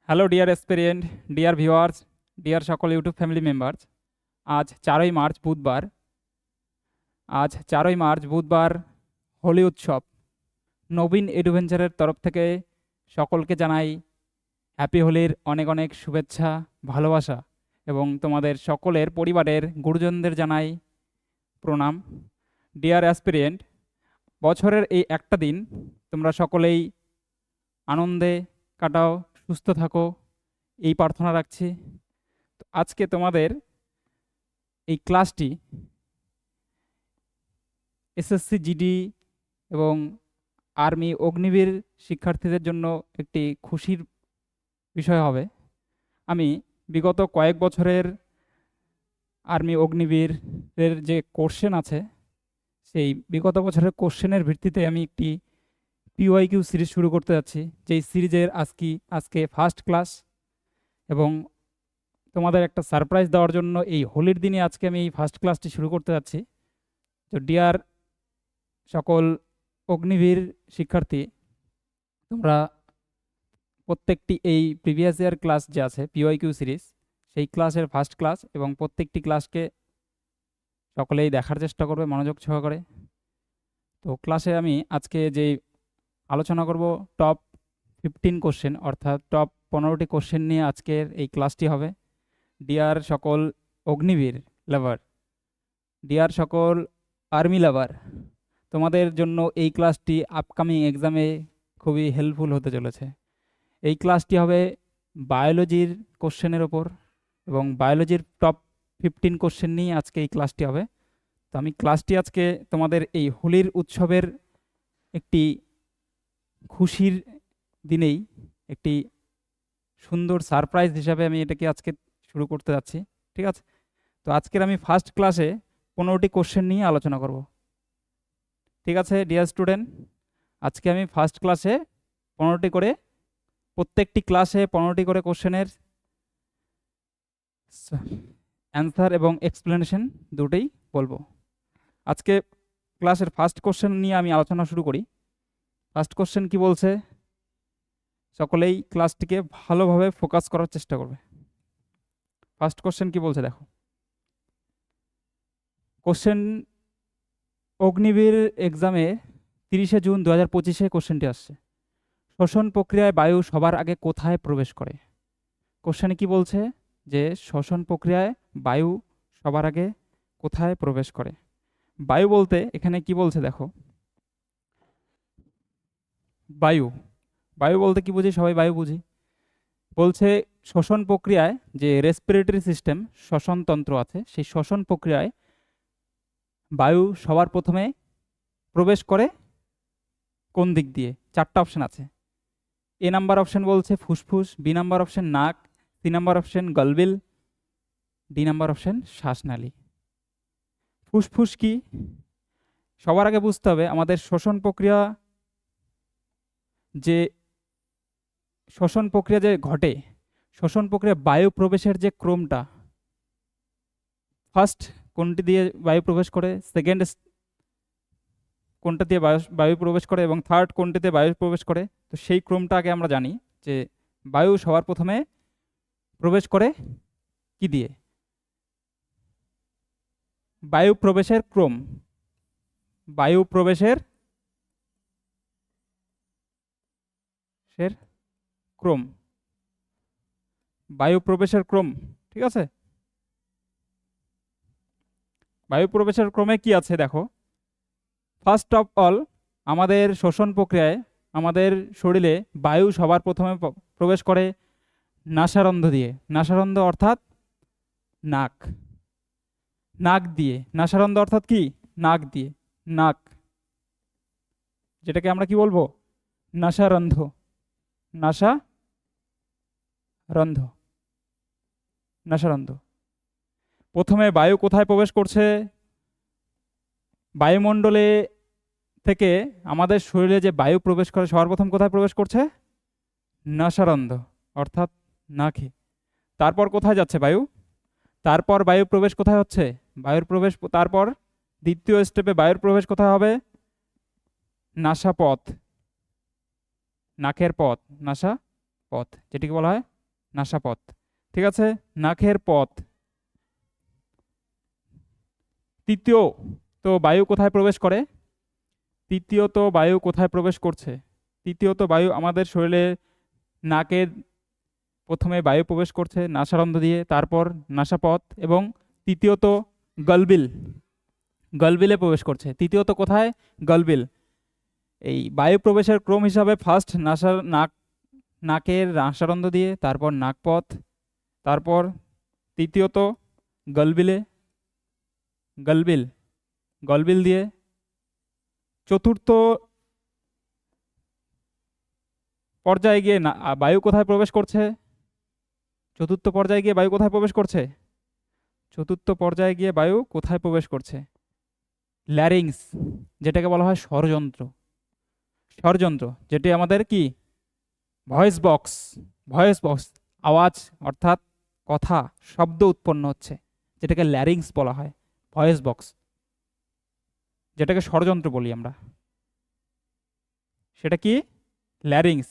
Hello dear এক্সপেরিয়েন্ট, dear viewers, dear সকল YouTube family members. আজ 4ই মার্চ বুধবার। হোলি উৎসব। নবীন এডভেঞ্চারের তরফ থেকে সকলকে জানাই হ্যাপি হোলির অনেক অনেক শুভেচ্ছা, ভালোবাসা এবং তোমাদের সকলের পরিবারের গুরুজনদের জানাই প্রণাম। ডিয়ার অ্যাসপিরিয়েন্ট, বছরের এই একটা দিন তোমরা সকলেই আনন্দে কাটাও, সুস্থ থাকো, এই প্রার্থনা রাখছি। তো আজকে তোমাদের এই ক্লাসটি এসএসসি জিডি এবং আর্মি অগ্নিবীর শিক্ষার্থীদের জন্য একটি খুশির বিষয় হবে। আমি বিগত কয়েক বছরের আর্মি অগ্নিবীরের যে কোশ্চেন আছে, সেই বিগত বছরের কোশ্চেনের ভিত্তিতে আমি একটি পিওয়াইকিউ সিরিজ শুরু করতে যাচ্ছি, যেই সিরিজের আজকে ফার্স্ট ক্লাস। এবং তোমাদের একটা সারপ্রাইজ দেওয়ার জন্য এই হোলির দিনে আজকে আমি এই ফার্স্ট ক্লাসটি শুরু করতে যাচ্ছি। তো ডিয়ার সকল অগ্নিবীর শিক্ষার্থী, তোমরা প্রত্যেকটি এই প্রিভিয়াস ইয়ার ক্লাস যে আছে পিওয়াইকিউ সিরিজ, সেই ক্লাসের ফার্স্ট ক্লাস, এবং প্রত্যেকটি ক্লাসকে সকলেই দেখার চেষ্টা করবে মনোযোগ সহকারে। তো ক্লাসে আমি আজকে যে আলোচনা করব টপ 15 কোশ্চেন, অর্থাৎ টপ 15টি কোশ্চেন নিয়ে আজকের এই ক্লাসটি হবে। ডিয়ার সকল অগ্নিবীর লাভার, ডিয়ার সকল আর্মি লাভার, তোমাদের জন্য এই ক্লাসটি আপকামিং এক্সামে খুবই হেল্পফুল হতে চলেছে। এই ক্লাসটি হবে বায়োলজির কোশ্চেনের ওপর, এবং বায়োলজির টপ 15 কোশ্চেন নিয়ে আজকে এই ক্লাসটি হবে। তো আমি ক্লাসটি আজকে তোমাদের এই হোলির উৎসবের একটি খুশির দিনেই একটি সুন্দর সারপ্রাইজ হিসাবে আমি এটাকে আজকে শুরু করতে যাচ্ছি, ঠিক আছে? তো আজকের আমি ফার্স্ট ক্লাসে 15টি কোশ্চেন নিয়ে আলোচনা করব, ঠিক আছে ডিয়ার স্টুডেন্ট? আজকে আমি ফার্স্ট ক্লাসে 15টি করে, প্রত্যেকটি ক্লাসে 15টি করে কোশ্চেনের অ্যান্সার এবং এক্সপ্লেনেশন দুটোই বলবো। আজকে ক্লাসের ফার্স্ট কোশ্চেন নিয়ে আমি আলোচনা শুরু করি। ফার্স্ট কোশ্চেন কি বলছে, সকলেই ক্লাসটিকে ভালোভাবে ফোকাস করার চেষ্টা করবে। ফার্স্ট কোশ্চেন কি বলছে দেখো। কোশ্চেন অগ্নিবীর এক্সামে 30শে জুন 2025 কোশ্চেনটি আসছে। শ্বসন প্রক্রিয়ায় বায়ু সবার আগে কোথায় প্রবেশ করে? কোশ্চেনে কি বলছে যে শ্বসন প্রক্রিয়ায় বায়ু সবার আগে কোথায় প্রবেশ করে? বায়ু বলতে এখানে কি বলছে দেখো। বায়ু বায়ু বলতে কি বুঝি? সবাই বায়ু বুঝি। বলছে শ্বসন প্রক্রিয়ায় যে রেসপিরেটরি সিস্টেম, শ্বসনতন্ত্র আছে, সেই শ্বসন প্রক্রিয়ায় বায়ু সবার প্রথমে প্রবেশ করে কোন দিক দিয়ে? 4টা অপশন আছে। এ নাম্বার অপশন বলছে ফুসফুস, বি নাম্বার অপশন নাক, সি নাম্বার অপশন গলবিল, ডি নাম্বার অপশন শ্বাসনালী। ফুসফুস কি? সবার আগে বুঝতে হবে আমাদের শ্বসন প্রক্রিয়া যে ঘটে, শ্বসন প্রক্রিয়া বায়ু প্রবেশের যে ক্রমটা, ফার্স্ট কোনটি দিয়ে বায়ু প্রবেশ করে, সেকেন্ড কোনটা দিয়ে বায়ু প্রবেশ করে, এবং থার্ড কোনটিতে বায়ু প্রবেশ করে। তো সেই ক্রমটা আগে আমরা জানি যে বায়ু সবার প্রথমে প্রবেশ করে কি দিয়ে? বায়ু প্রবেশের ক্রম, বায়ু প্রবেশের ক্রম, বায়ু প্রবেশের ক্রম, ঠিক আছে? বায়ু প্রবেশের ক্রমে কি আছে দেখো। ফার্স্ট অফ অল, আমাদের শ্বসন প্রক্রিয়ায় আমাদের শরীরে বায়ু সবার প্রথমে প্রবেশ করে নাসারন্ধ্র দিয়ে। নাসারন্ধ্র অর্থাৎ নাক, নাক দিয়ে। নাসারন্ধ্র অর্থাৎ কি? নাক দিয়ে, নাক, যেটাকে আমরা কি বলবো? নাসারন্ধ্র, নাসারন্ধ্র, নাসারন্ধ্র। প্রথমে বায়ু কোথায় প্রবেশ করছে? বায়ুমণ্ডলে থেকে আমাদের শরীরে যে বায়ু প্রবেশ করে সর্বপ্রথম কোথায় প্রবেশ করছে? নাসারন্ধ্র অর্থাৎ নাকে। তারপর কোথায় যাচ্ছে বায়ু? তারপর বায়ু প্রবেশ কোথায় হচ্ছে? বায়ুর প্রবেশ, তারপর দ্বিতীয় স্টেপে বায়ুর প্রবেশ কোথায় হবে? নাসাপথ, নাকের পথ, নাসা পথ, যেটিকে বলা হয় নাসাপথ। ঠিক আছে, নাকের পথ। তৃতীয় তো বায়ু কোথায় প্রবেশ করে? তৃতীয়ত বায়ু কোথায় প্রবেশ করছে? তৃতীয়ত বায়ু আমাদের শরীরে নাকের প্রথমে বায়ু প্রবেশ করছে নাসারন্ধ্র দিয়ে, তারপর নাসাপথ, এবং তৃতীয়ত গলবিল, গলবিলে প্রবেশ করছে। তৃতীয়ত কোথায়? গলবিল। এই বায়ু প্রবেশের ক্রম হিসাবে ফার্স্ট নাকের নাসারন্ধ্র দিয়ে, তারপর নাকপথ, তারপর তৃতীয়ত গলবিলে, গলবিল, গলবিল দিয়ে। চতুর্থ পর্যায়ে গিয়ে বায়ু কোথায় প্রবেশ করছে? চতুর্থ পর্যায়ে গিয়ে বায়ু কোথায় প্রবেশ করছে? চতুর্থ পর্যায়ে গিয়ে বায়ু কোথায় প্রবেশ করছে? ল্যারিংস, যেটাকে বলা হয় স্বরযন্ত্র। স্বরযন্ত্র যেটি আমাদের কি ভয়েস বক্স, ভয়েস বক্স, আওয়াজ অর্থাৎ কথা, শব্দ উৎপন্ন হচ্ছে, যেটাকে ল্যারিংস বলা হয়, ভয়েস বক্স, যেটাকে স্বরযন্ত্র বলি আমরা, সেটা কি? ল্যারিংস।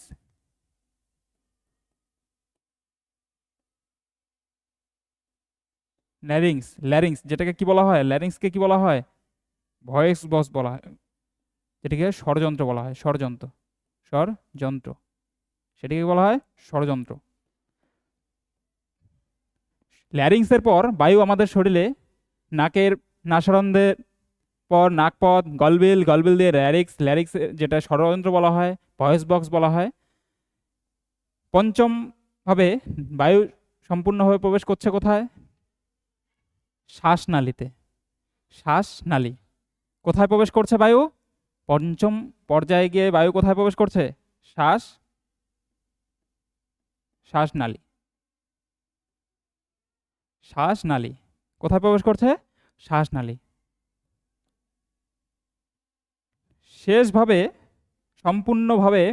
ল্যারিংস, ল্যারিংস যেটাকে কি বলা হয়? ল্যারিংসকে কি বলা হয়? ভয়েস বক্স বলা হয়, যেটাকে স্বরযন্ত্র বলা হয়, স্বরযন্ত্র, স্বরযন্ত্র, সেটাকে বলা হয় স্বরযন্ত্র। ল্যারিংসের পর বায়ু আমাদের শরীরে নাকের নাসারন্ধ্রের পর নাকপথ, গলবিল, গলবিল দিয়ে ল্যারিক্স, ল্যারিক্স যেটা স্বরযন্ত্র বলা হয়, ভয়েস বক্স বলা হয়। পঞ্চম ভাবে বায়ু সম্পূর্ণভাবে প্রবেশ করছে কোথায়? শ্বাসনালীতে। শ্বাসনালী কোথায় প্রবেশ করছে বায়ু? পঞ্চম পর্যায়ে গিয়ে বায়ু কোথায় প্রবেশ করছে? শ্বাসনালী, শ্বাসনালী কোথায় প্রবেশ করছে? শ্বাসনালী। শেষভাবে সম্পূর্ণভাবে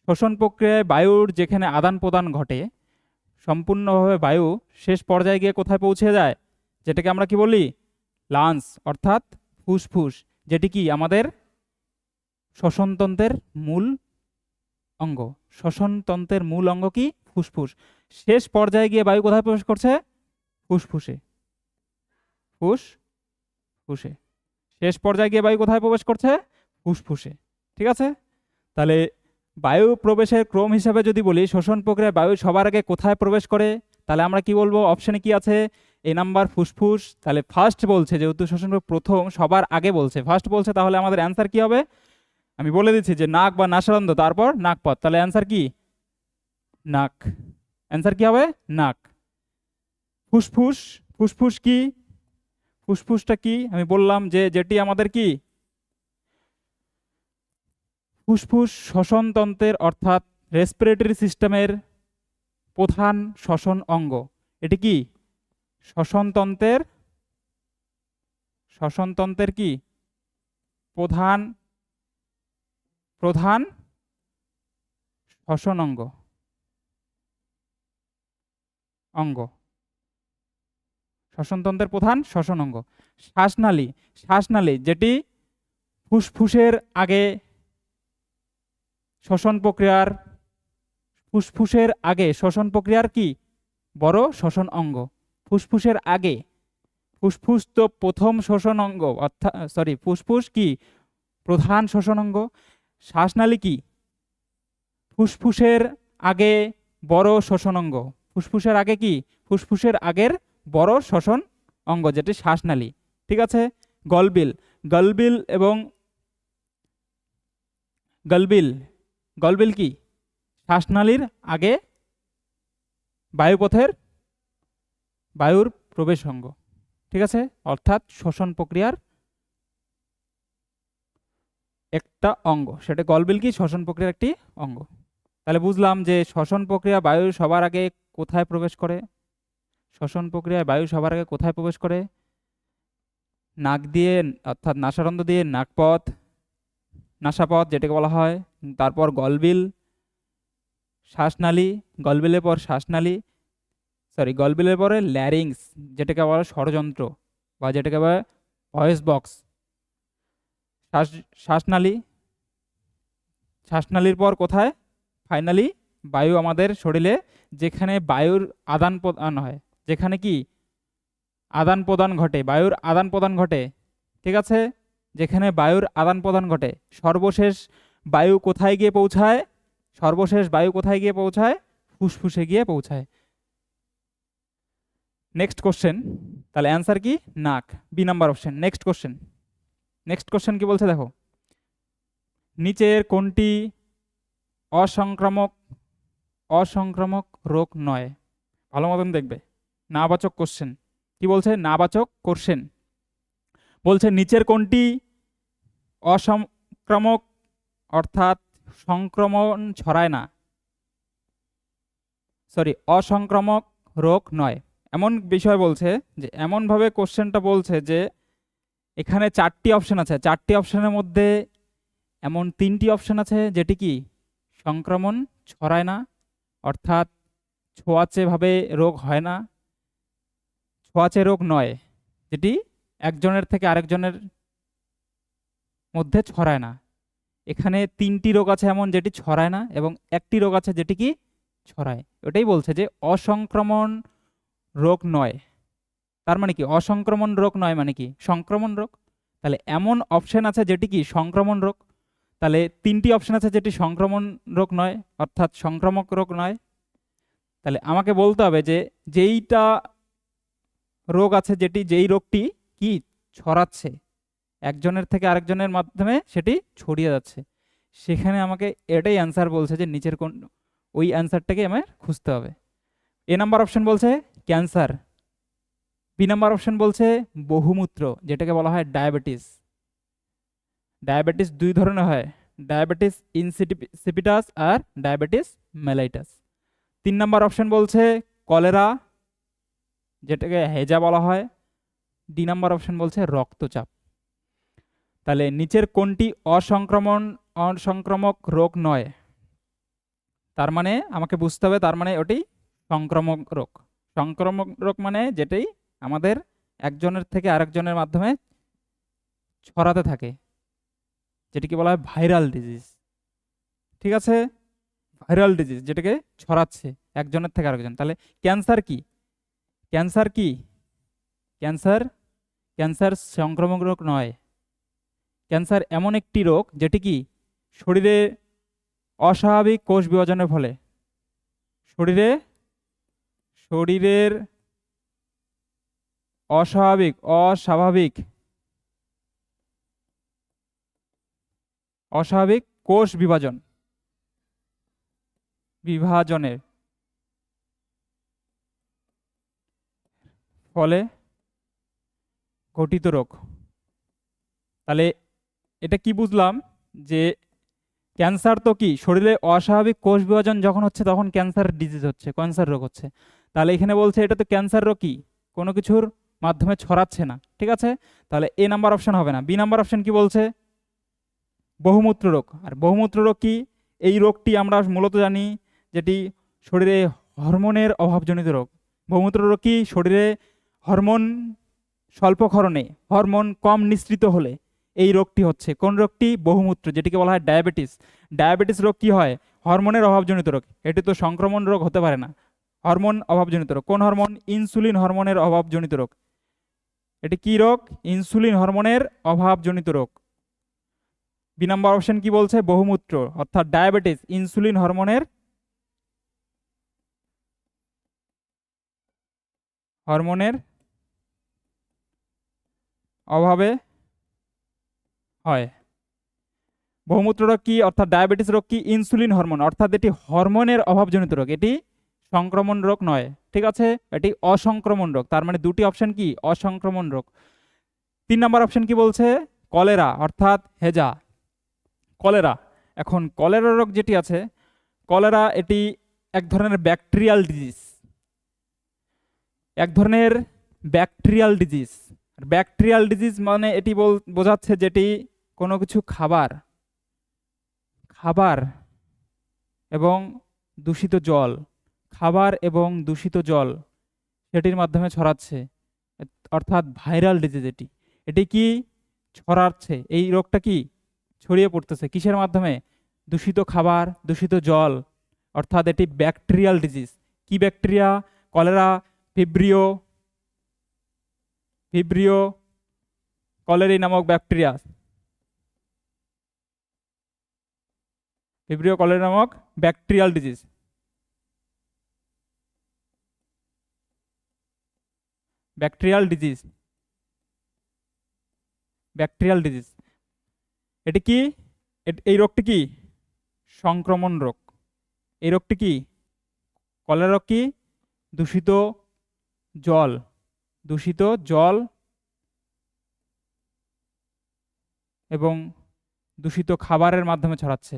শ্বসন প্রক্রিয়ায় বায়ুর যেখানে আদান প্রদান ঘটে, সম্পূর্ণভাবে বায়ু শেষ পর্যায়ে গিয়ে কোথায় পৌঁছে যায়? যেটাকে আমরা কি বলি? লাংস, অর্থাৎ ফুসফুস, যেটি কি আমাদের শ্বসনতন্ত্রের মূল অঙ্গ। শ্বসনতন্ত্রের মূল অঙ্গ কি? ফুসফুস। শেষ পর্যায়ে গিয়ে বায়ু কোথায় প্রবেশ করছে? ফুসফুসে, ফুসফুসে। শেষ পর্যায়ে গিয়ে বায়ু কোথায় প্রবেশ করছে? ফুসফুসে। ঠিক আছে, তাহলে বায়ু প্রবেশের ক্রম হিসাবে যদি বলি, শ্বসন প্রক্রিয়ায় বায়ু সবার আগে কোথায় প্রবেশ করে, তাহলে আমরা কি বলবো? অপশনে কি আছে? এ নাম্বার ফুসফুস। তাহলে ফার্স্ট বলছে, যেহেতু শ্বসন প্রথম সবার আগে বলছে, ফার্স্ট বলছে, তাহলে আমাদের অ্যান্সার কি হবে? আমি বলে দিচ্ছি যে নাক বা নাসারন্ধ্র, তারপর নাকপথ, তাহলে অ্যান্সার কি? নাক। অ্যান্সার কি হবে? নাক। ফুসফুস, ফুসফুস কি? ফুসফুসটা কি? আমি বললাম যে যেটি আমাদের কি ফুসফুস শ্বসনতন্ত্রের অর্থাৎ রেসপিরেটরি সিস্টেমের প্রধান শ্বসন অঙ্গ। এটি কি শ্বসনতন্ত্রের, শ্বসনতন্ত্রের কি প্রধান, প্রধান শ্বসন অঙ্গ, অঙ্গ, শ্বসনতন্ত্রের প্রধান শ্বসন অঙ্গ। শ্বাসনালী, শ্বাসনালী যেটি ফুসফুসের আগে শ্বসন প্রক্রিয়ার, ফুসফুসের আগে শ্বসন প্রক্রিয়ার কি বড় শ্বসন অঙ্গ। ফুসফুসের আগে, ফুসফুস তো প্রথম শ্বসন অঙ্গ, অর্থাৎ ফুসফুস কি প্রধান শ্বসন অঙ্গ। শ্বাসনালী কি ফুসফুসের আগে বড় শ্বসন অঙ্গ। ফুসফুসের আগে কি? ফুসফুসের আগের বড় শ্বসন অঙ্গ, যেটি শ্বাসনালী। ঠিক আছে, গলবিল, গলবিল এবং গলবিল, গলবিল কি শ্বাসনালীর আগে বায়ুপথের, বায়ুর প্রবেশ অঙ্গ। ঠিক আছে, অর্থাৎ শ্বসন প্রক্রিয়ার একটা অঙ্গ, সেটা গলবিল কি শ্বসন প্রক্রিয়ার একটি অঙ্গ। তাহলে বুঝলাম যে শ্বসন প্রক্রিয়া বায়ু সবার আগে কোথায় প্রবেশ করে? শ্বসন প্রক্রিয়ায় বায়ু সবার আগে কোথায় প্রবেশ করে? নাক দিয়ে, অর্থাৎ নাসারন্ধ্র দিয়ে নাকপথ, নাসাপথ যেটাকে বলা হয়, তারপর গলবিল, শ্বাসনালী, গলবিলের পর শ্বাসনালী, গলবিলের পরে ল্যারিংস যেটাকে বলা হয় ষড়যন্ত্র, বা যেটাকে বলা হয় ভয়েস বক্স, শ্বাসনালী, শ্বাসনালীর পর কোথায়? ফাইনালি বায়ু আমাদের শরীরে যেখানে বায়ুর আদান প্রদান হয়, যেখানে কি আদান প্রদান ঘটে, বায়ুর আদান প্রদান ঘটে, ঠিক আছে, যেখানে বায়ুর আদান প্রদান ঘটে, সর্বশেষ বায়ু কোথায় গিয়ে পৌঁছায়? সর্বশেষ বায়ু কোথায় গিয়ে পৌঁছায়? ফুসফুসে গিয়ে পৌঁছায়। নেক্সট কোশ্চেন, তাহলে অ্যান্সার কি? নাক, B number option. Next question, next question কি বলছে দেখো, নিচের কোনটি অসংক্রামক অসংক্রামক রোগ নয়? ভালো মতন দেখবে, নাবাচক কোশ্চেন। কি বলছে? নাবাচক কোশ্চেন বলছে নিচের কোনটি অসংক্রামক অর্থাৎ সংক্রমণ ছড়ায় না, সরি অসংক্রামক রোগ নয়, এমন বিষয় বলছে যে এমনভাবে কোশ্চেনটা বলছে যে এখানে 4টি অপশন আছে, 4টি অপশনের মধ্যে এমন 3টি অপশন আছে যেটি কি সংক্রমণ ছড়ায় না, অর্থাৎ ছোঁয়াচে ভাবে রোগ হয় না, ছোঁয়াচে রোগ নয়, যেটি একজনের থেকে আরেকজনের মধ্যে ছড়ায় না। এখানে 3টি রোগ আছে এমন যেটি ছড়ায় না, এবং একটি রোগ আছে যেটি কি ছড়ায়। ওটাই বলছে যে অসংক্রমণ রোগ নয়। তার মানে কি অসংক্রমণ রোগ নয় মানে কি সংক্রমণ রোগ? তাহলে এমন অপশন আছে যেটি কি সংক্রমণ রোগ, তাহলে 3টি অপশন আছে যেটি সংক্রমণ রোগ নয়, অর্থাৎ সংক্রামক রোগ নয়। তাহলে আমাকে বলতে হবে যে যেইটা রোগ আছে যেটি, যেই রোগটি কি ছড়াচ্ছে, একজনের থেকে আরেকজনের মাধ্যমে সেটি ছড়িয়ে যাচ্ছে, সেখানে আমাকে এটাই অ্যান্সার বলছে যে নিচের কোন, ওই অ্যান্সারটাকে আমার খুঁজতে হবে। এ নাম্বার অপশন বলছে ক্যান্সার, বি নাম্বার অপশন বলছে বহুমূত্র, যেটাকে বলা হয় ডায়াবেটিস। ডায়াবেটিস 2 ধরনের হয়, ডায়াবেটিস ইনসিপিটাস আর ডায়াবেটিস মেলাইটাস। 3 নাম্বার অপশন বলছে কলেরা, যেটাকে হেজা বলা হয়। ডি নাম্বার অপশন বলছে রক্তচাপ। তাহলে নিচের কোনটি অসংক্রামক রোগ নয়? তার মানে আমাকে বুঝতে হবে, তার মানে ওটি সংক্রামক রোগ। সংক্রামক রোগ মানে যেটাই আমাদের একজনের থেকে আরেকজনের মাধ্যমে ছড়াতে থাকে, যেটিকে বলা হয় ভাইরাল ডিজিজ। ঠিক আছে, ভাইরাল ডিজিজ যেটাকে ছড়াচ্ছে একজনের থেকে আরেকজন। তাহলে ক্যান্সার কি? ক্যান্সার কি? ক্যান্সার, ক্যান্সার সংক্রামক রোগ নয়। ক্যান্সার এমন একটি রোগ যেটি কি শরীরে অস্বাভাবিক কোষ বিভাজনের ফলে, শরীরের অস্বাভাবিক কোষ বিভাজনের ফলে ঘটিত রোগ। তাহলে এটা কি বুঝলাম যে ক্যান্সার তো কি শরীরে অস্বাভাবিক কোষ বিভাজন যখন হচ্ছে তখন ক্যান্সার ডিজিজ হচ্ছে, ক্যান্সার রোগ হচ্ছে। তাহলে এখানে বলছে এটা তো ক্যান্সার রোগ কি কোনো কিছুর মাধ্যমে ছড়াচ্ছে না, ঠিক আছে। তাহলে এ নাম্বার অপশন হবে না। বি নাম্বার অপশন কি বলছে? বহুমূত্র রোগ। আর বহুমূত্র রোগ কি? এই রোগটি আমরা মূলত জানি যেটি শরীরে হরমোনের অভাবজনিত রোগ। বহুমূত্র রোগ কি শরীরে হরমোন স্বল্পক্ষরণে, হরমোন কম নিঃসৃত হলে এই রোগটি হচ্ছে। কোন রোগটি? বহুমূত্র, যেটিকে বলা হয় ডায়াবেটিস। ডায়াবেটিস রোগ কি হয়? হরমোনের অভাবজনিত রোগ। এটি তো সংক্রমণ রোগ হতে পারে না, হরমোন অভাবজনিত রোগ। কোন হরমোন? ইনসুলিন হরমোনের অভাবজনিত রোগ। এটি কি রোগ? ইনসুলিন হরমোনের অভাবজনিত রোগ। বি নাম্বার অপশন কি বলছে? বহুমূত্র অর্থাৎ ডায়াবেটিস ইনসুলিন হরমোনের অভাবে হয়। বহুমূত্র রোগ কি অর্থাৎ ডায়াবেটিস রোগ কি? ইনসুলিন হরমোন অর্থাৎ এটি হরমোনের অভাবজনিত রোগ, এটি সংক্রমণ রোগ নয়, ঠিক আছে, এটি অসংক্রমণ রোগ। তার মানে 2টি অপশন কি অসংক্রমণ রোগ। 3 নাম্বার অপশন কি বলছে? কলেরা অর্থাৎ হেজা, কলেরা। এখন কলেরা রোগ যেটি আছে, কলেরা এটি এক ধরনের ব্যাকটেরিয়াল ডিজিজ, এক ধরনের ব্যাকটেরিয়াল ডিজিজ। ব্যাকটেরিয়াল ডিজিজ মানে এটি বোঝাচ্ছে যেটি কোনো কিছু খাবার এবং দূষিত জল, সেটির মাধ্যমে ছড়াচ্ছে, অর্থাৎ ভাইরাল ডিজিজ। এটি কি ছড়াচ্ছে? এই রোগটা কি ছড়িয়ে পড়তেছে কিসের মাধ্যমে? দূষিত খাবার, দূষিত জল, অর্থাৎ এটি ব্যাকটেরিয়াল ডিজিজ। কি bacteria? Cholera, Vibrio Vibrio colliery নামক ব্যাকটেরিয়া, ভিব্রিও কলেরি নামক bacterial disease. Bacterial disease, bacterial disease. এটি কি? এই রোগটি কি? সংক্রমণ রোগ। এই রোগটি কি? কলেরা রোগ কি? দূষিত জল, দূষিত জল এবং দূষিত খাবারের মাধ্যমে ছড়াচ্ছে।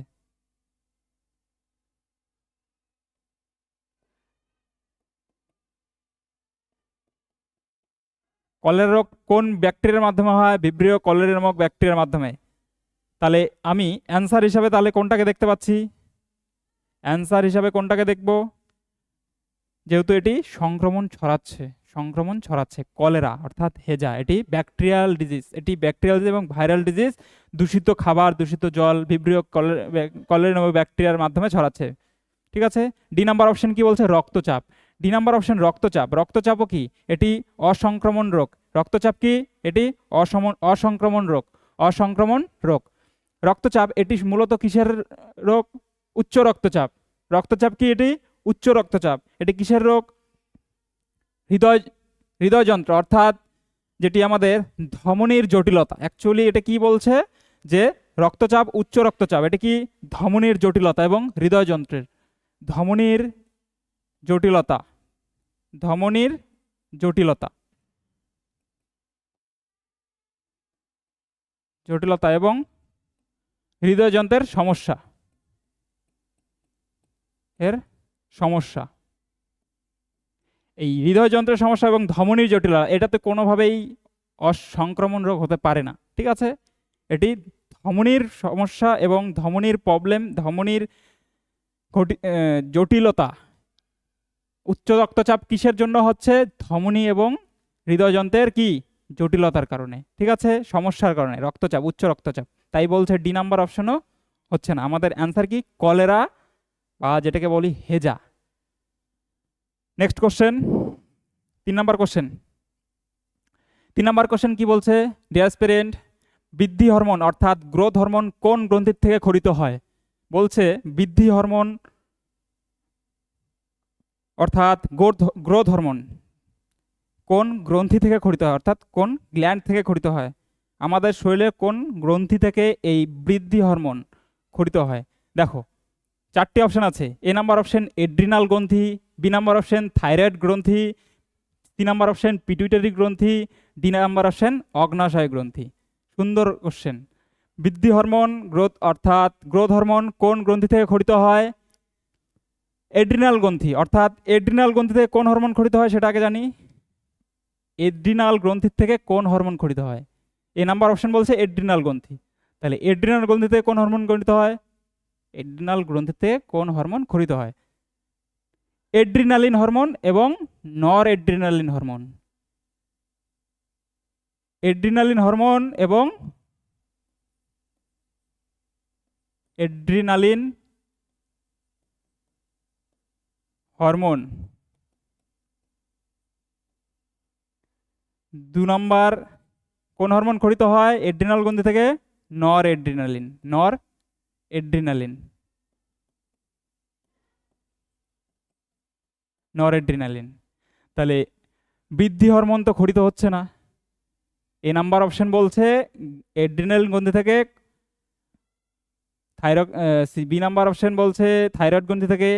কলেরা রোগ কোন ব্যাকটেরিয়ার মাধ্যমে হয়? ভিব্রিও কলেরি নামক ব্যাকটেরিয়ার মাধ্যমে। তাহলে আমি অ্যান্সার হিসাবে তাহলে কোনটাকে দেখতে পাচ্ছি? অ্যান্সার হিসাবে কোনটাকে দেখব? যেহেতু এটি সংক্রমণ ছড়াচ্ছে, কলেরা অর্থাৎ হেজা, এটি ব্যাকটেরিয়াল ডিজিজ, এটি ব্যাকটেরিয়াল ডিজিজ এবং ভাইরাল ডিজিজ, দূষিত খাবার, দূষিত জল, ভিব্রিও কলেরা নামক ব্যাকটেরিয়ার মাধ্যমে ছড়াচ্ছে। ঠিক আছে। ডি নাম্বার অপশন কি বলছে? রক্তচাপ। ডি নাম্বার অপশন রক্তচাপ। রক্তচাপও কি? এটি অসংক্রমণ রোগ। রক্তচাপ কি? এটি অসংক্রমণ রোগ, অসংক্রমণ রোগ। রক্তচাপ এটি মূলত কিসের রোগ? উচ্চ রক্তচাপ। রক্তচাপ কি? এটি উচ্চ রক্তচাপ। এটি কিসের রোগ? হৃদয়যন্ত্র, অর্থাৎ যেটি আমাদের ধমনীর জটিলতা। অ্যাকচুয়ালি এটা কি বলছে? যে রক্তচাপ, উচ্চ রক্তচাপ, এটি কি? ধমনীর জটিলতা এবং হৃদয়যন্ত্রের ধমনীর জটিলতা, ধমনীর জটিলতা, জটিলতা এবং হৃদয়যন্ত্রের সমস্যা, এর সমস্যা। এই হৃদয়যন্ত্রের সমস্যা এবং ধমনীর জটিলতা এটাতে কোনোভাবেই অসংক্রমণ রোগ হতে পারে না। ঠিক আছে। এটি ধমনীর সমস্যা এবং ধমনীর প্রবলেম, ধমনীর জটিলতা। উচ্চ রক্তচাপ কিসের জন্য হচ্ছে? ধমনী এবং হৃদয়যন্ত্রের কি? জটিলতার কারণে। ঠিক আছে, সমস্যার কারণে রক্তচাপ, উচ্চ রক্তচাপ। তাই বলছে ডি নাম্বার অপশনও হচ্ছে না। আমাদের অ্যান্সার কি? কলেরা বা যেটাকে বলি হেজা। Next question, 3 number question. 3 number question কি বলছে? ডিয়ার স্টুডেন্ট, বৃদ্ধি হরমোন অর্থাৎ গ্রোথ হরমোন কোন গ্রন্থির থেকে খরিত হয়? বলছে বৃদ্ধি হরমোন অর্থাৎ গ্রোথ হরমোন কোন গ্রন্থি থেকে খরিত হয়, অর্থাৎ কোন গ্ল্যান্ড থেকে খরিত হয়? আমাদের শরীরে কোন গ্রন্থি থেকে এই বৃদ্ধি হরমোন খরিত হয়? দেখো 4টি অপশন আছে। এ নাম্বার অপশন এড্রিনাল গ্রন্থি, বি নাম্বার অপশন থাইরয়েড গ্রন্থি, সি নাম্বার অপশন পিটুইটারি গ্রন্থি, ডি নাম্বার অপশন অগ্নাশয় গ্রন্থি। সুন্দর কোশ্চেন। বৃদ্ধি হরমোন অর্থাৎ গ্রোথ হরমোন কোন গ্রন্থি থেকে খরিত হয়? এড্রিনাল গ্রন্থি। অর্থাৎ এড্রিনাল গ্রন্থি থেকে কোন হরমোন খরিত হয় সেটা আগে জানি। এড্রিনাল গ্রন্থির থেকে কোন হরমোন খরিত হয়? এ নাম্বার অপশন বলছে এড্রিনাল গ্রন্থি। তাহলে এড্রিনাল গ্রন্থি থেকে কোন হরমোন খরিত হয়? এড্রিনাল গ্রন্থি থেকে কোন হরমোন খরিত হয়? এড্রিনালিন হরমোন এবং নর এড্রিনালিন হরমোন। এড্রিনালিন হরমোন এবং এড্রিনালিন হরমোন। 2 নম্বর কোন হরমোন খরিত হয় এড্রিনাল গ্রন্থি থেকে? নর এড্রিনালিন, নর এড্রিনালিন, নর এড্রিনালিন। তাহলে বৃদ্ধি হরমোন তো খরিত হচ্ছে না। এ নাম্বার অপশন বলছে এড্রিনালিন গ্রন্থি থেকে থাইরয়েড, বি নাম্বার অপশন বলছে থাইরয়েড গ্রন্থি থেকে,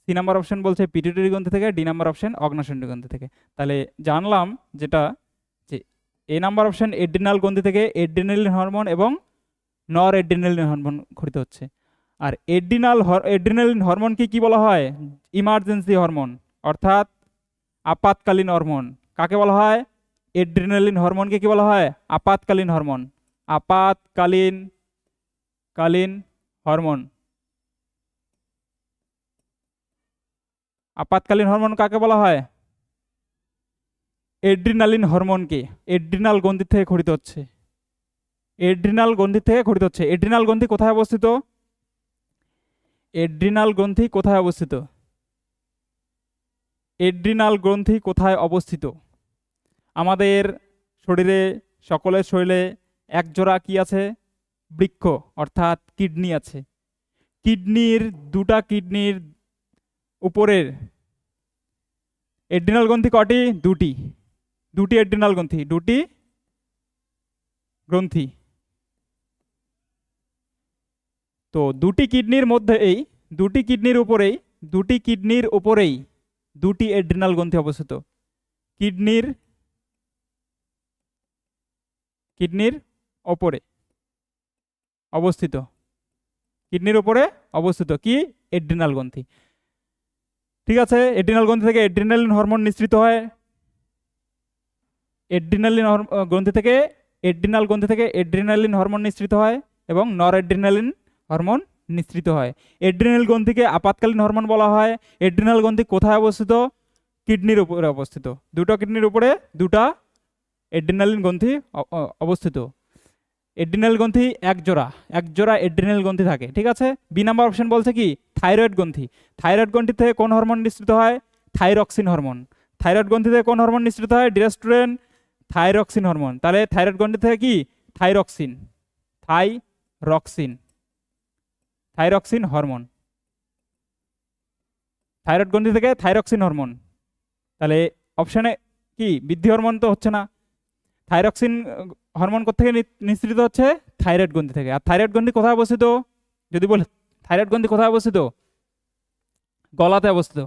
সি নাম্বার অপশন বলছে পিটুইটারি গ্রন্থি থেকে, ডি নাম্বার অপশন অগ্নাশয় গ্রন্থি থেকে। তাহলে জানলাম যেটা যে এ নাম্বার অপশন এড্রিনাল গ্রন্থি থেকে এড্রিনালিন হরমোন এবং নর এড্রিনালিন হরমোন খরিত হচ্ছে। আর এড্রিনালিন হরমোনকে কি বলা হয়? ইমার্জেন্সি হরমোন, অর্থাৎ আপাতকালীন হরমোন। কাকে বলা হয়? এড্রিনালিন হরমোনকে কি বলা হয়? আপাতকালীন হরমোন, আপাতকালীন হরমোন। আপাতকালীন হরমোন কাকে বলা হয়? এড্রিনালিন হরমোনকে এড্রিনাল গ্রন্থি থেকে খরিত হচ্ছে, এড্রিনাল গ্রন্থি থেকে খরিত হচ্ছে। এড্রিনাল গ্রন্থি কোথায় অবস্থিত? এড্রিনাল গ্রন্থি কোথায় অবস্থিত? এড্রিনাল গ্রন্থি কোথায় অবস্থিত? আমাদের শরীরে, সকলের শরীরে এক জোড়া কি আছে? বৃক্ক অর্থাৎ কিডনি আছে। কিডনির দুটা কিডনির উপরের এড্রিনাল গ্রন্থি কটি? দুটি। দুটি এড্রিনাল গ্রন্থি, দুটি গ্রন্থি। তো দুটি কিডনির মধ্যে এই দুটি কিডনির উপরেই দুটি এড্রিনাল গ্রন্থি অবস্থিত। কিডনির ওপরে অবস্থিত, কিডনির উপরে অবস্থিত কি? এড্রিনাল গ্রন্থি। ঠিক আছে, এড্রিনাল গ্রন্থি থেকে এড্রিনালিন হরমোন নিঃসৃত হয়। এড্রিনাল গ্রন্থি থেকে এড্রিনালিন হরমোন নিঃসৃত হয় এবং নর এড্রিনালিন হরমোন নিঃসৃত হয়। এড্রিনাল গ্রন্থিকে আপাতকালীন হরমোন বলা হয়। এড্রিনাল গ্রন্থি কোথায় অবস্থিত? কিডনির উপরে অবস্থিত। দুটো কিডনির উপরে দুটা এড্রিনালিন গ্রন্থি অবস্থিত। এড্রিনাল গ্রন্থি এক জোড়া এড্রিনাল গ্রন্থি থাকে। ঠিক আছে, বি নাম্বার অপশন বলছে কি? থাইরয়েড গ্রন্থি। থাইরয়েড গ্রন্থি থেকে কোন হরমোন নিঃসৃত হয়? Thyroxine hormone. থাইরয়েড গ্রন্থি থেকে কোন হরমোন নিঃসৃত হয়? ডিরেস্টোরেন, থাইরক্সিন হরমোন। তাহলে থাইরয়েড গ্রন্থি থেকে কি? Thyroxine hormone. থাইরয়েড গ্রন্থি থেকে থাইরক্সিন হরমোন। তাহলে অপশনে কি? বৃদ্ধি হরমোন তো হচ্ছে না। থাইরক্সিন হরমোন কোথেকে নিঃসৃত হচ্ছে? থাইরয়েড গ্রন্থি থেকে। আর থাইরয়েড গ্রন্থি কোথায় অবস্থিত? যদি বলে থাইরয়েড গ্রন্থি কোথায় অবস্থিত? গলাতে অবস্থিত।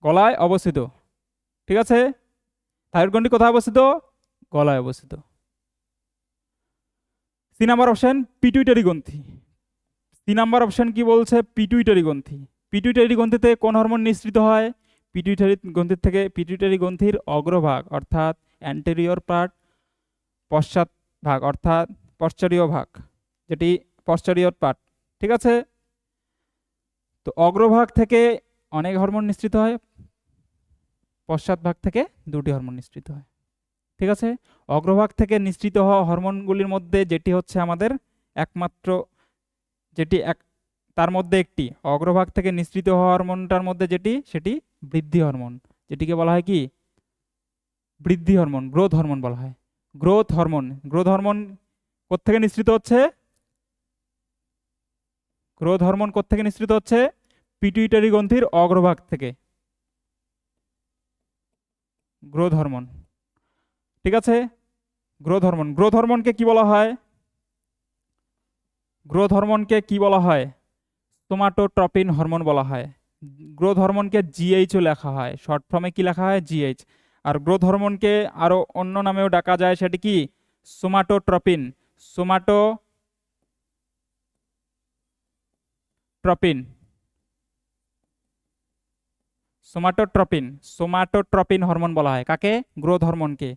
গলায় অবস্থিত। ঠিক আছে, থাইরয়েড গ্রন্থি কোথায় অবস্থিত? গলায় অবস্থিত। সি নাম্বার অপশন পিটুইটারি গ্রন্থি। সি নাম্বার অপশন কি বলছে? পিটুইটারি গ্রন্থি। পিটুইটারি গ্রন্থিতে কোন হরমোন নিঃসৃত হয়? পিটুইটারি গ্রন্থির অগ্রভাগ অর্থাৎ অ্যান্টেরিয়র পার্ট, পশ্চাৎ ভাগ অর্থাৎ পশ্চারীয় ভাগ, যেটি পশ্চারিয়র পার্ট। ঠিক আছে, তো অগ্রভাগ থেকে অনেক হরমোন নিঃসৃত হয়, পশ্চাৎ ভাগ থেকে দুটি হরমোন নিঃসৃত হয়। ঠিক আছে, অগ্রভাগ থেকে নিঃসৃত হওয়া হরমোনগুলির মধ্যে যেটি হচ্ছে আমাদের একমাত্র, তার মধ্যে একটি অগ্রভাগ থেকে নিঃসৃত হওয়া হরমোনটার মধ্যে সেটি বৃদ্ধি হরমোন, যেটিকে বলা হয় কি? বৃদ্ধি হরমোন, গ্রোথ হরমোন বলা হয়। গ্রোথ হরমোন কোত্থেকে নিঃসৃত হচ্ছে? গ্রোথ হরমোন কোত্থেকে নিঃসৃত হচ্ছে? পিটুইটারি গ্রন্থির অগ্রভাগ থেকে। Growth hormone. ঠিক আছে, গ্রোথ হরমোনকে কি বলা হয়? সোমাটোট্রপিন হরমোন বলা হয়। গ্রোথ হরমোনকে জিএইচও লেখা হয়, শর্ট ফর্মে কি লেখা হয়? জিএইচ। আর গ্রোথ হরমোনকে আরো অন্য নামেও ডাকা যায়, সেটি কি? সোমাটোট্রপিন। সোমাটোট্রপিন হরমোন বলা হয় কাকে? গ্রোথ হরমোনকে।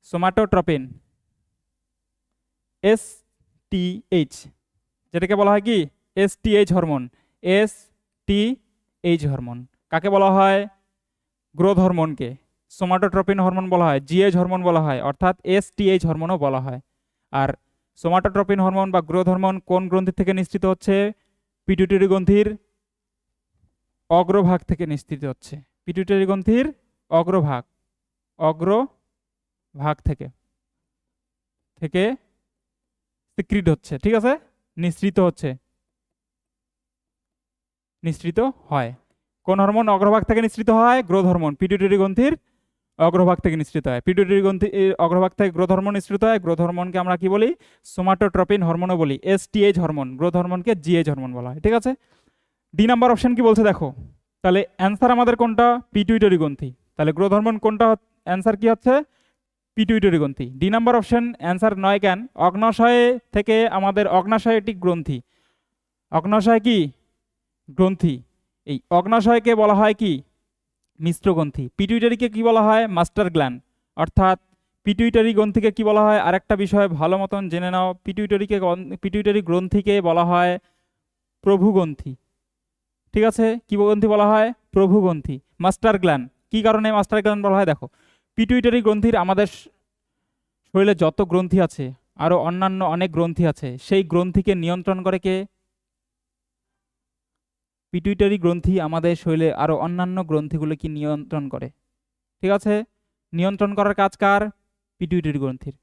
সোমাটোট্রপিন এসটিএইচ, যেটাকে বলা হয় কি? STH hormone. কাকে বলা হয়? গ্রোথ হরমোনকে সোমাটোট্রপিন হরমোন বলা হয়, জিএইচ হরমোন বলা হয়, অর্থাৎ এসটিএইচ হরমোনও বলা হয়। আর সোমাটোট্রপিন হরমোন বা গ্রোথ হরমোন কোন গ্রন্থি থেকে নিঃসৃত হচ্ছে? পিটুইটারি গ্রন্থির অগ্রভাগ থেকে নিঃসৃত হচ্ছে। পিটুইটারি গ্রন্থির অগ্রভাগ থেকে সিক্রিট হচ্ছে। ঠিক আছে, নিঃসৃত হয়। কোন হরমোন অগ্রভাগ থেকে নিঃসৃত হয়? Growth hormone. পিটুইটারি গ্রন্থির অগ্রভাগ থেকে নিঃসৃত হয়। পিটুইটারি গ্রন্থির অগ্রভাগ থেকে গ্রোথ হরমোন নিঃসৃত হয়। গ্রোথ হরমোনকে আমরা কি বলি? সোমাটোট্রপিন হরমোনও বলি। এসটিএইচ হরমোন, গ্রোথ হরমোনকে জিএইচ হরমোন বলা হয়। ঠিক আছে, ডি নাম্বার অপশন কি বলছে দেখো। তাহলে অ্যান্সার আমাদের কোনটা? পিটুইটারি গ্রন্থি। তাহলে গ্রোথ হরমোন কোনটা? অ্যান্সার কি হচ্ছে? পিটুইটারি গ্রন্থি। ডি নাম্বার অপশন অ্যান্সার নয় কেন? অগ্নাশয় থেকে আমাদের, অগ্নাশয় একটি গ্রন্থি। অগ্নাশয় কি? গ্রন্থি। এই অগ্নাশয়কে বলা হয় কি? মিশ্র গ্রন্থি। পিটুইটারিকে কি বলা হয়? Master gland. অর্থাৎ পিটুইটারি গ্রন্থিকে কি বলা হয়? আরেকটা বিষয় ভালো মতন জেনে নাও, পিটুইটারি গ্রন্থিকে বলা হয় প্রভু গ্রন্থি। ঠিক আছে, কি গ্রন্থি বলা হয়? প্রভু গ্রন্থি। মাস্টার গ্ল্যান্ড কি কারণে মাস্টার গ্ল্যান্ড বলা হয়? দেখো, পিটুইটারি গ্রন্থির আমাদের শরীরে যত গ্রন্থি আছে, আরো অন্যান্য অনেক গ্রন্থি আছে, সেই গ্রন্থিকে নিয়ন্ত্রণ করে কে? পিটুইটারি গ্রন্থি আমাদের শরীরে আরো অন্যান্য গ্রন্থিগুলোকে নিয়ন্ত্রণ করে। ঠিক আছে, নিয়ন্ত্রণ করার কাজ কার? পিটুইটারি গ্রন্থির।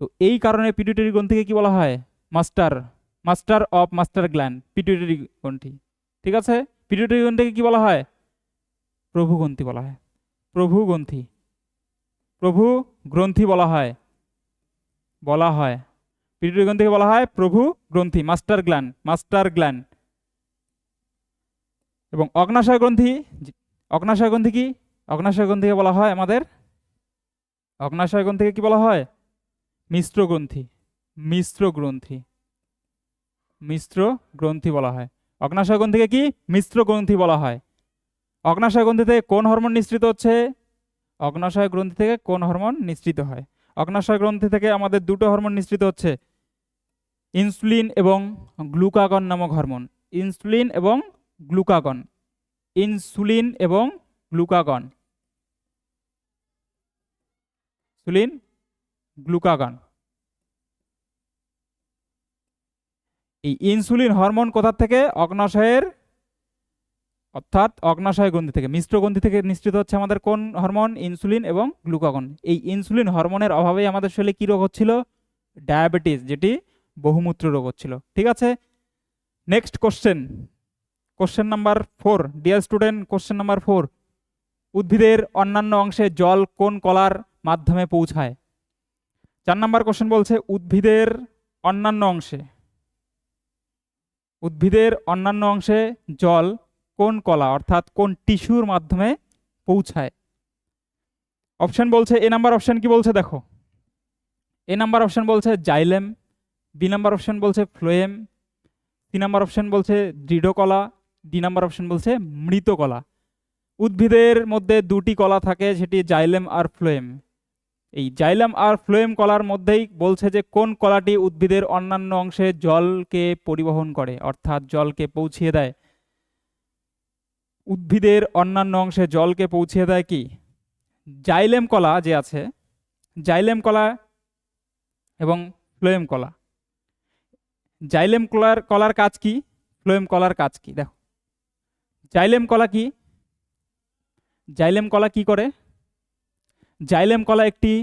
তো এই কারণে পিটুইটারি গ্রন্থিকে কি বলা হয়? Master, master of master gland, pituitary গ্রন্থি। ঠিক আছে, পিটুইটারি গ্রন্থিকে কি বলা হয়? প্রভু গ্রন্থি বলা হয়। প্রভু গ্রন্থি, প্রভু গ্রন্থি বলা হয় পিটুইটারি গ্রন্থিকে বলা হয় প্রভু গ্রন্থি, মাস্টার গ্ল্যান্ড, মাস্টার গ্ল্যান্ড। এবং অগ্নাশয় গ্রন্থি, অগ্নাশয় গ্রন্থি কি? অগ্নাশয় গ্রন্থিকে বলা হয় আমাদের, অগ্নাশয় গ্রন্থিকে কি বলা হয়? মিশ্র গ্রন্থি, মিশ্র গ্রন্থি, মিশ্র গ্রন্থি বলা হয়। অগ্নাশয় গ্রন্থিকে কি? মিশ্র গ্রন্থি বলা হয়। অগ্নাশয় গ্রন্থি থেকে কোন হরমোন নিঃসৃত হচ্ছে? অগ্নাশয় গ্রন্থি থেকে কোন হরমোন নিঃসৃত হয়? অগ্নাশয় গ্রন্থি থেকে আমাদের দুটো হরমোন নিঃসৃত হচ্ছে, ইনসুলিন এবং গ্লুকাগন নামক হরমোন। ইনসুলিন এবং গ্লুকাগন, ইনসুলিন এবং গ্লুকাগন, ইনসুলিন গ্লুকাগন। এই ইনসুলিন হরমোন কোথা থেকে? অগ্নাশয়ের, অর্থাৎ অগ্নাশয় গ্রন্থি থেকে, মিশ্র গ্রন্থি থেকে নিঃসৃত হচ্ছে আমাদের কোন হরমোন? ইনসুলিন এবং গ্লুকাগন। এই ইনসুলিন হরমোনের অভাবেই আমাদের শরীরে কি রোগ হচ্ছিল? ডায়াবেটিস, যেটি বহুমূত্র রোগ হচ্ছিল। ঠিক আছে, next question, question number 4। Dear student, question number 4, উদ্ভিদের অন্যান্য অংশে জল কোন কলার মাধ্যমে পৌঁছায়? 4 নাম্বার কোশ্চেন বলছে উদ্ভিদের অন্যান্য অংশে, উদ্ভিদের অন্যান্য অংশে জল কোন কলা অর্থাৎ কোন টিস্যুর মাধ্যমে পৌঁছায়? অপশন বলছে, এ নাম্বার অপশন কি বলছে দেখো, এ নাম্বার অপশন বলছে জাইলেম, বি নাম্বার অপশন বলছে ফ্লোয়েম, সি নাম্বার অপশন বলছে দৃঢ় কলা, ডি নাম্বার অপশন বলছে মৃত কলা। উদ্ভিদের মধ্যে দুটি কলা থাকে, সেটি জাইলেম আর ফ্লোয়েম। এই জাইলেম আর ফ্লোয়েম কলার মধ্যেই বলছে যে কোন কলাটি উদ্ভিদের অন্যান্য অংশে জলকে পরিবহন করে, অর্থাৎ জলকে পৌঁছিয়ে দেয়। উদ্ভিদের অন্যান্য অংশে জলকে পৌঁছিয়ে দেয় কি? জাইলেম কলা যে আছে, জাইলেম কলা এবং ফ্লোয়েম কলা। জাইলেম কলার কাজ কি, ফ্লোয়েম কলার কাজ কি? দেখো, জাইলেম কলা কি, জাইলেম কলা কি করে? জাইলেম কলা একটি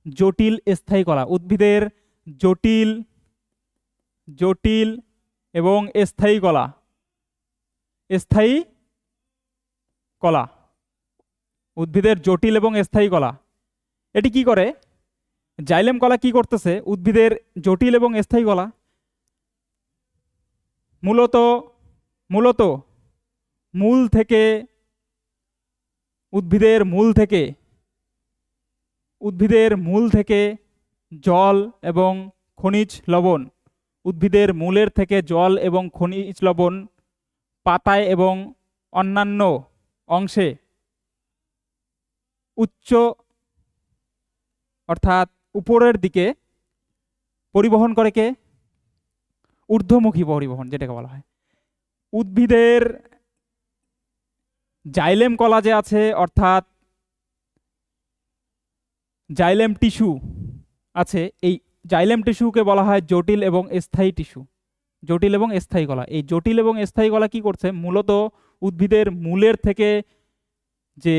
জটিল স্থায়ী কলা, উদ্ভিদের জটিল, জটিল এবং স্থায়ী কলা, স্থায়ী কলা, উদ্ভিদের জটিল এবং স্থায়ী কলা। এটি কি করে? জাইলেম কলা কি করতেছে? উদ্ভিদের জটিল এবং স্থায়ী কলা মূলত, মূলত মূল থেকে, উদ্ভিদের মূল থেকে, উদ্ভিদের মূল থেকে জল এবং খনিজ লবণ, উদ্ভিদের মূলের থেকে জল এবং খনিজ লবণ পাতায় এবং অন্যান্য অংশে উচ্চ, অর্থাৎ উপরের দিকে পরিবহন করে কে? ঊর্ধ্বমুখী পরিবহন, যেটাকে বলা হয়। উদ্ভিদের জাইলেম কলা যে আছে, অর্থাৎ জাইলেম টিস্যু আছে, এই জাইলেম টিস্যুকে বলা হয় জটিল এবং স্থায়ী টিস্যু, জটিল এবং স্থায়ী কলা। এই জটিল এবং স্থায়ী কলা কি করছে? মূলত উদ্ভিদের মূলের থেকে যে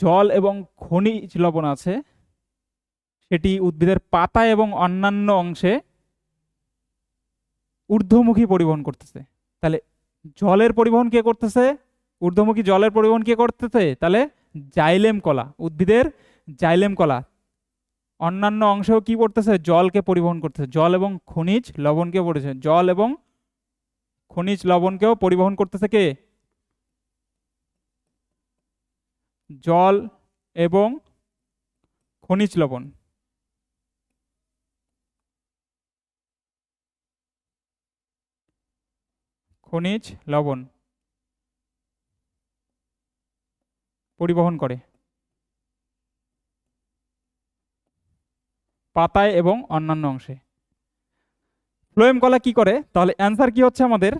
জল এবং খনিজ লবণ আছে, সেটি উদ্ভিদের পাতা এবং অন্যান্য অংশে ঊর্ধ্বমুখী পরিবহন করতেছে। তাহলে জলের পরিবহন কে করতেছে? ঊর্ধ্বমুখী জলের পরিবহন কে করতেছে? তাহলে জাইলেম কলা, উদ্ভিদের জাইলেম কলা অন্যান্য অংশেও কি করতেছে? জলকে পরিবহন করতেছে, জল এবং খনিজ লবণকে পড়েছে, জল এবং খনিজ লবণকেও পরিবহন করতেছে কে? জল এবং খনিজ লবণ। খনিজ লবণ পরিবহন করে পাতায় এবং অন্যান্য অংশে। ফ্লোয়েম কলা কি করে? তাহলে অ্যান্সার কি হচ্ছে আমাদের?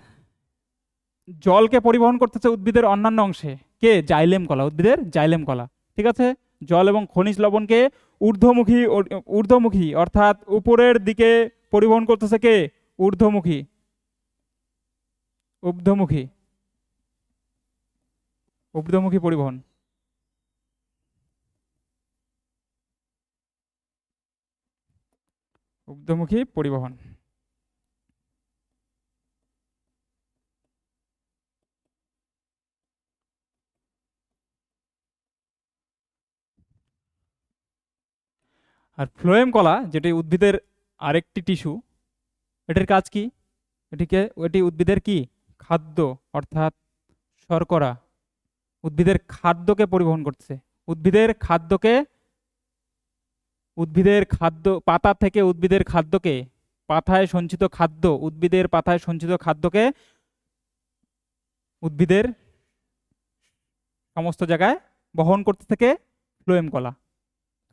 জলকে পরিবহন করতেছে উদ্ভিদের অন্যান্য অংশে কে? জাইলেম কলা, উদ্ভিদের জাইলেম কলা। ঠিক আছে, জল এবং খনিজ লবণকে ঊর্ধ্বমুখী ঊর্ধ্বমুখী অর্থাৎ উপরের দিকে পরিবহন করতেছে কে? ঊর্ধ্বমুখী। ঊর্ধ্বমুখী ঊর্ধ্বমুখী পরিবহন। ঊর্ধ্বমুখী পরিবহন। আর ফ্লোয়েম কলা যেটি উদ্ভিদের আরেকটি টিস্যু, এটির কাজ কি? এটি উদ্ভিদের কি? খাদ্য অর্থাৎ শর্করা, উদ্ভিদের খাদ্যকে পরিবহন করছে। উদ্ভিদের খাদ্যকে, উদ্ভিদের খাদ্য, পাতা থেকে উদ্ভিদের খাদ্যকে, পাতায় সঞ্চিত খাদ্য, উদ্ভিদের পাতায় সঞ্চিত খাদ্যকে উদ্ভিদের সমস্ত জায়গায় বহন করতে থেকে ফ্লোয়েম কলা।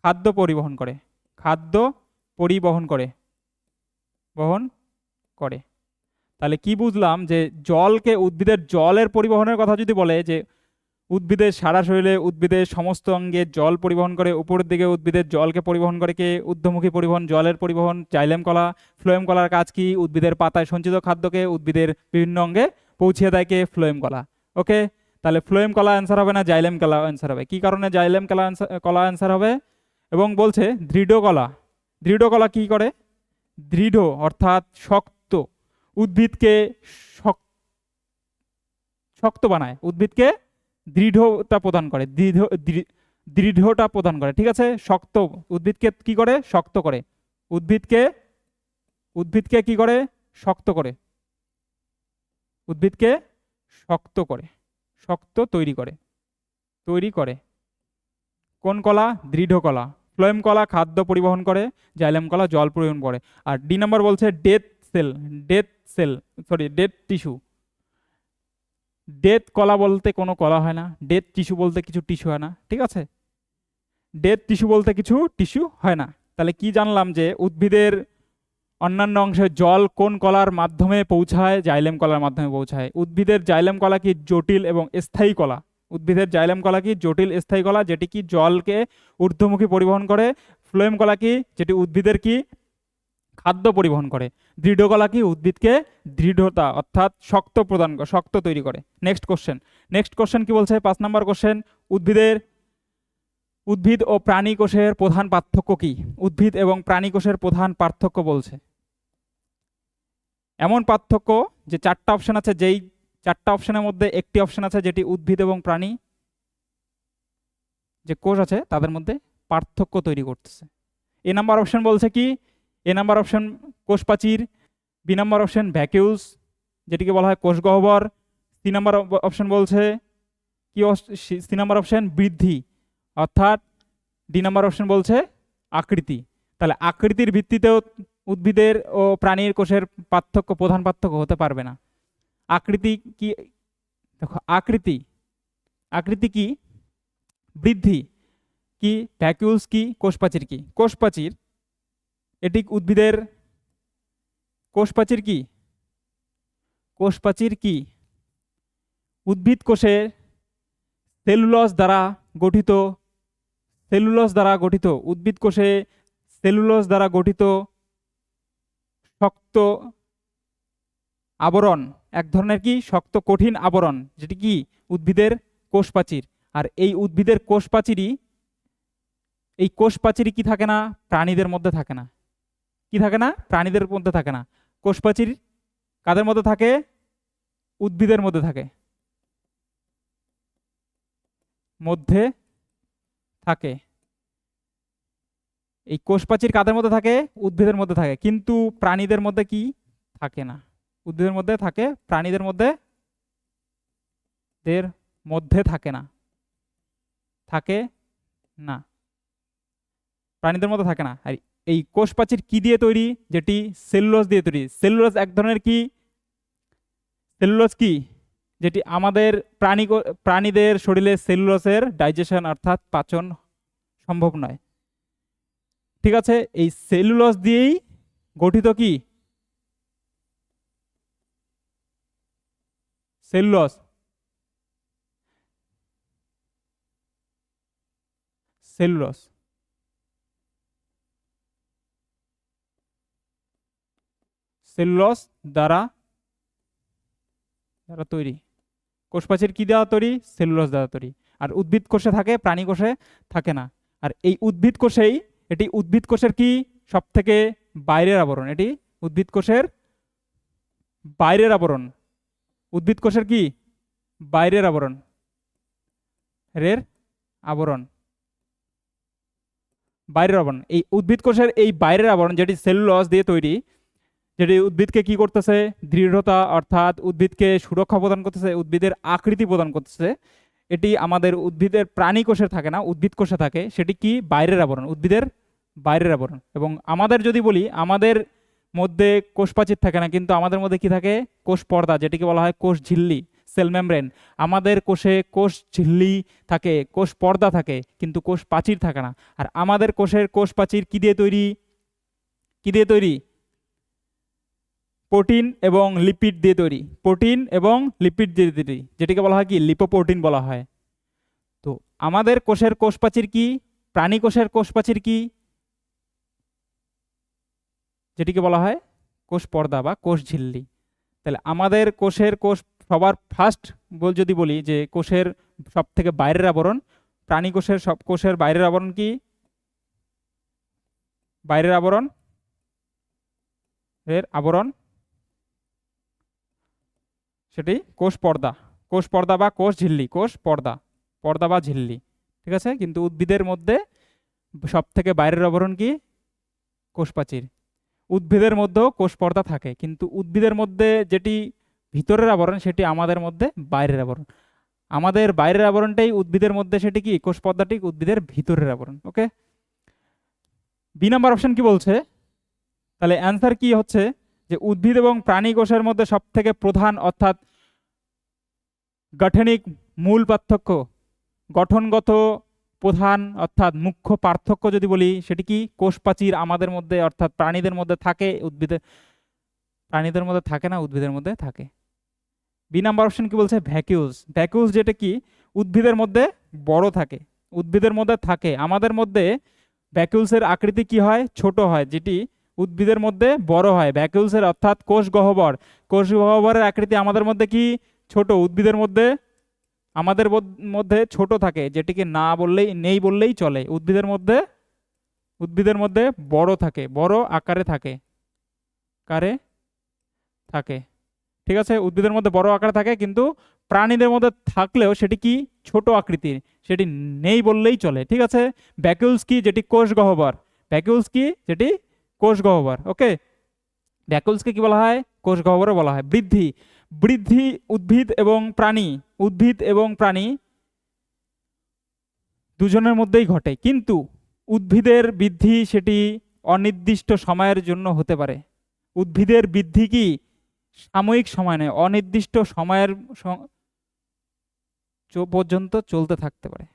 খাদ্য পরিবহন করে, খাদ্য পরিবহন করে, বহন করে। তাহলে কি বুঝলাম? যে জলকে, উদ্ভিদের জলের পরিবহনের কথা যদি বলে, যে উদ্ভিদের সারা শরীরে, উদ্ভিদের সমস্ত অঙ্গে জল পরিবহন করে, উপরের দিকে উদ্ভিদের জলকে পরিবহন করে কে? ঊর্ধ্বমুখী পরিবহন, জলের পরিবহন, জাইলেম কলা। ফ্লোয়েম কলার কাজ কি? উদ্ভিদের পাতায় সঞ্চিত খাদ্যকে উদ্ভিদের বিভিন্ন অঙ্গে পৌঁছিয়ে দেয় কে? ফ্লোয়েম কলা। ওকে, তাহলে ফ্লোয়েম কলা অ্যান্সার হবে না জাইলেম কলা অ্যান্সার হবে? কি কারণে জাইলেম কলা অ্যান্সার হবে? এবং বলছে দৃঢ় কলা। দৃঢ় কলা কি করে? দৃঢ় অর্থাৎ শক্ত, উদ্ভিদকে শক্ত বানায়, উদ্ভিদকে দৃঢ়তা প্রদান করে, দৃঢ়তা প্রদান করে। ঠিক আছে, শক্ত, উদ্ভিদকে কি করে? শক্ত করে। উদ্ভিদকে উদ্ভিদকে কি করে? শক্ত করে। উদ্ভিদকে শক্ত করে, শক্ত তৈরি করে, তৈরি করে। কোন কলা? দৃঢ় কলা। ফ্লোয়েম কলা খাদ্য পরিবহন করে, জাইলেম কলা জল পরিবহন করে। আর ডি নম্বর বলছে death cell, death cell, sorry death tissue. Death কলা বলতে কোনো কলা হয় না, ডেথ টিস্যু বলতে কিছু টিস্যু হয় না। ঠিক আছে, ডেথ টিস্যু বলতে কিছু টিস্যু হয় না। তাহলে কি জানলাম? যে উদ্ভিদের অন্যান্য অংশে জল কোন কলার মাধ্যমে পৌঁছায়? জাইলেম কলার মাধ্যমে পৌঁছায়। উদ্ভিদের জাইলেম কলা কি? জটিল এবং স্থায়ী কলা। উদ্ভিদের জাইলেম কলা কি? জটিল স্থায়ী কলা, যেটি কি জলকে ঊর্ধ্বমুখী পরিবহন করে। ফ্লোয়েম কলা কি? যেটি উদ্ভিদের কি? খাদ্য পরিবহন করে। দৃঢ় কলা কি? উদ্ভিদকে দৃঢ়তা অর্থাৎ শক্ত প্রদান করে, শক্ত তৈরি করে। নেক্সট কোশ্চেন, নেক্সট কোশ্চেন কি বলছে? 5 নম্বর কোশ্চেন, উদ্ভিদ ও প্রাণী কোষের প্রধান পার্থক্য কি? উদ্ভিদ এবং প্রাণী কোষের প্রধান পার্থক্য বলছে। এমন পার্থক্য যে 4টা অপশন আছে, যেই 4টা অপশনের মধ্যে একটি অপশন আছে যেটি উদ্ভিদ এবং প্রাণী যে কোষ আছে তাদের মধ্যে পার্থক্য তৈরি করতেছে। এ নাম্বার অপশন বলছে কি? এ নাম্বার অপশন কোষ প্রাচীর। বি নাম্বার অপশন ভ্যাকিউলস, যেটিকে বলা হয় কোষ গহ্বর। সি নাম্বার অপশন বলছে কি? সি নাম্বার অপশন বৃদ্ধি, অর্থাৎ ডি নাম্বার অপশন বলছে আকৃতি। তাহলে আকৃতির ভিত্তিতেও উদ্ভিদের ও প্রাণীর কোষের পার্থক্য, প্রধান পার্থক্য হতে পারবে না। আকৃতি কি? দেখো, আকৃতি, আকৃতি কি? বৃদ্ধি কি? ভ্যাকিউলস কি? কোষ প্রাচীর কি? কোষ প্রাচীর, এটি উদ্ভিদের কোষ প্রাচীর কি? কোষ প্রাচীর কি? উদ্ভিদ কোষের সেলুলোজ দ্বারা গঠিত, সেলুলোজ দ্বারা গঠিত, উদ্ভিদ কোষে সেলুলোজ দ্বারা গঠিত শক্ত আবরণ, এক ধরনের কি? শক্ত কঠিন আবরণ, যেটি কি? উদ্ভিদের কোষ প্রাচীর। আর এই উদ্ভিদের কোষ প্রাচীরই, এই কোষ প্রাচীরই কি থাকে না? প্রাণীদের মধ্যে থাকে না। কি থাকে না? প্রাণীদের মধ্যে থাকে না। কোষ প্রাচীর কাদের মধ্যে থাকে? উদ্ভিদের মধ্যে থাকে, মধ্যে থাকে। এই কোষ প্রাচীর কাদের মধ্যে থাকে? উদ্ভিদের মধ্যে থাকে, কিন্তু প্রাণীদের মধ্যে কি থাকে না? উদ্ভিদের মধ্যে থাকে, প্রাণীদের মধ্যে দের মধ্যে থাকে না, থাকে না, প্রাণীদের মধ্যে থাকে না। আর এই কোষ প্রাচীর কি দিয়ে তৈরি? যেটি সেলুলোজ দিয়ে তৈরি। সেলুলোজ এক ধরনের কি? সেলুলোজ কি? যেটি আমাদের প্রাণীদের শরীরে সেলুলোজের ডাইজেশন অর্থাৎ পাচন সম্ভব নয়। ঠিক আছে, এই সেলুলোজ দিয়েই গঠিত কি? Cellulose, cellulose. সেলুলোজ দ্বারা দ্বারা তৈরি। কোষ প্রাচীর কি দ্বারা তৈরি? সেলুলোজ দ্বারা তৈরি। আর উদ্ভিদ কোষে থাকে, প্রাণী কোষে থাকে না। আর এই উদ্ভিদ কোষেই, এটি উদ্ভিদ কোষের কি সব থেকে বাইরের আবরণ, এটি উদ্ভিদ কোষের বাইরের আবরণ, উদ্ভিদ কোষের কি বাইরের আবরণ, রের আবরণ, বাইরের আবরণ। এই উদ্ভিদ কোষের এই বাইরের আবরণ যেটি সেলুলোজ দিয়ে তৈরি, যেটি উদ্ভিদকে কি করতেছে? দৃঢ়তা, অর্থাৎ উদ্ভিদকে সুরক্ষা প্রদান করতেছে, উদ্ভিদের আকৃতি প্রদান করতেছে। এটি আমাদের উদ্ভিদের প্রাণী কোষে থাকে না, উদ্ভিদ কোষে থাকে। সেটি কি বাইরের আবরণ, উদ্ভিদের বাইরের আবরণ। এবং আমাদের যদি বলি, আমাদের মধ্যে কোষ প্রাচীর থাকে না, কিন্তু আমাদের মধ্যে কি থাকে? কোষ পর্দা, যেটিকে বলা হয় কোষ ঝিল্লি, সেল মেমব্রেন। আমাদের কোষে কোষ ঝিল্লি থাকে, কোষ পর্দা থাকে, কিন্তু কোষ প্রাচীর থাকে না। আর আমাদের কোষের কোষ প্রাচীর কি দিয়ে তৈরি? কি দিয়ে তৈরি? প্রোটিন এবং লিপিড দিয়ে তৈরি, প্রোটিন এবং লিপিড দিয়ে তৈরি, যেটিকে বলা হয় কি লিপোপ্রোটিন বলা হয়। তো আমাদের কোষের কোষ প্রাচীর কি? প্রাণী কোষের কোষ প্রাচীর কি? যেটিকে বলা হয় কোষ পর্দা বা কোষ ঝিল্লি। তাহলে আমাদের কোষের কোষ সবার ফার্স্ট যদি বলি যে কোষের সব থেকে বাইরের আবরণ, প্রাণী কোষের সব কোষের বাইরের আবরণ কি? বাইরের আবরণ, এর আবরণ সেটি কোষ পর্দা, কোষ পর্দা বা কোষ ঝিল্লি, কোষ পর্দা, পর্দা বা ঝিল্লি, ঠিক আছে। কিন্তু উদ্ভিদের মধ্যে সব থেকে বাইরের আবরণ কি? কোষ প্রাচীর। উদ্ভিদের মধ্যেও কোষ পর্দা থাকে, কিন্তু উদ্ভিদের মধ্যে যেটি ভিতরের আবরণ সেটি আমাদের মধ্যে বাইরের আবরণ। আমাদের বাইরের আবরণটাই উদ্ভিদের মধ্যে সেটি কি? কোষ পর্দাটি উদ্ভিদের ভিতরের আবরণ। ওকে, বি নাম্বার অপশন কি বলছে? তাহলে অ্যান্সার কি হচ্ছে যে উদ্ভিদ এবং প্রাণী কোষের মধ্যে সব থেকে প্রধান, অর্থাৎ গাঠনিক মূল পার্থক্য, গঠনগত প্রধান অর্থাৎ মুখ্য পার্থক্য যদি বলি, সেটি কি? কোষ প্রাচীর আমাদের মধ্যে অর্থাৎ প্রাণীদের মধ্যে থাকে, উদ্ভিদের প্রাণীদের মধ্যে থাকে না, উদ্ভিদের মধ্যে থাকে। বি নাম্বার অপশন কি বলছে? ভ্যাকিউলস। ভ্যাকিউলস যেটা কি উদ্ভিদের মধ্যে বড় থাকে, উদ্ভিদের মধ্যে থাকে। আমাদের মধ্যে ভ্যাকিউলসের আকৃতি কি হয়? ছোট হয়, যেটি উদ্ভিদের মধ্যে বড় হয়। ভ্যাকিউলসের অর্থাৎ কোষ গহ্বর, কোষ গহ্বরের আকৃতি আমাদের মধ্যে কি ছোট, উদ্ভিদের মধ্যে আমাদের মধ্যে ছোট থাকে, যেটিকে না বললেই নেই বললেই চলে। উদ্ভিদের মধ্যে, উদ্ভিদের মধ্যে বড় থাকে, বড় আকারে থাকে, আকারে থাকে, ঠিক আছে। উদ্ভিদের মধ্যে বড় আকারে থাকে, কিন্তু প্রাণীদের মধ্যে থাকলেও সেটি কি ছোট আকৃতির, সেটি নেই বললেই চলে, ঠিক আছে। ভ্যাকিউলস কি? যেটি কোষ গহ্বর। ভ্যাকিউলস কি? যেটি কোষ গহ্বর। ওকে, ভ্যাকিউলসকে কি বলা হয়? কোষ গহ্বরে বলা হয়। বৃদ্ধি, বৃদ্ধি উদ্ভিদ এবং প্রাণী, উদ্ভিদ এবং প্রাণী দুজনের মধ্যেই ঘটে, কিন্তু উদ্ভিদের বৃদ্ধি সেটি অনির্দিষ্ট সময়ের জন্য হতে পারে। উদ্ভিদের বৃদ্ধি কি সাময়িক সময় নয়, অনির্দিষ্ট সময়ের পর্যন্ত চলতে থাকতে পারে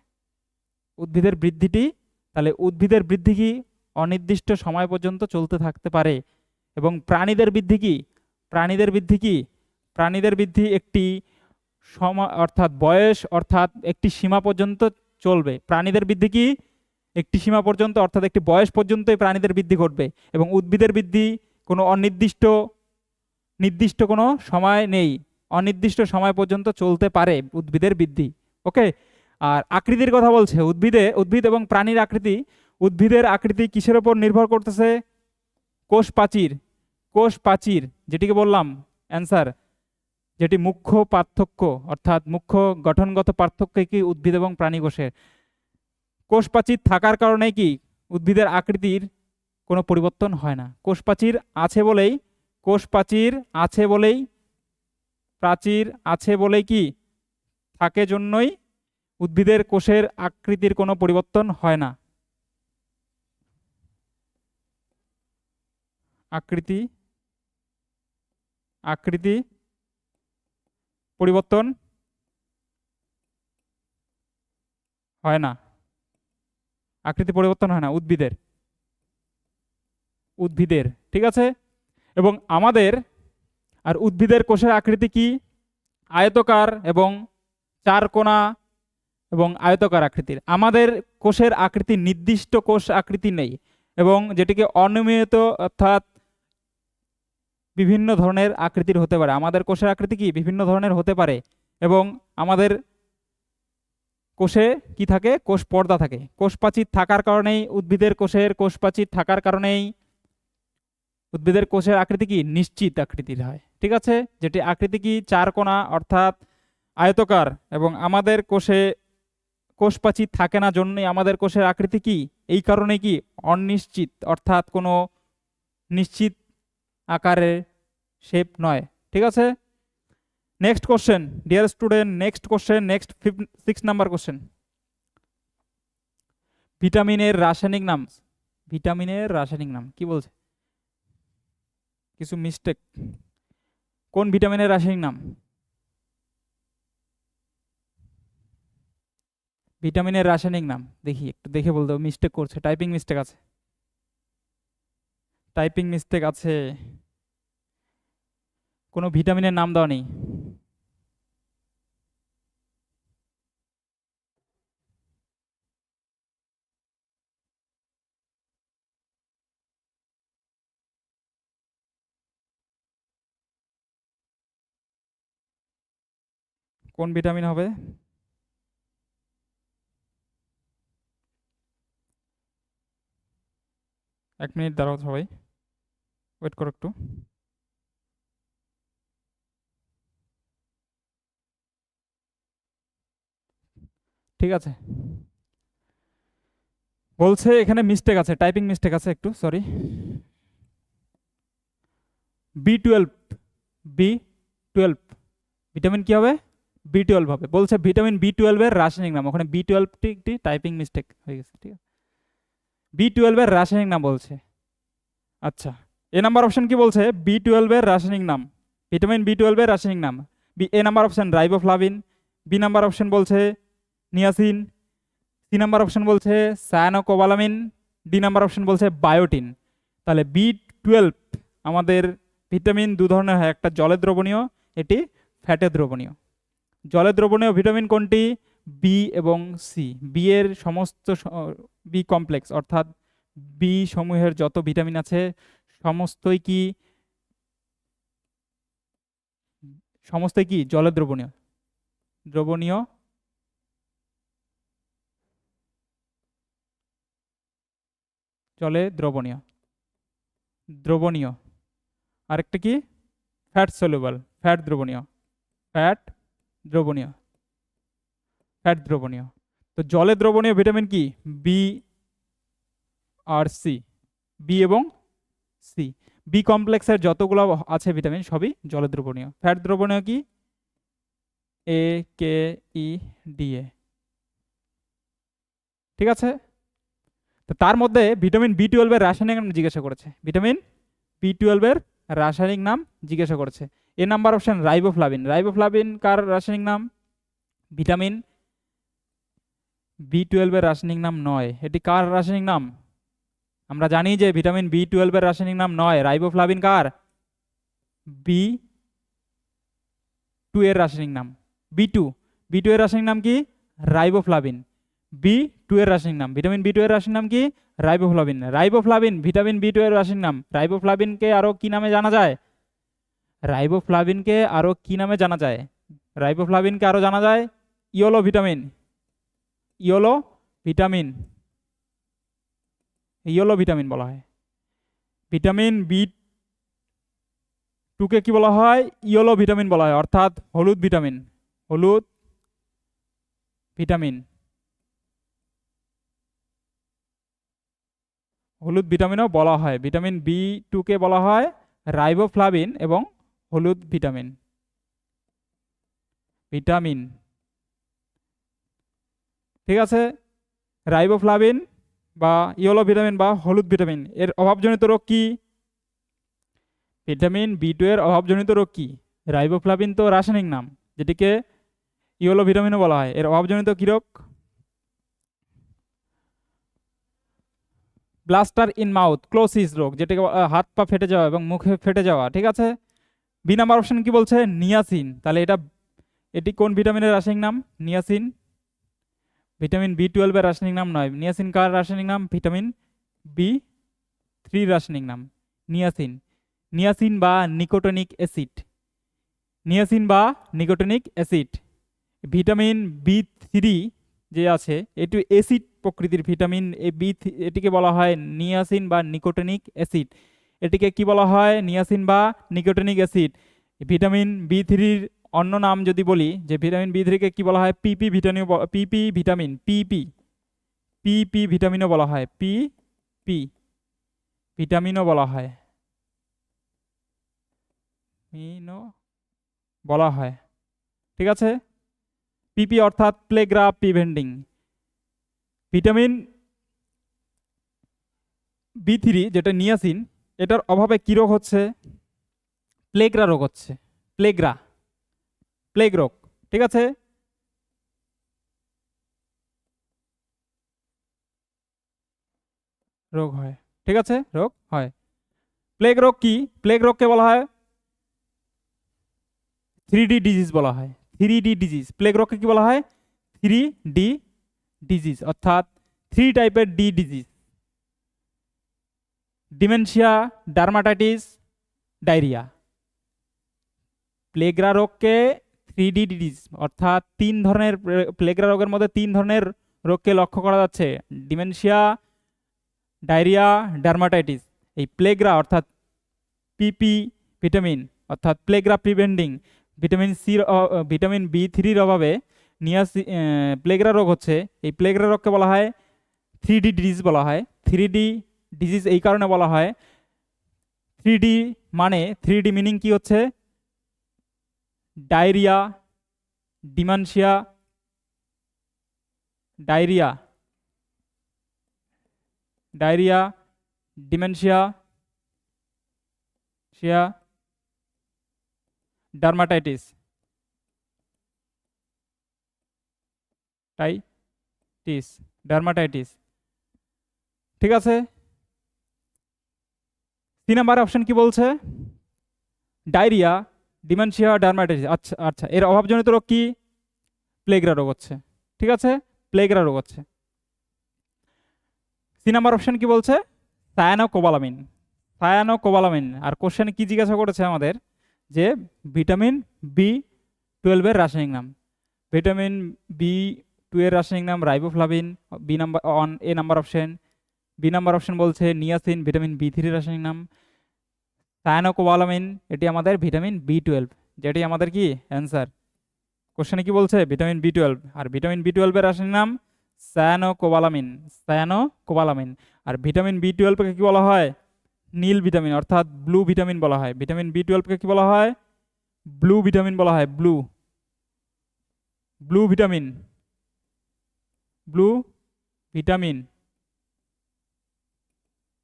উদ্ভিদের বৃদ্ধিটি। তাহলে উদ্ভিদের বৃদ্ধি কি অনির্দিষ্ট সময় পর্যন্ত চলতে থাকতে পারে। এবং প্রাণীদের বৃদ্ধি কি? প্রাণীদের বৃদ্ধি কি? প্রাণীদের বৃদ্ধি একটি সময় অর্থাৎ বয়স অর্থাৎ একটি সীমা পর্যন্ত চলবে। প্রাণীদের বৃদ্ধি কি একটি সীমা পর্যন্ত অর্থাৎ একটি বয়স পর্যন্তই প্রাণীদের বৃদ্ধি ঘটবে। এবং উদ্ভিদের বৃদ্ধি কোনো অনির্দিষ্ট, নির্দিষ্ট কোনো সময় নেই, অনির্দিষ্ট সময় পর্যন্ত চলতে পারে উদ্ভিদের বৃদ্ধি। ওকে, আর আকৃতির কথা বলছে উদ্ভিদ এবং প্রাণীর আকৃতি। উদ্ভিদের আকৃতি কিসের উপর নির্ভর করতেছে? কোষ প্রাচীর, কোষ প্রাচীর যেটিকে বললাম অ্যান্সার, যেটি মুখ্য পার্থক্য অর্থাৎ মুখ্য গঠনগত পার্থক্য কি উদ্ভিদ এবং প্রাণী কোষের। কোষ প্রাচীর থাকার কারণে কি উদ্ভিদের আকৃতির কোনো পরিবর্তন হয় না। কোষ প্রাচীর আছে বলেই, কোষ প্রাচীর আছে বলেই, প্রাচীর আছে বলেই কি থাকে জন্যই উদ্ভিদের কোষের আকৃতির কোনো পরিবর্তন হয় না। আকৃতি, আকৃতি পরিবর্তন হয় না, আকৃতি পরিবর্তন হয় না উদ্ভিদের, উদ্ভিদের, ঠিক আছে। এবং আমাদের আর উদ্ভিদের কোষের আকৃতি কি? আয়তকার এবং চারকোনা এবং আয়তকার আকৃতির। আমাদের কোষের আকৃতি নির্দিষ্ট কোষ আকৃতি নেই, এবং যেটিকে অনিয়মিত অর্থাৎ বিভিন্ন ধরনের আকৃতির হতে পারে। আমাদের কোষের আকৃতি কি বিভিন্ন ধরনের হতে পারে, এবং আমাদের কোষে কি থাকে, কোষ পর্দা থাকে। কোষপ্রাচীর থাকার কারণেই উদ্ভিদের কোষের কোষপ্রাচীর থাকার কারণেই উদ্ভিদের কোষের আকৃতি কি নিশ্চিত আকৃতির হয়, ঠিক আছে, যেটি আকৃতি কি চারকোনা অর্থাৎ আয়তকার। এবং আমাদের কোষে কোষপ্রাচীর থাকে না জন্যই আমাদের কোষের আকৃতি কি এই কারণে কি অনিশ্চিত, অর্থাৎ কোনো নিশ্চিত আকারের শেপ নয়, ঠিক আছে। Next question dear student, next question, next 6 number question. ভিটামিনের রাসায়নিক নাম। ভিটামিনের রাসায়নিক নাম কি বলছে? কিছু মিস্টেক। কোন ভিটামিনের রাসায়নিক নাম? ভিটামিনের রাসায়নিক নাম দেখি, একটু দেখে বলতে হবে, মিস্টেক করছে, টাইপিং মিস্টেক আছে, টাইপিং মিস্টেক আছে, কোনো ভিটামিনের নাম দেওয়া নেই। কোন ভিটামিন হবে? এক মিনিট দাঁড়াও সবাই, ওয়েট করো একটু। ঠিক আছে, বলছে এখানে মিস্টেক আছে, টাইপিং মিস্টেক আছে একটু, সরি। B12, B12 ভিটামিন কি হবে? B12 হবে। বলছে ভিটামিন B12 এর রাসায়নিক নাম, ওখানে B12 একটি টাইপিং মিস্টেক হয়ে গেছে, ঠিক আছে। B12 এর রাসায়নিক নাম বলছে। আচ্ছা, এ নাম্বার অপশন কি বলছে? B12 এর রাসায়নিক নাম, ভিটামিন B12 এর রাসায়নিক নাম। A number option riboflavin, B number option বলছে নিয়াসিন, সি নাম্বার অপশন বলছে সায়ানোকোবালামিন, ডি নাম্বার অপশন বলছে বায়োটিন। তাহলে B12 আমাদের ভিটামিন দু ধরনের হয়, একটা জলে দ্রবণীয়, এটি ফ্যাটে দ্রবণীয়। জলে দ্রবণীয় ভিটামিন কোনটি? বি এবং সি। বি এর সমস্ত বি কমপ্লেক্স অর্থাৎ বি সমূহের যত ভিটামিন আছে সমস্তই কি জলে দ্রবণীয়, দ্রবণীয়, জলে দ্রবণীয়, দ্রবণীয়। আরেকটা কি? ফ্যাট সলিউবল, ফ্যাট দ্রবণীয়, ফ্যাট দ্রবণীয়, ফ্যাট দ্রবণীয়। তো জলে দ্রবণীয় ভিটামিন কি? বি আর সি, বি এবং সি। বি কমপ্লেক্সের যতগুলো আছে ভিটামিন সবই জলে দ্রবণীয়। ফ্যাট দ্রবণীয় কি? এ, কে, ই, ডি, এ, ঠিক আছে। তো তার মধ্যে ভিটামিন B12 এর রাসায়নিক নাম জিজ্ঞাসা করেছে, ভিটামিন B12 এর রাসায়নিক নাম জিজ্ঞাসা করেছে। এ নাম্বার অপশন রাইবোফ্লাভিন। রাইবোফ্লাভিন কার রাসায়নিক নাম? ভিটামিন B12 এর রাসায়নিক নাম নয়। এটি কার রাসায়নিক নাম? আমরা জানি যে ভিটামিন B12 এর রাসায়নিক নাম নয়। রাইবোফ্লাভিন কার? B2 এর রাসায়নিক নাম। B2 এর রাসায়নিক নাম কি? রাইবোফ্লাভিন। B2 এর রাসায়নিক নাম, ভিটামিন B2 এর রাসায়নিক নাম কি? রাইবোফ্লাভিন। রাইবোফ্লাভিন ভিটামিন B2 এর রাসায়নিক নাম। রাইবোফ্লাভিনকে আরো কি নামে জানা যায়? রাইবোফ্লাভিনকে আরো কি নামে জানা যায়? রাইবোফ্লাভিনকে আরো জানা যায় yellow vitamin, yellow vitamin, yellow vitamin বলা হয়। ভিটামিন B2 কে কি বলা হয়? ইয়েলো ভিটামিন বলা হয়, অর্থাৎ হলুদ ভিটামিন, হলুদ ভিটামিন, হলুদ ভিটামিনও বলা হয়। ভিটামিন B2 কে বলা হয় রাইবোফ্লাভিন এবং হলুদ ভিটামিন, ভিটামিন, ঠিক আছে। রাইবোফ্লাভিন বা ইয়েলো ভিটামিন বা হলুদ ভিটামিন এর অভাবজনিত রোগ কি? ভিটামিন B2 এর অভাবজনিত রোগ কি? রাইবোফ্লাভিন তো রাসায়নিক নাম, যেটিকে ইয়েলো ভিটামিনও বলা হয়। এর অভাবজনিত কি রোগ? ব্লাস্টার ইন মাউথ ক্লোসিস রোগ, যেটাকে হাত পা ফেটে যাওয়া এবং মুখে ফেটে যাওয়া, ঠিক আছে। বি নাম্বার অপশন কি বলছে? নিয়াসিন। তাহলে এটি কোন ভিটামিনের রাসায়নিক নাম? নিয়াসিন। ভিটামিন B12 এর রাসায়নিক নাম নয়। নিয়াসিন কার রাসায়নিক নাম? ভিটামিন B3 রাসায়নিক নাম নিয়াসিন। নিয়াসিন বা নিকোটিনিক অ্যাসিড, নিয়াসিন বা নিকোটিনিক অ্যাসিড। ভিটামিন বি3 যে আছে এটি অ্যাসিড প্রকৃতির ভিটামিন এটিকে বলা হয় নিয়াসিন বা নিকোটিনিক অ্যাসিড। এটিকে কি বলা হয়? নিয়াসিন বা নিকোটিনিক অ্যাসিড। ভিটামিন বি3-র অন্য নাম যদি বলি, যে ভিটামিন বি3-কে কি বলা হয়? পিপি ভিটামিন, পিপি ভিটামিন, পিপি পিপি ভিটামিনও বলা হয়, পিপি ভিটামিনও বলা হয়, মিনও বলা হয়। ঠিক আছে, পিপি অর্থাৎ প্লেগ্রা প্রিভেন্টিং। ভিটামিন বি3 যেটা নিয়াসিন, এটার অভাবে কি রোগ হচ্ছে? প্লেগ্রা রোগ হচ্ছে, প্লেগ্রা, প্লেগ রোগ। ঠিক আছে, রোগ হয়। ঠিক আছে, রোগ হয়। প্লেগ রোগ কি? প্লেগ রোগকে বলা হয় 3D ডিজিজ বলা হয়, 3D ডিজিজ। প্লেগ রোগকে কি বলা হয়? 3D ডিজিজ, অর্থাৎ 3 টাইপের D disease: dementia, dermatitis, diarrhoea. Pellagra রোগকে 3D ডিজিজ অর্থাৎ 3 ধরনের, প্লেগ্রা রোগের মধ্যে 3 ধরনের রোগকে লক্ষ্য করা যাচ্ছে: ডিমেনশিয়া, ডায়রিয়া, ডার্মাটাইটিস। এই প্লেগ্রা অর্থাৎ পিপি ভিটামিন অর্থাৎ pellagra preventing vitamin C, vitamin বি3-র অভাবে প্লেগ্রা রোগ হচ্ছে। এই প্লেগ্রা রোগকে বলা হয় 3D ডিজিজ বলা হয়। 3D ডিজিজ এই কারণে বলা হয়, 3D মানে 3D মিনিং কি হচ্ছে? Diarrhoea, dementia, diarrhoea, diarrhoea, dementia, dermatitis, dermatitis. ঠিক আছে, 3 নম্বর অপশন কি বলছে? Diarrhoea, dementia, dermatitis. আচ্ছা আচ্ছা, এর অভাবজনিত রোগ কি? প্লেগ্রা রোগ হচ্ছে। ঠিক আছে, প্লেগ্রা রোগ হচ্ছে। 3 নম্বর অপশন কি বলছে? Cyanocobalamin, cyanocobalamin. আর কোশ্চেনে কি জিজ্ঞাসা করেছে আমাদের? যে ভিটামিন বি12-এর রাসায়নিক নাম। ভিটামিন বি2 এর রাসায়নিক নাম রাইবোফ্লাভিন, বি নাম্বার অন, A number option. B number option বলছে নিয়াসিন, ভিটামিন বি3 রাসায়নিক নাম সায়ানোকোবালামিন, এটি আমাদের ভিটামিন বি12, যেটি আমাদের কি অ্যান্সার। কোশ্চেনে কি বলছে? ভিটামিন বি12, আর ভিটামিন বি12-এর রাসায়নিক নাম সায়ানোকোবালামিন, সায়ানোকোবালামিন। আর ভিটামিন বি12-কে কি বলা হয়? নীল ভিটামিন অর্থাৎ ব্লু ভিটামিন বলা হয়। ভিটামিন বি12-কে কি বলা হয়? ব্লু ভিটামিন বলা হয়, blue, blue vitamin, blue vitamin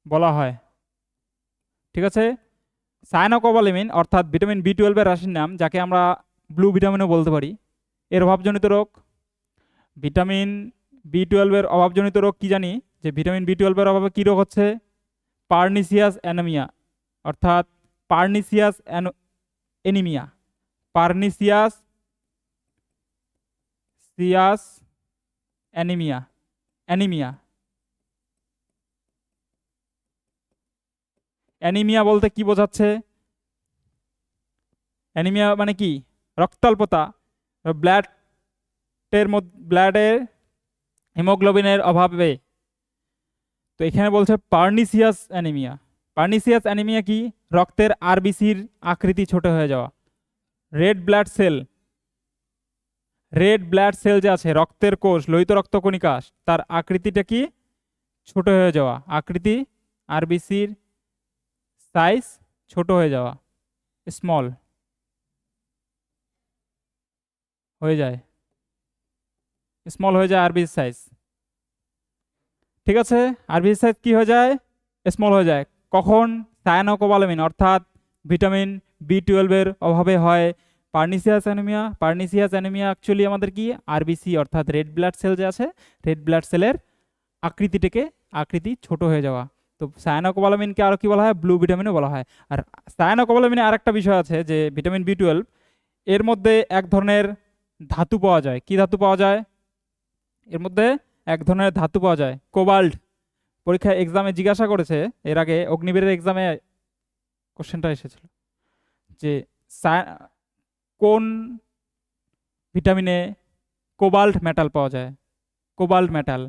বলা হয়। ঠিক আছে, সায়ানোকোবালামিন অর্থাৎ ভিটামিন বি12-এর রাশির নাম, যাকে আমরা ব্লু ভিটামিনও বলতে পারি। এর অভাবজনিত রোগ, ভিটামিন বি12-এর অভাবজনিত রোগ কি জানি? যে ভিটামিন বি12-এর অভাবে কি রোগ হচ্ছে? পার্নিসিয়াস অ্যানিমিয়া, অর্থাৎ পার্নিসিয়াস অ্যানিমিয়া, পার্নিসিয়াস সিয়াস অ্যানিমিয়া, অ্যানিমিয়া। অ্যানিমিয়া বলতে কি বোঝাচ্ছে? অ্যানিমিয়া মানে কি? রক্তাল্পতা, ব্লাডের হিমোগ্লোবিনের অভাবে। তো এখানে বলছে পার্নিসিয়াস অ্যানিমিয়া। পার্নিসিয়াস অ্যানিমিয়া কি? রক্তের আরবিসির আকৃতি ছোট হয়ে যাওয়া। Red blood cell, red blood cell যে আছে, রক্তের কোষ, লোহিত রক্তকণিকা, তার আকৃতিটা কি? ছোট হয়ে যাওয়া। আকৃতি, আরবিসির সাইজ ছোট হয়ে যাওয়া, স্মল হয়ে যায়, স্মল হয়ে যায় আরবিসির সাইজ। ঠিক আছে, আরবিসির সাইজ কি হয়ে যায়? স্মল হয়ে যায়। কখন? সায়ানোকোবালামিন অর্থাৎ ভিটামিন বি12-এর অভাবে হয় pernicious anaemia. Pernicious anaemia actually আমাদের কি? আরবিসি অর্থাৎ রেড ব্লাড সেল যে আছে, রেড ব্লাড সেলের আকৃতি ছোট হয়ে যাওয়া। তো সায়ানোকোবালামিনকে আরও কি বলা হয়? ব্লু ভিটামিনও বলা হয়। আর সায়ানোকোবালামিনে আরেকটা বিষয় আছে, যে ভিটামিন বি12 এর মধ্যে এক ধরনের ধাতু পাওয়া যায়। কি ধাতু পাওয়া যায়? এর মধ্যে এক ধরনের ধাতু পাওয়া যায়, কোবাল্ট। পরীক্ষায় এক্সামে জিজ্ঞাসা করেছে, এর আগে অগ্নিবীরের এক্সামে কোশ্চেনটা এসেছিল যে কোন ভিটামিনে কোবাল্ট মেটাল পাওয়া যায়, কোবাল্ট মেটাল।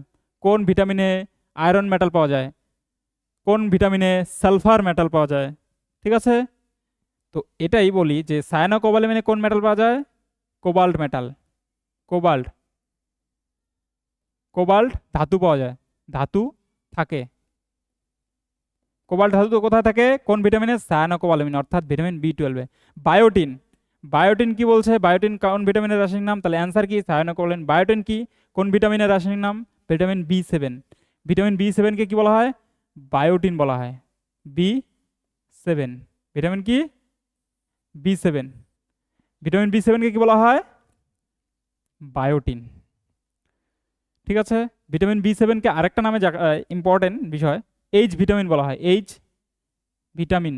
কোন ভিটামিনে আয়রন মেটাল পাওয়া যায়, কোন ভিটামিনে সালফার মেটাল পাওয়া যায়। ঠিক আছে, তো এটাই বলি যে সায়ানোকোবালামিনে কোন মেটাল পাওয়া যায়, কোবাল্ট মেটাল। কোবাল্ট, কোবাল্ট ধাতু পাওয়া যায়, ধাতু থাকে। কোবাল্ট ধাতু কোথায় থাকে, কোন ভিটামিনে, সায়ানোকোবালামিন অর্থাৎ ভিটামিন বি 12। বায়োটিন, বায়োটিন কি বলছে, বায়োটিন কোন ভিটামিনের রাসায়নিক নাম, তাহলে অ্যান্সার কি, সায়ানোকোবালামিন। বায়োটিন কি, কোন ভিটামিনের রাসায়নিক নাম, ভিটামিন বি 7। ভিটামিন বি 7কে কি বলা হয়, বায়োটিন বলা হয়। বি 7, ভিটামিন কি, বি 7। ভিটামিন বি 7কে কি বলা হয়, বায়োটিন। ঠিক আছে, ভিটামিন বি 7কে আরেকটা নামে ইম্পর্টেন্ট বিষয়, এইচ ভিটামিন বলা হয়। এইচ ভিটামিন,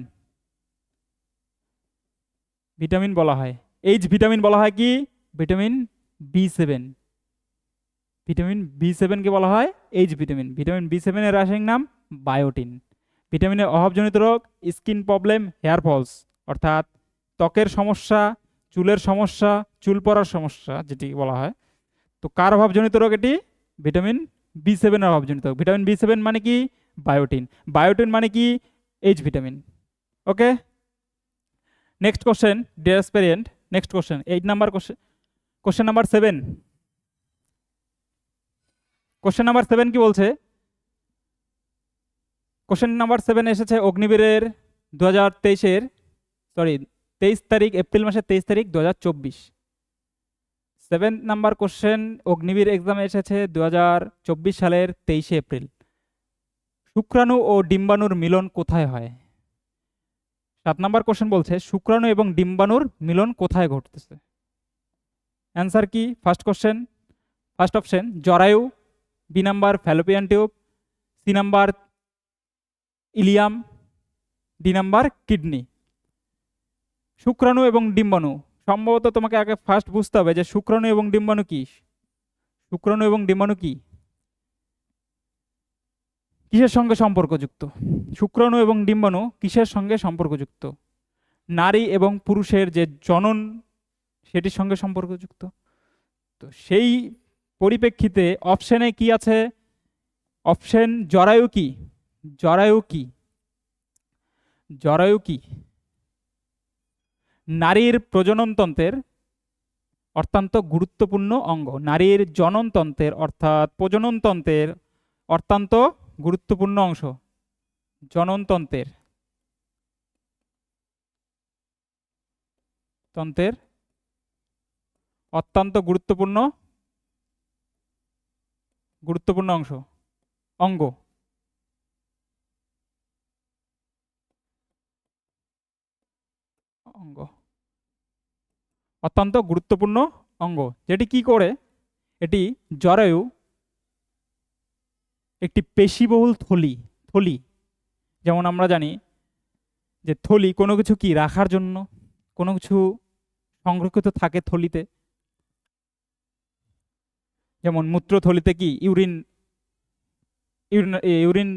ভিটামিন বলা হয়, এইচ ভিটামিন বলা হয় কি, ভিটামিন বি 7। ভিটামিন বি 7কে বলা হয় এইচ ভিটামিন। ভিটামিন বি 7-এর রাসায়নিক নাম বায়োটিন। ভিটামিনের অভাবজনিত রোগ, স্কিন প্রবলেম, হেয়ার ফলস অর্থাৎ ত্বকের সমস্যা, চুলের সমস্যা, চুল পড়ার সমস্যা যেটি বলা হয়। তো কার অভাবজনিত রোগ এটি, ভিটামিন বি 7-এর অভাবজনিত রোগ। ভিটামিন বি 7 মানে কি, বায়োটিন। বায়োটিন মানে কি, H vitamin. Okay, next question, dear এক্সপেরিয়েন্ট। Next question, 8 number question, question number 7। Question number 7 কি বলছে, কোশ্চেন নাম্বার 7 এসেছে অগ্নিবীরের 2023-এর, সরি 23 তারিখ, এপ্রিল মাসের 23 তারিখ 2024। 7 নাম্বার কোশ্চেন অগ্নিবীর এক্সামে এসেছে 2024 সালের 23শে এপ্রিল। শুক্রাণু ও ডিম্বাণুর মিলন কোথায় হয়। 7 নাম্বার কোশ্চেন বলছে শুক্রাণু এবং ডিম্বাণুর মিলন কোথায় ঘটতেছে। অ্যান্সার কি, ফার্স্ট কোশ্চেন, ফার্স্ট অপশন জরায়ু, B number fallopian tube, C number ileum, D number kidney. শুক্রাণু এবং ডিম্বাণু, সম্ভবত তোমাকে আগে ফার্স্ট বুঝতে হবে যে শুক্রাণু এবং ডিম্বাণু কি। শুক্রাণু এবং ডিম্বাণু কি, কিসের সঙ্গে সম্পর্কযুক্ত, শুক্রাণু এবং ডিম্বাণু কিসের সঙ্গে সম্পর্কযুক্ত, নারী এবং পুরুষের যে জনন সেটির সঙ্গে সম্পর্কযুক্ত। তো সেই পরিপ্রেক্ষিতে অপশনে কি আছে, অপশন জরায়ু কি, জরায়ু কি, জরায়ু কি নারীর প্রজননতন্ত্রের অত্যন্ত গুরুত্বপূর্ণ অঙ্গ। নারীর জননতন্ত্রের অর্থাৎ প্রজননতন্ত্রের অত্যন্ত গুরুত্বপূর্ণ অংশ, জননতন্ত্রের, তন্ত্রের অত্যন্ত গুরুত্বপূর্ণ, গুরুত্বপূর্ণ অংশ, অঙ্গ। অঙ্গ, অত্যন্ত গুরুত্বপূর্ণ অঙ্গ, যেটি কি করে, এটি জরায়ু একটি পেশিবহুল থলি। থলি, যেমন আমরা জানি যে থলি কোনো কিছু কি রাখার জন্য, কোনো কিছু সংরক্ষিত থাকে থলিতে, যেমন মূত্রথলিতে কি ইউরিন, ইউরিন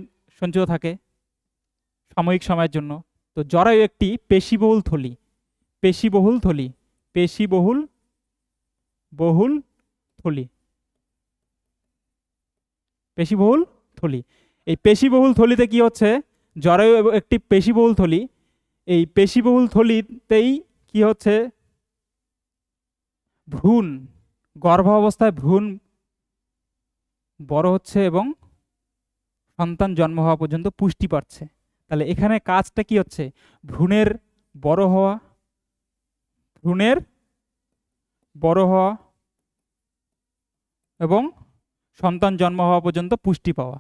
সঞ্চিত থাকে সাময়িক সময়ের জন্য। তো জরায়ু একটি পেশিবহুল থলি, পেশিবহুল থলি, পেশিবহুল বহুল থলি, পেশিবহুল থলি। এই পেশিবহুল থলিতে কি হচ্ছে, জরায়ু একটি পেশিবহুল থলি, এই পেশিবহুল থলিতেই কি হচ্ছে, ভ্রূণ, গর্ভাবস্থায় ভ্রূণ বড় হচ্ছে এবং সন্তান জন্ম হওয়া পর্যন্ত পুষ্টি পাচ্ছে। তাহলে এখানে কাজটা কি হচ্ছে, ভ্রূণের বড় হওয়া, ভ্রূণের বড় হওয়া এবং সন্তান জন্ম হওয়া পর্যন্ত পুষ্টি পাওয়া।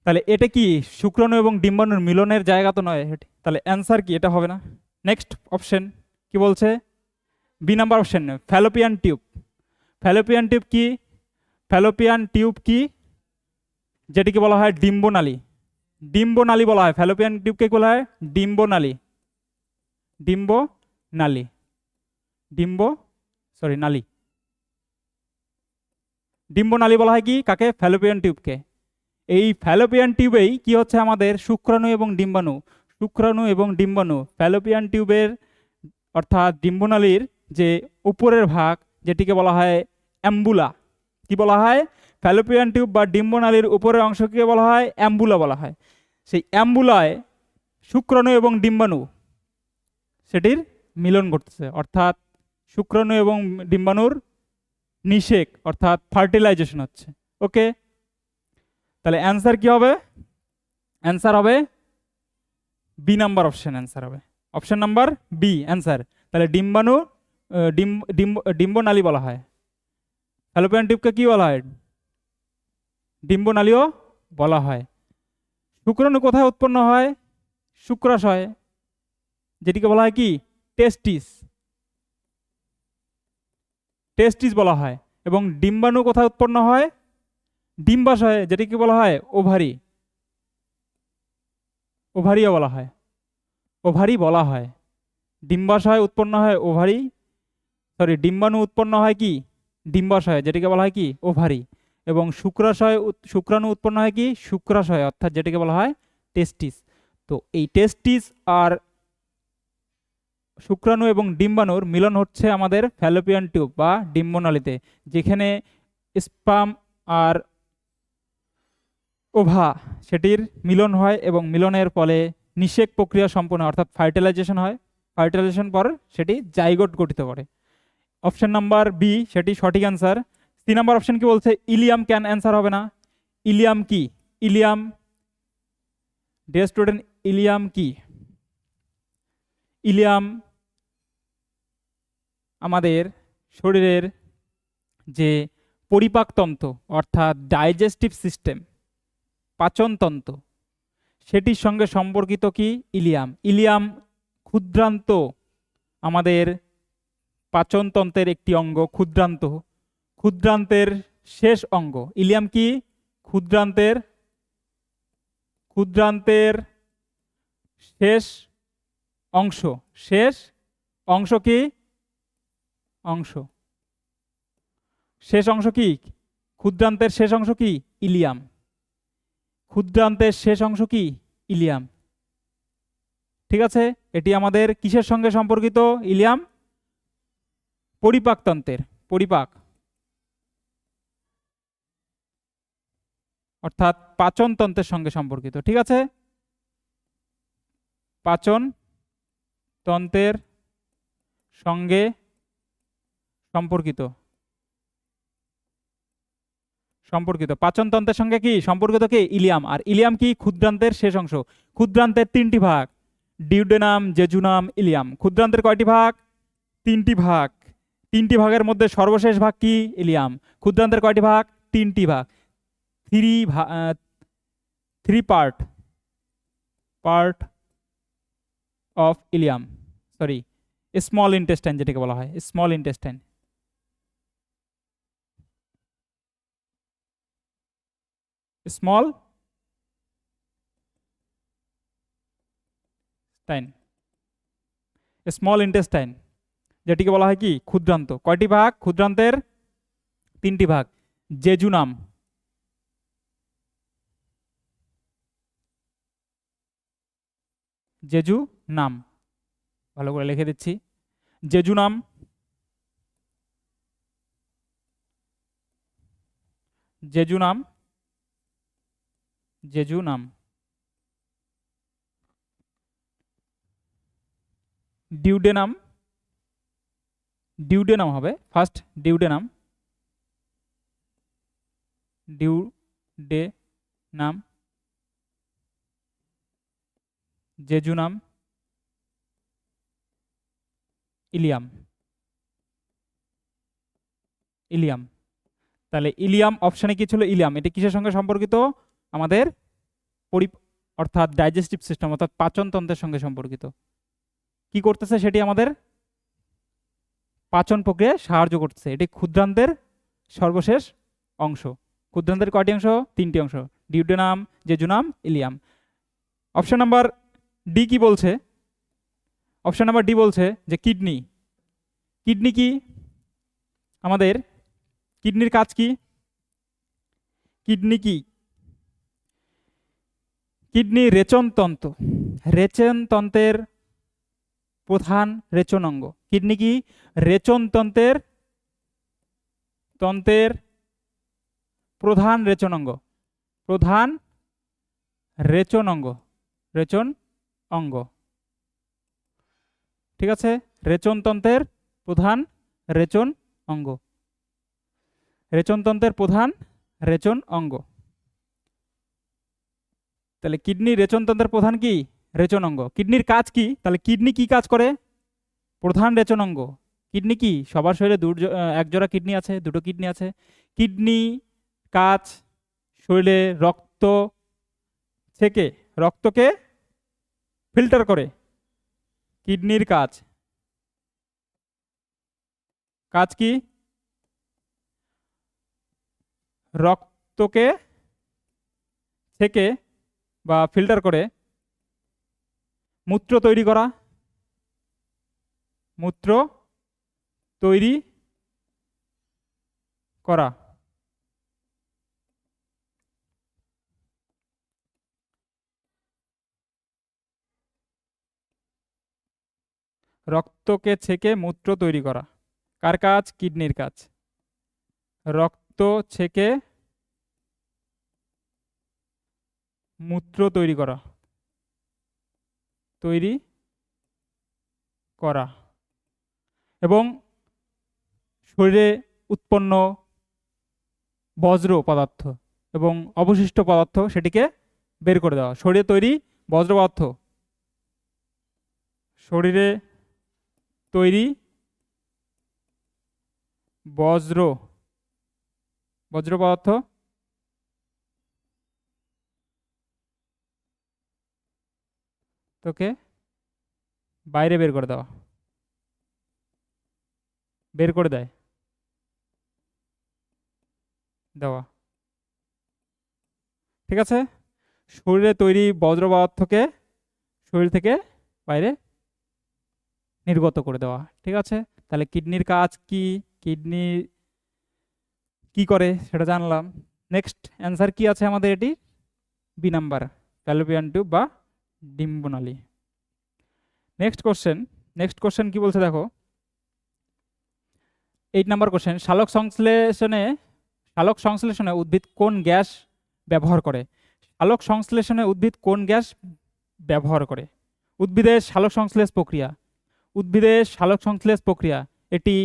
তাহলে এটা কি শুক্রাণু এবং ডিম্বাণুর মিলনের জায়গা তো নয়, তাহলে অ্যান্সার কি, এটা হবে না। নেক্সট অপশন কি বলছে, B number option fallopian tube. Fallopian tube কি, ফ্যালোপিয়ান টিউব কি, যেটিকে বলা হয় ডিম্বনালী, ডিম্বনালী বলা হয়। ফ্যালোপিয়ান টিউবকে বলা হয় ডিম্বনালী, ডিম্বনালী, ডিম্ব সরি নালী, ডিম্বনালী বলা হয় কি কাকে, ফ্যালোপিয়ান টিউবকে। এই ফ্যালোপিয়ান টিউবেই কি হচ্ছে, আমাদের শুক্রাণু এবং ডিম্বাণু শুক্রাণু এবং ডিম্বাণু ফ্যালোপিয়ান টিউবের অর্থাৎ ডিম্বনালীর যে উপরের ভাগ যেটিকে বলা হয় অ্যাম্বুলা। কি বলা হয়? ফ্যালোপিয়ান টিউব বা ডিম্বনালীর উপরের অংশকে বলা হয় অ্যাম্বুলা বলা হয়। সেই অ্যাম্বুলায় শুক্রাণু এবং ডিম্বাণু সেটির মিলন ঘটতেছে, অর্থাৎ শুক্রাণু এবং ডিম্বাণুর নিষেক অর্থাৎ ফার্টিলাইজেশন হচ্ছে। ওকে, তাহলে অ্যান্সার কি হবে? অ্যান্সার হবে বি নাম্বার অপশন। অ্যান্সার হবে অপশন নাম্বার বি অ্যান্সার। তাহলে ডিম্বাণু ডিম্বনালী বলা হয়, ফ্যালোপিয়ান টিউবকে কি বলা হয়? ডিম্বনালীও বলা হয়। শুক্রাণু কোথায় উৎপন্ন হয়? শুক্রাশয়, যেটিকে বলা হয় কি? টেস্টিস। টেস্টিস বলা হয়। এবং ডিম্বাণু কোথায় উৎপন্ন হয়? ডিম্বাশয়ে, যেটিকে বলা হয় ওভারি। ওভারিও বলা হয়, ওভারি বলা হয়। ডিম্বাশয় উৎপন্ন হয় ওভারি, সরি ডিম্বাণু উৎপন্ন হয় কি? ডিম্বাশয়, যেটিকে বলা হয় কি? ওভারি। এবং শুক্রাণু উৎপন্ন হয় কি? শুক্রাশয়, অর্থাৎ যেটিকে বলা হয় টেস্টিস। তো এই টেস্টিস আর শুক্রাণু এবং ডিম্বাণুর মিলন হচ্ছে আমাদের ফ্যালোপিয়ান টিউব বা ডিম্বনালীতে, যেখানে স্পার্ম আর ওভা সেটির মিলন হয় এবং মিলনের ফলে নিষেক প্রক্রিয়া সম্পন্ন অর্থাৎ ফার্টিলাইজেশন হয়। ফার্টিলাইজেশন পর সেটি জাইগোট গঠিত করে। অপশন নাম্বার বি সেটি সঠিক অ্যান্সার। 3 নাম্বার অপশন কি বলছে? ইলিয়াম ক্যান অ্যান্সার হবে না। ইলিয়াম কি? ইলিয়াম, ডিয়ার স্টুডেন্ট, ইলিয়াম কি? ইলিয়াম আমাদের শরীরের যে পরিপাকতন্ত্র অর্থাৎ ডাইজেস্টিভ সিস্টেম, পাচনতন্ত্র, সেটির সঙ্গে সম্পর্কিত কি? ইলিয়াম। ইলিয়াম ক্ষুদ্রান্ত, আমাদের পাচনতন্ত্রের একটি অঙ্গ, ক্ষুদ্রান্ত, ক্ষুদ্রান্তের শেষ অঙ্গ। ইলিয়াম কি? ক্ষুদ্রান্তের শেষ অংশ। শেষ অংশ কি? শেষ অংশ কি? ক্ষুদ্রান্তের শেষ অংশ কি? ইলিয়াম। ক্ষুদ্রান্তের শেষ অংশ কি? ইলিয়াম। ঠিক আছে, এটি আমাদের কিসের সঙ্গে সম্পর্কিত? ইলিয়াম পরিপাকতন্ত্রের, পরিপাক অর্থাৎ পাচনতন্ত্রের সঙ্গে সম্পর্কিত। ঠিক আছে, পাচন তন্ত্রের সঙ্গে সম্পর্কিত, পাচনতন্ত্রের সঙ্গে কি সম্পর্কিত? কি? ইলিয়াম। আর ইলিয়াম কি? ক্ষুদ্রান্তের শেষ অংশ। ক্ষুদ্রান্তের 3টি ভাগ, ডিউডেনাম, জেজুনাম, ইলিয়াম। ক্ষুদ্রান্তের কয়টি ভাগ? 3টি ভাগ। 3টি ভাগের মধ্যে সর্বশেষ ভাগ কি? ইলিয়াম। ক্ষুদ্রান্তের কয়টি ভাগ? 3টি ভাগ। Three part of Ilium, sorry small intestine, যেটাকে বলা হয় স্মল ইন্টেস্টাইন। স্মল ইন্টেস্টাইন, যেটিকে বলা হয় কি? ক্ষুদ্রান্ত। কয়টি ভাগ? ক্ষুদ্রান্তের 3টি ভাগ। জেজুনাম, জেজুনাম, ভালো করে লিখে দিচ্ছি, jejunum, jejunum, jejunum, duodenum, duodenum হবে first, duodenum, duodenum, jejunum, ileum, ileum. তাহলে ইলিয়াম অপশানে কি ছিল? ইলিয়াম। এটি কিসের সঙ্গে সম্পর্কিত? আমাদের অর্থাৎ ডাইজেস্টিভ সিস্টেম অর্থাৎ পাচনতন্ত্রের সঙ্গে সম্পর্কিত। কি করতেছে? সেটি আমাদের পাচন প্রক্রিয়ায় সাহায্য করতেছে। এটি ক্ষুদ্রান্তের সর্বশেষ অংশ। ক্ষুদ্রান্তের কয়টি অংশ? 3টি অংশ, duodenum, jejunum, Ilium. Option number D কি বলছে? অপশন নাম্বার ডি বলছে যে কিডনি। কিডনি কি? আমাদের কিডনির কাজ কি? কিডনি কি? কিডনি রেচনতন্ত্র, রেচনতন্ত্রের প্রধান রেচন অঙ্গ। কিডনি কি রেচনতন্ত্রের প্রধান রেচন অঙ্গ। প্রধান রেচন অঙ্গ, রেচন অঙ্গ। ঠিক আছে, রেচনতন্ত্রের প্রধান রেচন অঙ্গ, রেচনতন্ত্রের প্রধান রেচন অঙ্গ। তাহলে কিডনি রেচনতন্ত্রের প্রধান কি রেচন অঙ্গ। কিডনির কাজ কি, তাহলে কিডনি কি কাজ করে, প্রধান রেচন অঙ্গ। কিডনি কি সবার শরীরে এক জোড়া কিডনি আছে, দুটো কিডনি আছে। কিডনি কাজ শরীরে রক্ত থেকে রক্তকে ফিল্টার করে। কিডনির কাজ কি রক্তকে থেকে বা ফিল্টার করে মূত্র তৈরি করা, মূত্র তৈরি করা। রক্তকে ছেঁকে মূত্র তৈরি করা কার কাজ, কিডনির কাজ। রক্ত ছেঁকে মূত্র তৈরি করা, এবং শরীরে উৎপন্ন বজ্র পদার্থ এবং অবশিষ্ট পদার্থ সেটিকে বের করে দেওয়া। শরীরে তৈরি বজ্র পদার্থ, শরীরে তৈরি বজ্র পদার্থ তোকে বাইরে বের করে দেওয়া, বের করে দেওয়া। ঠিক আছে, শরীরে তৈরি বজ্র পদার্থকে শরীর থেকে বাইরে নির্গত করে দেওয়া। ঠিক আছে, তাহলে কিডনির কাজ কি, কিডনি কি করে সেটা জানলাম। নেক্সট অ্যান্সার কি আছে আমাদের, এটি বি নাম্বার, ফ্যালোপিয়ান টিউব বা ডিম্বনালী। নেক্সট কোশ্চেন কি বলছে দেখো, 8 নাম্বার কোশ্চেন। সালোক সংশ্লেষণে উদ্ভিদ কোন গ্যাস ব্যবহার করে। সালোক সংশ্লেষণে উদ্ভিদ কোন গ্যাস ব্যবহার করে। উদ্ভিদের সালোক সংশ্লেষ প্রক্রিয়া এটি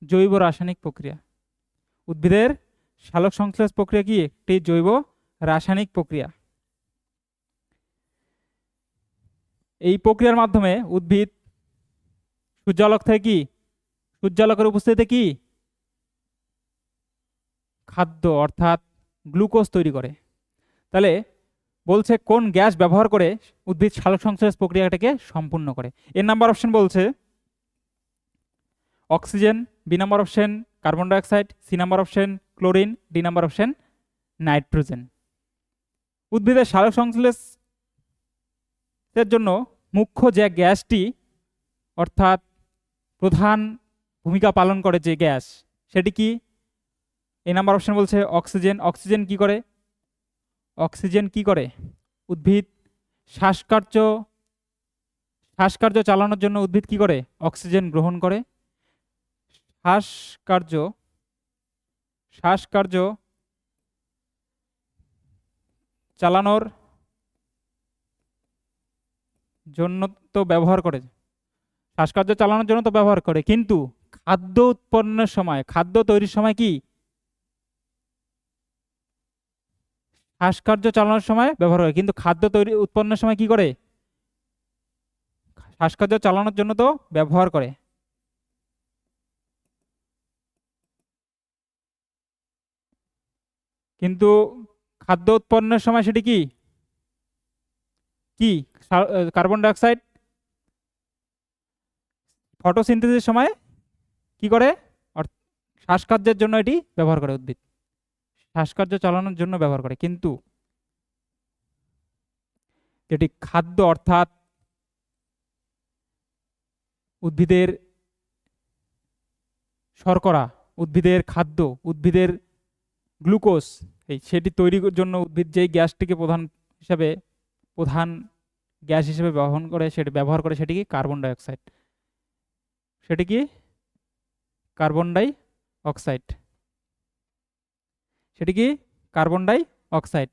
জৈব রাসায়নিক প্রক্রিয়া। উদ্ভিদের সালোক সংশ্লেষ প্রক্রিয়া কি একটি জৈব রাসায়নিক প্রক্রিয়া। এই প্রক্রিয়ার মাধ্যমে উদ্ভিদ সূর্যালোকের উপস্থিতিতে কি খাদ্য অর্থাৎ গ্লুকোজ তৈরি করে। তাহলে বলছে কোন গ্যাস ব্যবহার করে উদ্ভিদ সালোক সংশ্লেষ প্রক্রিয়াটাকে সম্পূর্ণ করে। এর নাম্বার অপশন বলছে oxygen, B number option carbon dioxide, C number option chlorine, D number option nitrogen. উদ্ভিদের সালোক সংশ্লেষের জন্য মুখ্য যে গ্যাসটি অর্থাৎ প্রধান ভূমিকা পালন করে যে গ্যাস সেটি কি, এই নাম্বার অপশন বলছে অক্সিজেন। অক্সিজেন কি করে উদ্ভিদ শ্বাসকার্য চালানোর জন্য উদ্ভিদ কি করে অক্সিজেন গ্রহণ করে। শ্বাসকার্য চালানোর জন্য তো ব্যবহার করে, কিন্তু খাদ্য উৎপন্নের সময়, খাদ্য তৈরির সময় কি শ্বাসকার্য চালানোর সময় ব্যবহার করে, কিন্তু খাদ্য তৈরি উৎপন্নের সময় কি করে শ্বাসকার্য চালানোর জন্য তো ব্যবহার করে। কিন্তু খাদ্য উৎপন্নের সময় সেটি কি কার্বন ডাইঅক্সাইড ফটোসিনথেসিসের সময় কি করে শ্বাসকার্যের জন্য এটি ব্যবহার করে, উদ্ভিদ শ্বাসকার্য চালানোর জন্য ব্যবহার করে। কিন্তু যেটি খাদ্য অর্থাৎ উদ্ভিদের শর্করা, উদ্ভিদের খাদ্য, উদ্ভিদের গ্লুকোজ, সেটি তৈরির জন্য উদ্ভিদ যেই গ্যাসটিকে প্রধান গ্যাস হিসেবে ব্যবহার করে সেটি কি কার্বন ডাই অক্সাইড। সেটি কি কার্বন ডাই অক্সাইড। সেটি কি কার্বন ডাই অক্সাইড।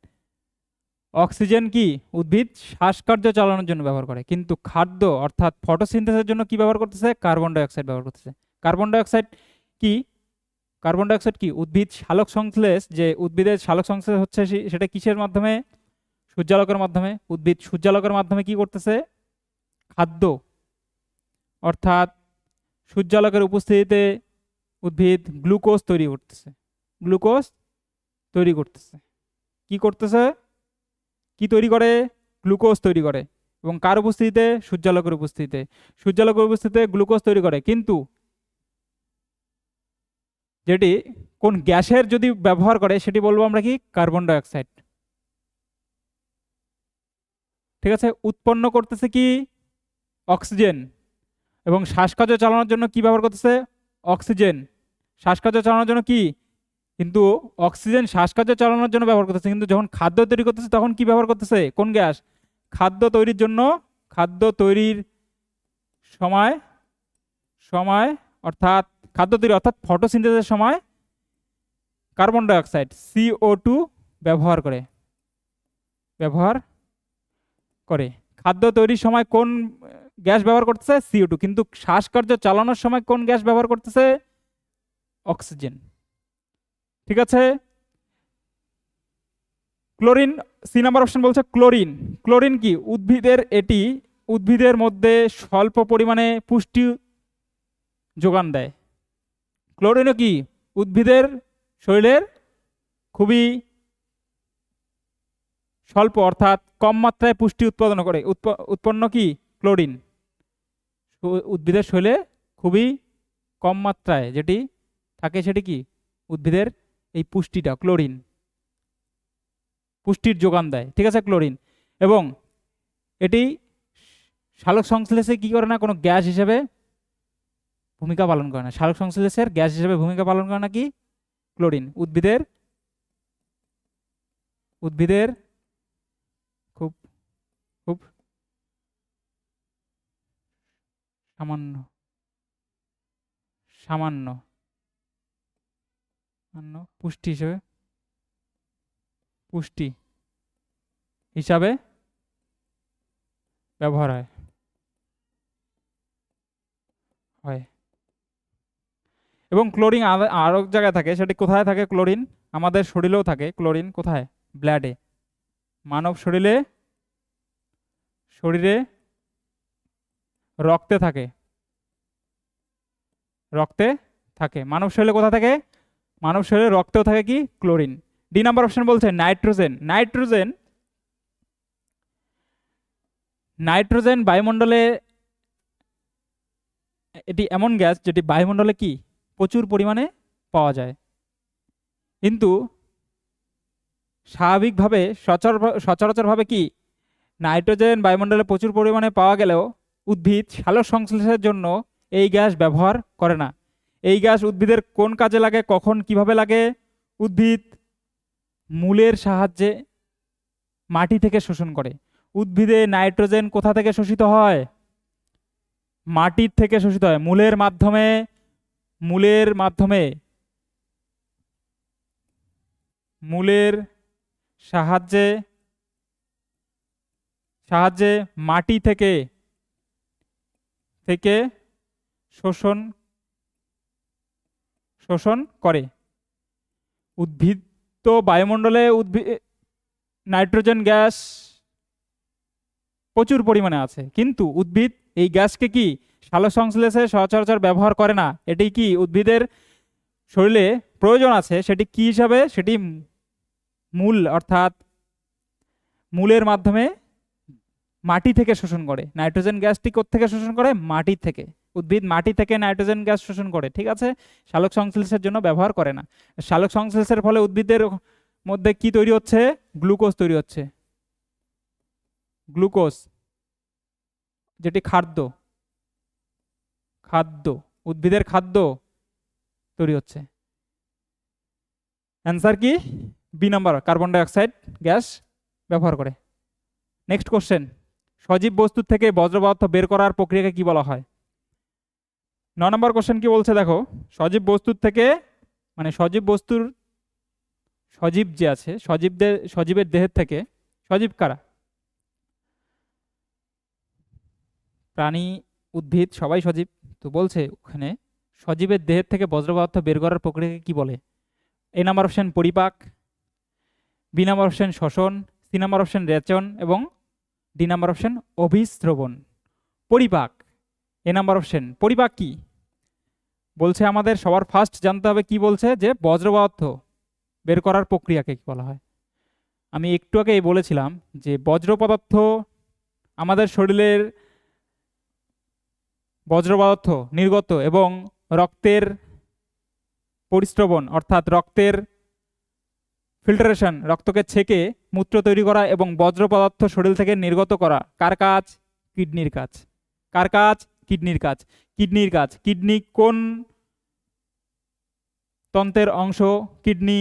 অক্সিজেন কি উদ্ভিদ শ্বাসকার্য চালানোর জন্য ব্যবহার করে, কিন্তু খাদ্য অর্থাৎ ফটোসিনথেসিসের জন্য কি ব্যবহার করতেছে? কার্বন ডাই অক্সাইড ব্যবহার করতেছে। কার্বন ডাই অক্সাইড কি? কার্বন ডাই অক্সাইড কি উদ্ভিদ সালোক সংশ্লেষ, যে উদ্ভিদের সালোক সংশ্লেষ হচ্ছে সেটা কিসের মাধ্যমে? সূর্যালোকের মাধ্যমে। উদ্ভিদ সূর্যালোকের মাধ্যমে কি করতেছে? খাদ্য অর্থাৎ সূর্যালোকের উপস্থিতিতে উদ্ভিদ গ্লুকোজ তৈরি করতেছে। গ্লুকোজ তৈরি করতেছে। কি করতেছে? কি তৈরি করে? গ্লুকোজ তৈরি করে। এবং কার উপস্থিতিতে? সূর্যালোকের উপস্থিতিতে। সূর্যালোকের উপস্থিতিতে গ্লুকোজ তৈরি করে, কিন্তু যেটি কোন গ্যাসের যদি ব্যবহার করে সেটি বলবো আমরা কি? Carbon die oxide. ঠিক আছে। উৎপন্ন করতেছে কি? অক্সিজেন। এবং শ্বাসকার্য চালানোর জন্য কি ব্যবহার করতেছে? অক্সিজেন। শ্বাসকার্য চালানোর জন্য কি? কিন্তু অক্সিজেন শ্বাসকার্য চালানোর জন্য ব্যবহার করতেছে, কিন্তু যখন খাদ্য তৈরি করতেছে তখন কি ব্যবহার করতেছে? কোন গ্যাস? খাদ্য তৈরির জন্য, খাদ্য তৈরির সময় সময় অর্থাৎ খাদ্য তৈরি অর্থাৎ ফটোসিনথেসিসের সময় কার্বন ডাই অক্সাইড CO2 ব্যবহার করে। খাদ্য তৈরির সময় কোন গ্যাস ব্যবহার করতেছে? CO2। কিন্তু শ্বাসকার্য চালানোর সময় কোন গ্যাস ব্যবহার করতেছে? অক্সিজেন। ঠিক আছে। ক্লোরিন, সি নাম্বার অপশন বলছে ক্লোরিন। ক্লোরিন কি এটি উদ্ভিদের মধ্যে স্বল্প পরিমাণে পুষ্টি যোগান দেয়। ক্লোরিনও কি উদ্ভিদের শরীরের খুবই স্বল্প অর্থাৎ কম মাত্রায় পুষ্টি উৎপন্ন কি? ক্লোরিন উদ্ভিদের শরীরে খুবই কম মাত্রায় যেটি থাকে সেটি কি? উদ্ভিদের এই পুষ্টিটা ক্লোরিন পুষ্টির যোগান দেয়। ঠিক আছে, ক্লোরিন। এবং এটি সালোক সংশ্লেষে কি করে না? কোনো গ্যাস হিসেবে ভূমিকা পালন করে না। সালোক সংশ্লেষের গ্যাস হিসেবে ভূমিকা পালন করে না কি? ক্লোরিন। উদ্ভিদের খুব খুব সামান্য সামান্য পুষ্টি হিসাবে ব্যবহার হয়। এবং ক্লোরিন আরো এক জায়গায় থাকে, সেটি কোথায় থাকে? ক্লোরিন আমাদের শরীরেও থাকে। ক্লোরিন কোথায়? ব্লাডে। মানব শরীরে রক্তে থাকে। মানব শরীরে কোথা থাকে? মানব শরীরে রক্তেও থাকে কি? ক্লোরিন। ডি নাম্বার অপশন বলছে নাইট্রোজেন। নাইট্রোজেন বায়ুমণ্ডলে এটি এমন গ্যাস যেটি বায়ুমণ্ডলে কি প্রচুর পরিমাণে পাওয়া যায়, কিন্তু স্বাভাবিকভাবে সচরাচরভাবে কি নাইট্রোজেন বায়ুমণ্ডলে প্রচুর পরিমাণে পাওয়া গেলেও উদ্ভিদ সালোক সংশ্লেষের জন্য এই গ্যাস ব্যবহার করে না। এই গ্যাস উদ্ভিদের কোন কাজে লাগে, কখন, কিভাবে লাগে? উদ্ভিদ মূলের সাহায্যে মাটি থেকে শোষণ করে। উদ্ভিদে নাইট্রোজেন কোথা থেকে শোষিত হয়? মাটির থেকে শোষিত হয়। মূলের সাহায্যে মাটি থেকে শোষণ করে। উদ্ভিদ তো বায়ুমণ্ডলে নাইট্রোজেন গ্যাস প্রচুর পরিমাণে আছে, কিন্তু উদ্ভিদ এই গ্যাসকে কি সালোক সংশ্লেষে সচরাচর ব্যবহার করে না। এটি কি উদ্ভিদের শরীরে প্রয়োজন আছে, সেটি কি হিসাবে? সেটি মূল অর্থাৎ মূলের মাধ্যমে মাটি থেকে শোষণ করে। নাইট্রোজেন গ্যাসটি কোত্থেকে শোষণ করে? মাটি থেকে। উদ্ভিদ মাটি থেকে নাইট্রোজেন গ্যাস শোষণ করে। ঠিক আছে, সালোক সংশ্লেষের জন্য ব্যবহার করে না। সালোক সংশ্লেষের ফলে উদ্ভিদের মধ্যে কি তৈরি হচ্ছে? গ্লুকোজ তৈরি হচ্ছে। গ্লুকোজ যেটি খাদ্য উদ্ভিদের খাদ্য তৈরি হচ্ছে। অ্যান্সার কি? B number carbon die oxide gas ব্যবহার করে। নেক্সট কোশ্চেন, সজীব বস্তু থেকে বজ্র পদার্থ বের করার প্রক্রিয়াকে কি বলা হয়? 9 নম্বর কোশ্চেন কি বলছে দেখো, সজীব বস্তুর থেকে মানে সজীব বস্তুর সজীব যে আছে সজীবের দেহের থেকে, সজীব কারা? প্রাণী, উদ্ভিদ সবাই সজীব। তো বলছে ওখানে সজীবের দেহের থেকে বজ্র পদার্থ বের করার প্রক্রিয়াকে কি বলে? এ নাম্বার অপশন পরিপাক, বি নাম্বার অপশন শ্বসন, সি নাম্বার অপশন রেচন এবং ডি নাম্বার অপশন অভিস্রবণ। পরিপাক, এ নাম্বার অপশন। পরিপাক কি বলছে? আমাদের সবার ফার্স্ট জানতে হবে কি বলছে, যে বজ্র পদার্থ বের করার প্রক্রিয়াকে কি বলা হয়। আমি একটু আগেই বলেছিলাম যে বজ্র পদার্থ আমাদের শরীরের বজ্র পদার্থ নির্গত এবং রক্তের পরিস্রবণ অর্থাৎ রক্তের ফিল্টারেশন, রক্তকে ছেঁকে মূত্র তৈরি করা এবং বজ্র পদার্থ শরীর থেকে নির্গত করা কার কাজ? কিডনির কাজ। কার কাজ? কিডনির কাজ। কিডনির কাজ। কিডনি কোন তন্ত্রের অংশ? কিডনি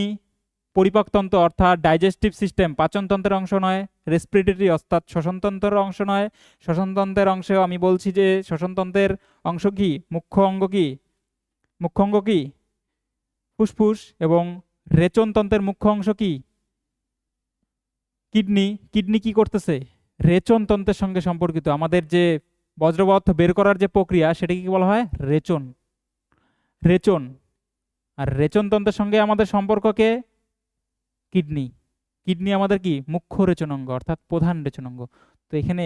পরিপাকতন্ত্র অর্থাৎ ডাইজেস্টিভ সিস্টেম, পাচনতন্ত্রের অংশ নয়। রেসপিরেটরি অর্থাৎ শ্বসনতন্ত্রের অংশ নয়। শ্বসনতন্ত্রের অংশেও আমি বলছি যে শ্বসনতন্ত্রের অংশ কি? মুখ্য অঙ্গ কি? মুখ্য অঙ্গ কি? ফুসফুস। এবং রেচনতন্ত্রের মুখ্য অংশ কি? কিডনি। কিডনি কি করতেছে? রেচনতন্ত্রের সঙ্গে সম্পর্কিত। আমাদের যে বজ্র পদার্থ বের করার যে প্রক্রিয়া সেটাকে কি বলা হয়? রেচন। রেচন। আর রেচনতন্ত্রের সঙ্গে আমাদের সম্পর্ককে কিডনি। কিডনি আমাদের কি? মুখ্য রেচনাঙ্গ অর্থাৎ প্রধান রেচনাঙ্গ। তো এখানে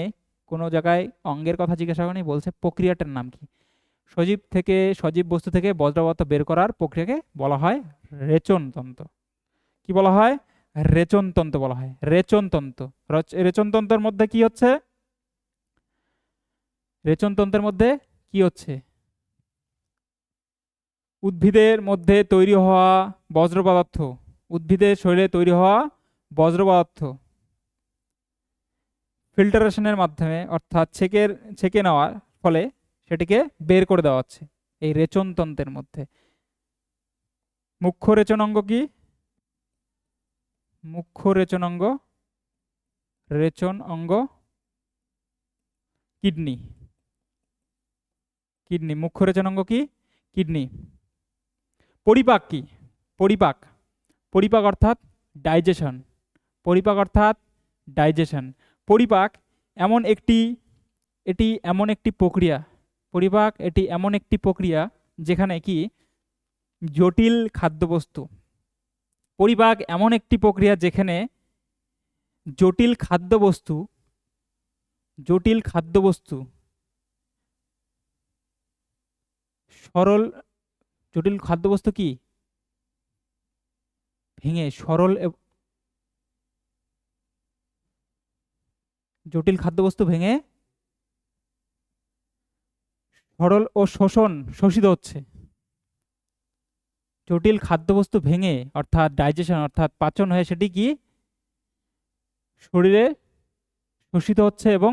কোনো জায়গায় অঙ্গের কথা জিজ্ঞাসা করেনি, বলছে প্রক্রিয়াটার নাম কি। সজীব বস্তু থেকে বজ্র পদার্থ বের করার প্রক্রিয়াকে বলা হয় রেচনতন্ত্র। কি বলা হয়? রেচনতন্ত্র বলা হয়। রেচনতন্ত্র। রেচনতন্ত্রের মধ্যে কি হচ্ছে? রেচনতন্ত্রের মধ্যে কি হচ্ছে? উদ্ভিদের মধ্যে তৈরি হওয়া বজ্র পদার্থ, উদ্ভিদের শরীরে তৈরি হওয়া বজ্র পদার্থ ফিল্টারেশনের মাধ্যমে অর্থাৎ ছেঁকে নেওয়ার ফলে সেটিকে বের করে দেওয়া হচ্ছে এই রেচনতন্ত্রের মধ্যে। মুখ্য রেচনাঙ্গ কি? মুখ্য রেচনাঙ্গ, রেচন অঙ্গ কিডনি। কিডনি মুখ্য রেচনাঙ্গ কি? কিডনি। পরিপাক কি? পরিপাক। পরিপাক অর্থাৎ ডাইজেশন। পরিপাক অর্থাৎ ডাইজেশন। পরিপাক এটি এমন একটি প্রক্রিয়া, পরিপাক এটি এমন একটি প্রক্রিয়া যেখানে কি জটিল খাদ্যবস্তু, পরিপাক এমন একটি প্রক্রিয়া যেখানে জটিল খাদ্যবস্তু সরল, জটিল খাদ্যবস্তু কি ভেঙে সরল, জটিল খাদ্যবস্তু ভেঙে সরল ও শোষিত হচ্ছে। জটিল খাদ্যবস্তু ভেঙে অর্থাৎ ডাইজেশন অর্থাৎ পাচন হয়ে সেটি কি শরীরে শোষিত হচ্ছে এবং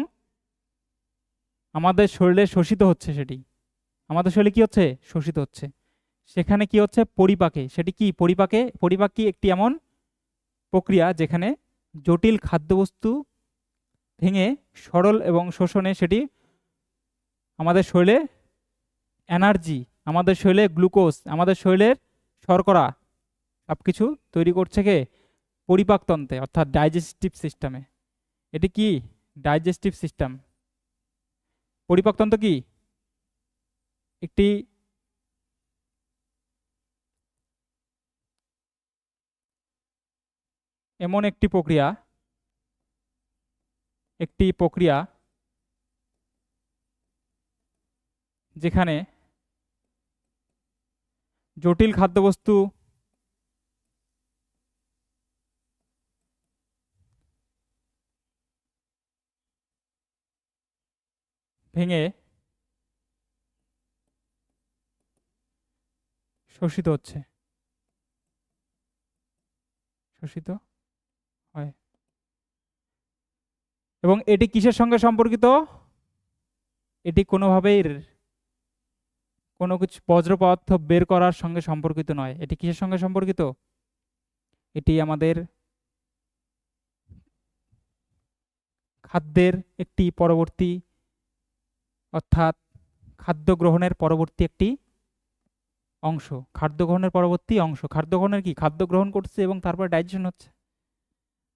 আমাদের শরীরে শোষিত হচ্ছে। সেটি আমাদের শরীরে কি হচ্ছে? শোষিত হচ্ছে। সেখানে কি হচ্ছে? পরিপাকে। সেটি কি? পরিপাক কি একটি এমন প্রক্রিয়া যেখানে জটিল খাদ্যবস্তু ভেঙে সরল এবং শোষণে সেটি আমাদের শরীরে এনার্জি, আমাদের শরীরে গ্লুকোজ, আমাদের শরীরের শর্করা সবকিছু তৈরি করছে কে? পরিপাকতন্ত্রে অর্থাৎ ডাইজেস্টিভ সিস্টেমে। এটি কি? Digestive system. পরিপাকতন্ত্র কি একটি এমন একটি প্রক্রিয়া যেখানে জটিল খাদ্যবস্তু ভেঙে শোষিত হচ্ছে, শোষিত হয়। এবং এটি কিসের সঙ্গে সম্পর্কিত? এটি কোনোভাবেই কোনো কিছু বজ্র পদার্থ বের করার সঙ্গে সম্পর্কিত নয়। এটি কিসের সঙ্গে সম্পর্কিত? এটি আমাদের খাদ্যের একটি পরবর্তী, অর্থাৎ খাদ্য গ্রহণের পরবর্তী একটি অংশ। খাদ্য গ্রহণের পরবর্তী অংশ, খাদ্য গ্রহণের কি, খাদ্য গ্রহণ করছে এবং তারপর ডাইজেশন হচ্ছে।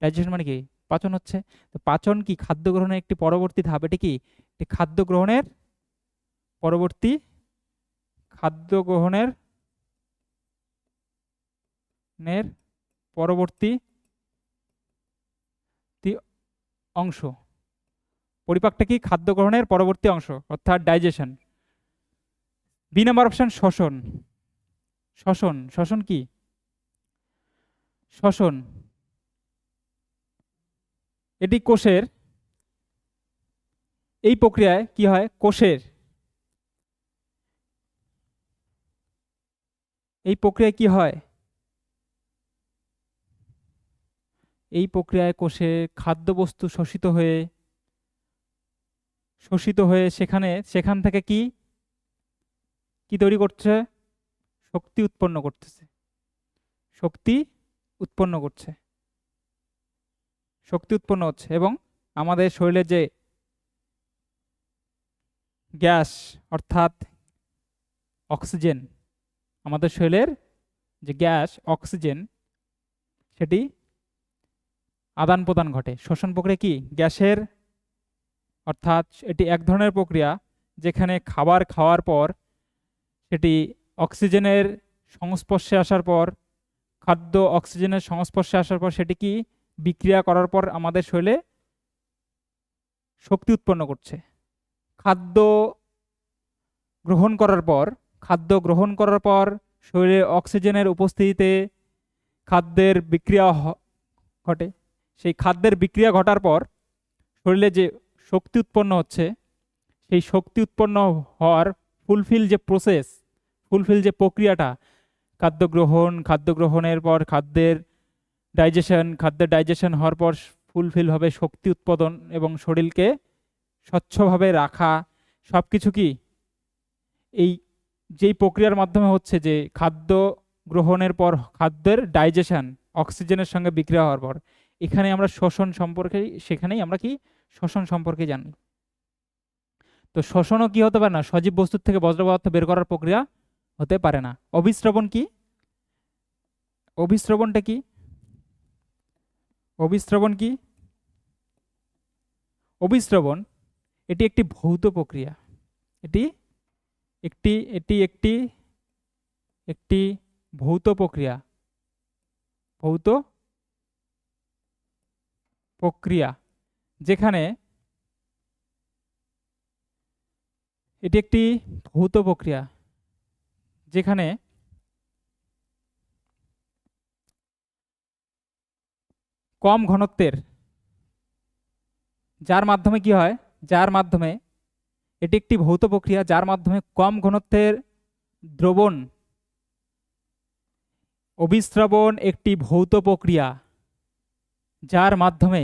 ডাইজেশন মানে কি, পাচন হচ্ছে। তো পাচন কি খাদ্য গ্রহণের একটি পরবর্তী ধাপ, এটি কি এটি খাদ্য গ্রহণের পরবর্তী, খাদ্য গ্রহণের পরবর্তী অংশ। পরিপাকটা কি খাদ্য গ্রহণের পরবর্তী অংশ, অর্থাৎ ডাইজেশন। বি নাম্বার অপশন শ্বসন। শ্বসন, শ্বসন কি, শ্বসন এটি কোষের, এই প্রক্রিয়ায় কি হয়, কোষের এই প্রক্রিয়ায় কি হয়, এই প্রক্রিয়ায় কোষে খাদ্যবস্তু শোষিত হয়ে সেখান থেকে কি কি তৈরি করছে, শক্তি উৎপন্ন করতেছে, শক্তি উৎপন্ন করছে, শক্তি উৎপন্ন হচ্ছে। এবং আমাদের শরীরে যে গ্যাস অর্থাৎ অক্সিজেন, আমাদের শরীরের যে গ্যাস অক্সিজেন, সেটি আদান প্রদান ঘটে। শ্বসন প্রক্রিয়া কি গ্যাসের, অর্থাৎ এটি এক ধরনের প্রক্রিয়া যেখানে খাবার খাওয়ার পর সেটি অক্সিজেনের সংস্পর্শে আসার পর, খাদ্য অক্সিজেনের সংস্পর্শে আসার পর সেটি কি বিক্রিয়া করার পর আমাদের শরীরে শক্তি উৎপন্ন করছে। খাদ্য খাদ্য গ্রহণ করার পর শরীরে অক্সিজেনের উপস্থিতিতে খাদ্যের বিক্রিয়া ঘটে। সেই খাদ্যের বিক্রিয়া ঘটার পর শরীরে যে শক্তি উৎপন্ন হচ্ছে, সেই শক্তি উৎপন্ন হওয়ার ফুলফিল যে প্রক্রিয়াটা, খাদ্য গ্রহণের পর খাদ্যের ডাইজেশন হওয়ার পর ফুলফিল হবে শক্তি উৎপাদন এবং শরীরকে স্বচ্ছভাবে রাখা, সব কিছু কি এই যেই প্রক্রিয়ার মাধ্যমে হচ্ছে, যে খাদ্য গ্রহণের পর খাদ্যের ডাইজেশন অক্সিজেনের সঙ্গে বিক্রিয়া হওয়ার পর, এখানে আমরা সেখানেই আমরা কি শ্বসন সম্পর্কে জানি। তো শ্বসনও কি হতে পারে না, সজীব বস্তুর থেকে বজ্র পদার্থ বের করার প্রক্রিয়া হতে পারে না। অভিস্রবণ কি, অভিস্রবণটা কি, অভিস্রবণ কি, অভিস্রবণ এটি একটি ভৌত প্রক্রিয়া। এটি একটি ভৌত প্রক্রিয়া, ভৌত প্রক্রিয়া যেখানে এটি একটি ভৌত প্রক্রিয়া যেখানে কম ঘনত্বের, যার মাধ্যমে কি হয়, এটি একটি ভৌত প্রক্রিয়া যার মাধ্যমে কম ঘনত্বের দ্রবণ, অভিস্রবণ একটি ভৌত প্রক্রিয়া যার মাধ্যমে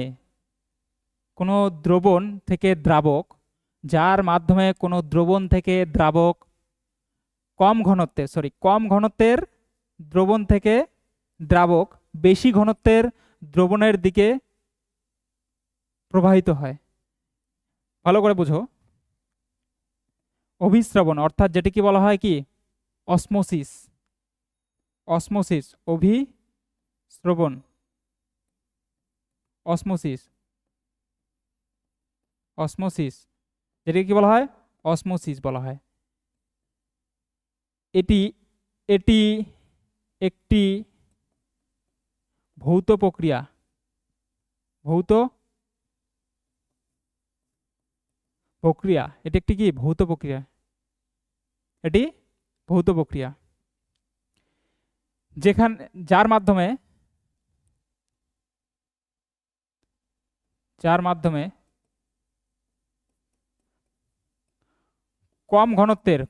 কোনো দ্রবণ থেকে দ্রাবক, কম ঘনত্বের দ্রবণ থেকে দ্রাবক বেশি ঘনত্বের দ্রবণের দিকে প্রবাহিত হয়। ভালো করে বুঝো, অভিস্রবণ অর্থাৎ যেটিকে বলা হয় কি অসমোসিস, অভিস্রবণ, অসমোসিস যেটিকে কি বলা হয়, অসমোসিস বলা হয়। এটি একটি ভৌত প্রক্রিয়া, এটি একটি কি ভৌত প্রক্রিয়া, এটি ভৌত প্রক্রিয়া যার মাধ্যমে কম ঘনত্বের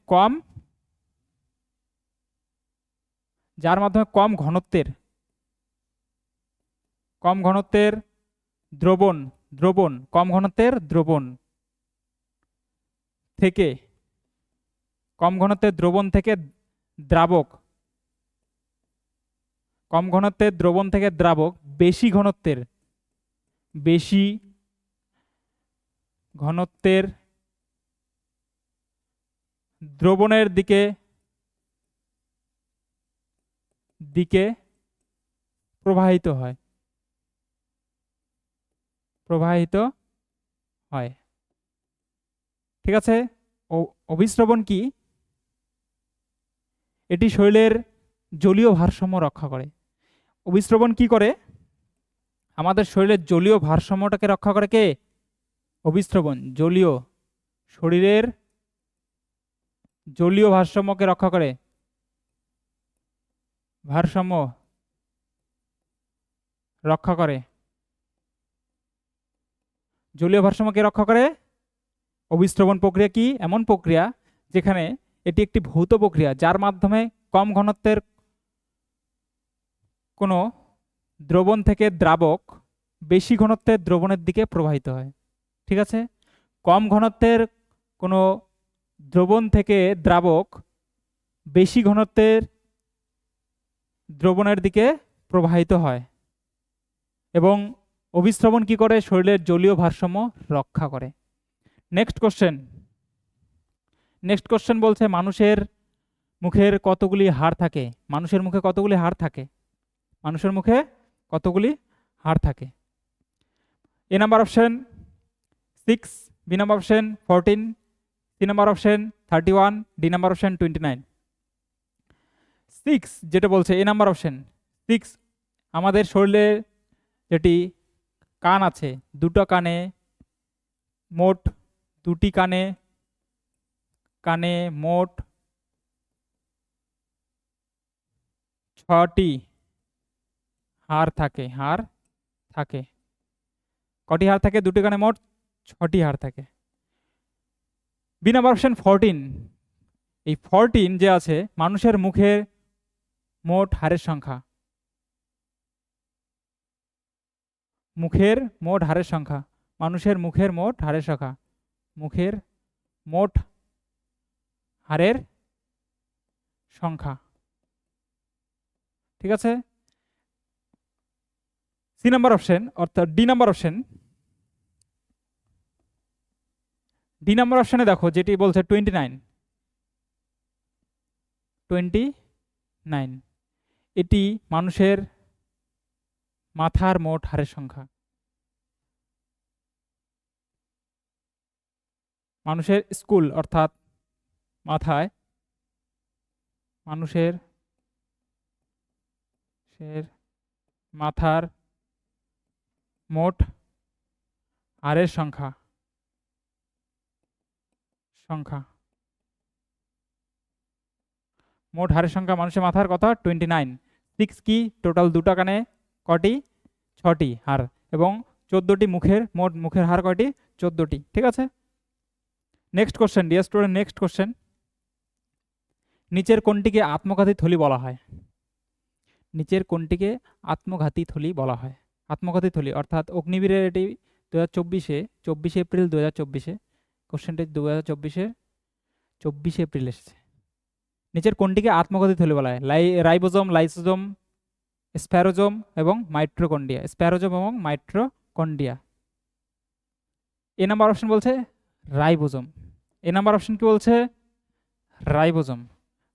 দ্রবণ থেকে দ্রাবক কম ঘনত্বের দ্রবণ থেকে দ্রাবক বেশি ঘনত্বের দ্রবণের দিকে প্রবাহিত হয় ঠিক আছে। অভিস্রবণ কি? এটি শরীরের জলীয় ভারসাম্য রক্ষা করে। অভিস্রবণ কি করে? আমাদের শরীরের জলীয় ভারসাম্যটাকে রক্ষা করে কে? অভিস্রবণ শরীরের জলীয় ভারসাম্যকে রক্ষা করে। জলীয় ভারসাম্যকে রক্ষা করে। অভিস্রবণ প্রক্রিয়া কি? এমন প্রক্রিয়া যেখানে এটি একটি ভৌত প্রক্রিয়া যার মাধ্যমে কম ঘনত্বের কোনো দ্রবণ থেকে দ্রাবক বেশি ঘনত্বের দ্রবণের দিকে প্রবাহিত হয়। ঠিক আছে, কম ঘনত্বের কোনো দ্রবণ থেকে দ্রাবক বেশি ঘনত্বের দ্রবণের দিকে প্রবাহিত হয়। এবং অভিস্রবণ কি করে? শরীরের জলীয় ভারসাম্য রক্ষা করে। নেক্সট কোশ্চেন বলছে মানুষের মুখের কতগুলি হাড় থাকে? মানুষের মুখে কতগুলি হাড় থাকে? A number option 6, B number option 14, C number option 31, D number option 29। 6 যেটা বলছে, এ নাম্বার অপশন 6, আমাদের শরীরে যেটি কান আছে, দুটো কানে মোট 2টি কানে মোট 6টি হাড় থাকে। কটি হাড় থাকে? 2টি কানে মোট 6টি হাড় থাকে। বি নাম্বার অপশন 14, এই 14 যে আছে মানুষের মুখের মোট হাড়ের সংখ্যা। মানুষের মুখের মোট হাড়ের সংখ্যা। ঠিক আছে। সি নাম্বার অপশন অর্থাৎ ডি নাম্বার অপশনে দেখো যেটি বলছে 29, এটি মানুষের মাথার মোট হাড়ের সংখ্যা। মানুষের স্কুল অর্থাৎ মাথায় মানুষের মাথার মোট হাড়ের সংখ্যা। মোট হাড়ের সংখ্যা মানুষের মাথার কত? 29। 6 কি? টোটাল 2টা কানে কটি? 6টি হাড়, এবং 14টি মোট মুখের হাড় কয়টি? 14টি। ঠিক আছে। Next question, dear student, next question, নিচের কোনটিকে আত্মঘাতী থলি বলা হয়? আত্মঘাতী থলি অর্থাৎ অগ্নিবীরের এটি 24শে এপ্রিল 2024, কোশ্চেনটি 2024 এপ্রিল এসেছে। নিচের কোনটিকে আত্মঘাতী থলি বলা হয়? রাইবোজোম, লাইসোজোম, স্প্যারোজোম এবং মাইট্রোকন্ড্রিয়া। এ নাম্বার অপশন বলছে রাইবোজোম। এ নাম্বার অপশন কি বলছে? রাইবোজোম।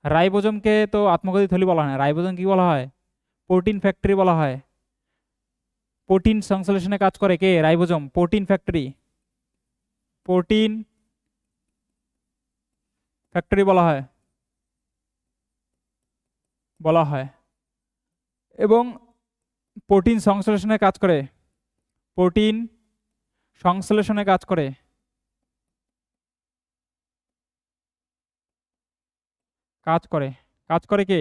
রাইবোজোমকে তো আত্মঘাতী থলি বলা হয় না, রাইবোজোম কি বলা হয়? প্রোটিন ফ্যাক্টরি বলা হয়। প্রোটিন সংশ্লেষণে কাজ করে কে? রাইবোজোম। প্রোটিন ফ্যাক্টরি বলা হয় এবং প্রোটিন সংশ্লেষণে কাজ করে। কাজ করে কে?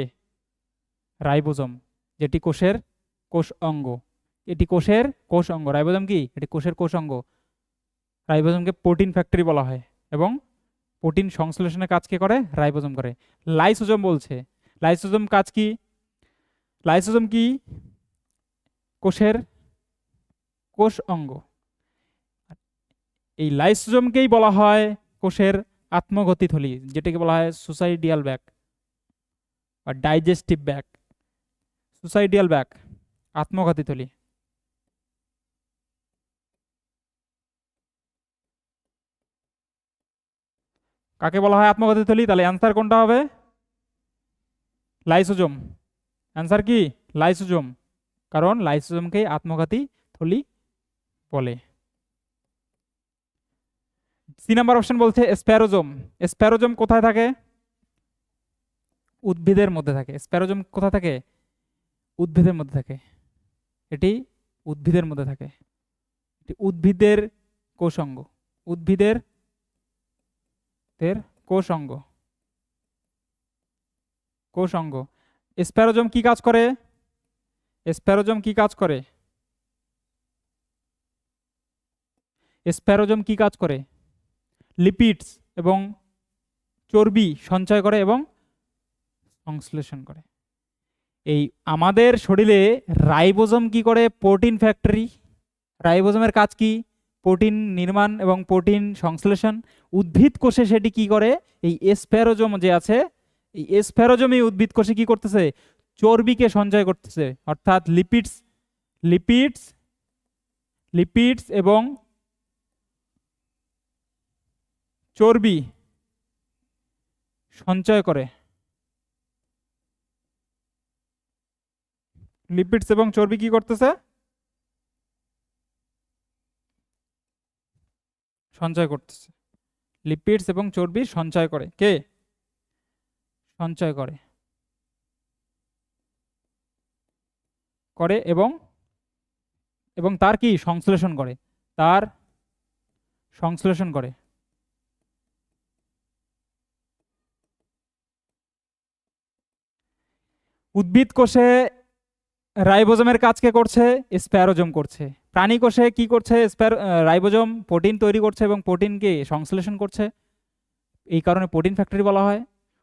রাইবোজোম, যেটি কোষের কোষ অঙ্গ। রাইবোজোম কি? এটি কোষের কোষ অঙ্গ। রাইবোজোমকে প্রোটিন ফ্যাক্টরি বলা হয় এবং প্রোটিন সংশ্লেষণের কাজ কে করে? রাইবোজোম করে। লাইসোজোম বলছে, লাইসোজোম কাজ কি? লাইসোজোম কি? কোষের কোষ অঙ্গ। এই লাইসোজোমকেই বলা হয় কোষের আত্মঘাতী থলি, যেটাকে বলা হয় সুসাইডিয়াল ব্যাগ বা ডাইজেস্টিভ ব্যাগ। সুসাইডিয়াল ব্যাগ, আত্মঘাতী থলি। কাকে বলা হয় আত্মঘাতী থলি? তাহলে অ্যান্সার কোনটা হবে? লাইসোজোম। অ্যান্সার কি? লাইসোজোম, কারণ লাইসোজোমকে আত্মঘাতী থলি বলে। সি নাম্বার অপশন বলছে স্প্যারোজোম। স্প্যারোজোম কোথায় থাকে? উদ্ভিদের মধ্যে থাকে। স্প্যারোজোম কোথায় থাকে? উদ্ভিদের মধ্যে থাকে। এটি উদ্ভিদের মধ্যে থাকে। এটি উদ্ভিদের কোষাঙ্গ, উদ্ভিদের কোষাঙ্গ, কোষাঙ্গ। স্প্যারোজোম কি কাজ করে? স্প্যারোজোম কি কাজ করে? স্প্যারোজোম কি কাজ করে? লিপিডস এবং চর্বি সঞ্চয় করে এবং সংশ্লেষণ করে। এই আমাদের শরীরে রাইবোজোম কি করে? Protein factory. রাইবোজোমের কাজ কি? প্রোটিন নির্মাণ এবং প্রোটিন সংশ্লেষণ। উদ্ভিদ কোষে সেটি কি করে? এই স্প্যারোজোম যে আছে, এই স্প্যারোজোমই উদ্ভিদ কোষে কি করতেছে? চর্বিকে সঞ্চয় করতেছে, অর্থাৎ লিপিডস, লিপিডস, লিপিডস এবং চর্বি সঞ্চয় করে। লিপিডস এবং চর্বি কি করতেছে? সঞ্চয় করতেছে। লিপিডস এবং চর্বি সঞ্চয় করে কে? সঞ্চয় করে, করে এবং এবং তার কি সংশ্লেষণ করে, তার সংশ্লেষণ করে। উদ্ভিদ কোষে রাইবোজোমের কাজ কে করছে? স্প্যারোজোম করছে। প্রাণী কোষে কি করছে? রাইবোজোম প্রোটিন তৈরি করছে এবং প্রোটিনকে সংশ্লেষণ করছে, এই কারণে প্রোটিন ফ্যাক্টরি বলা হয়।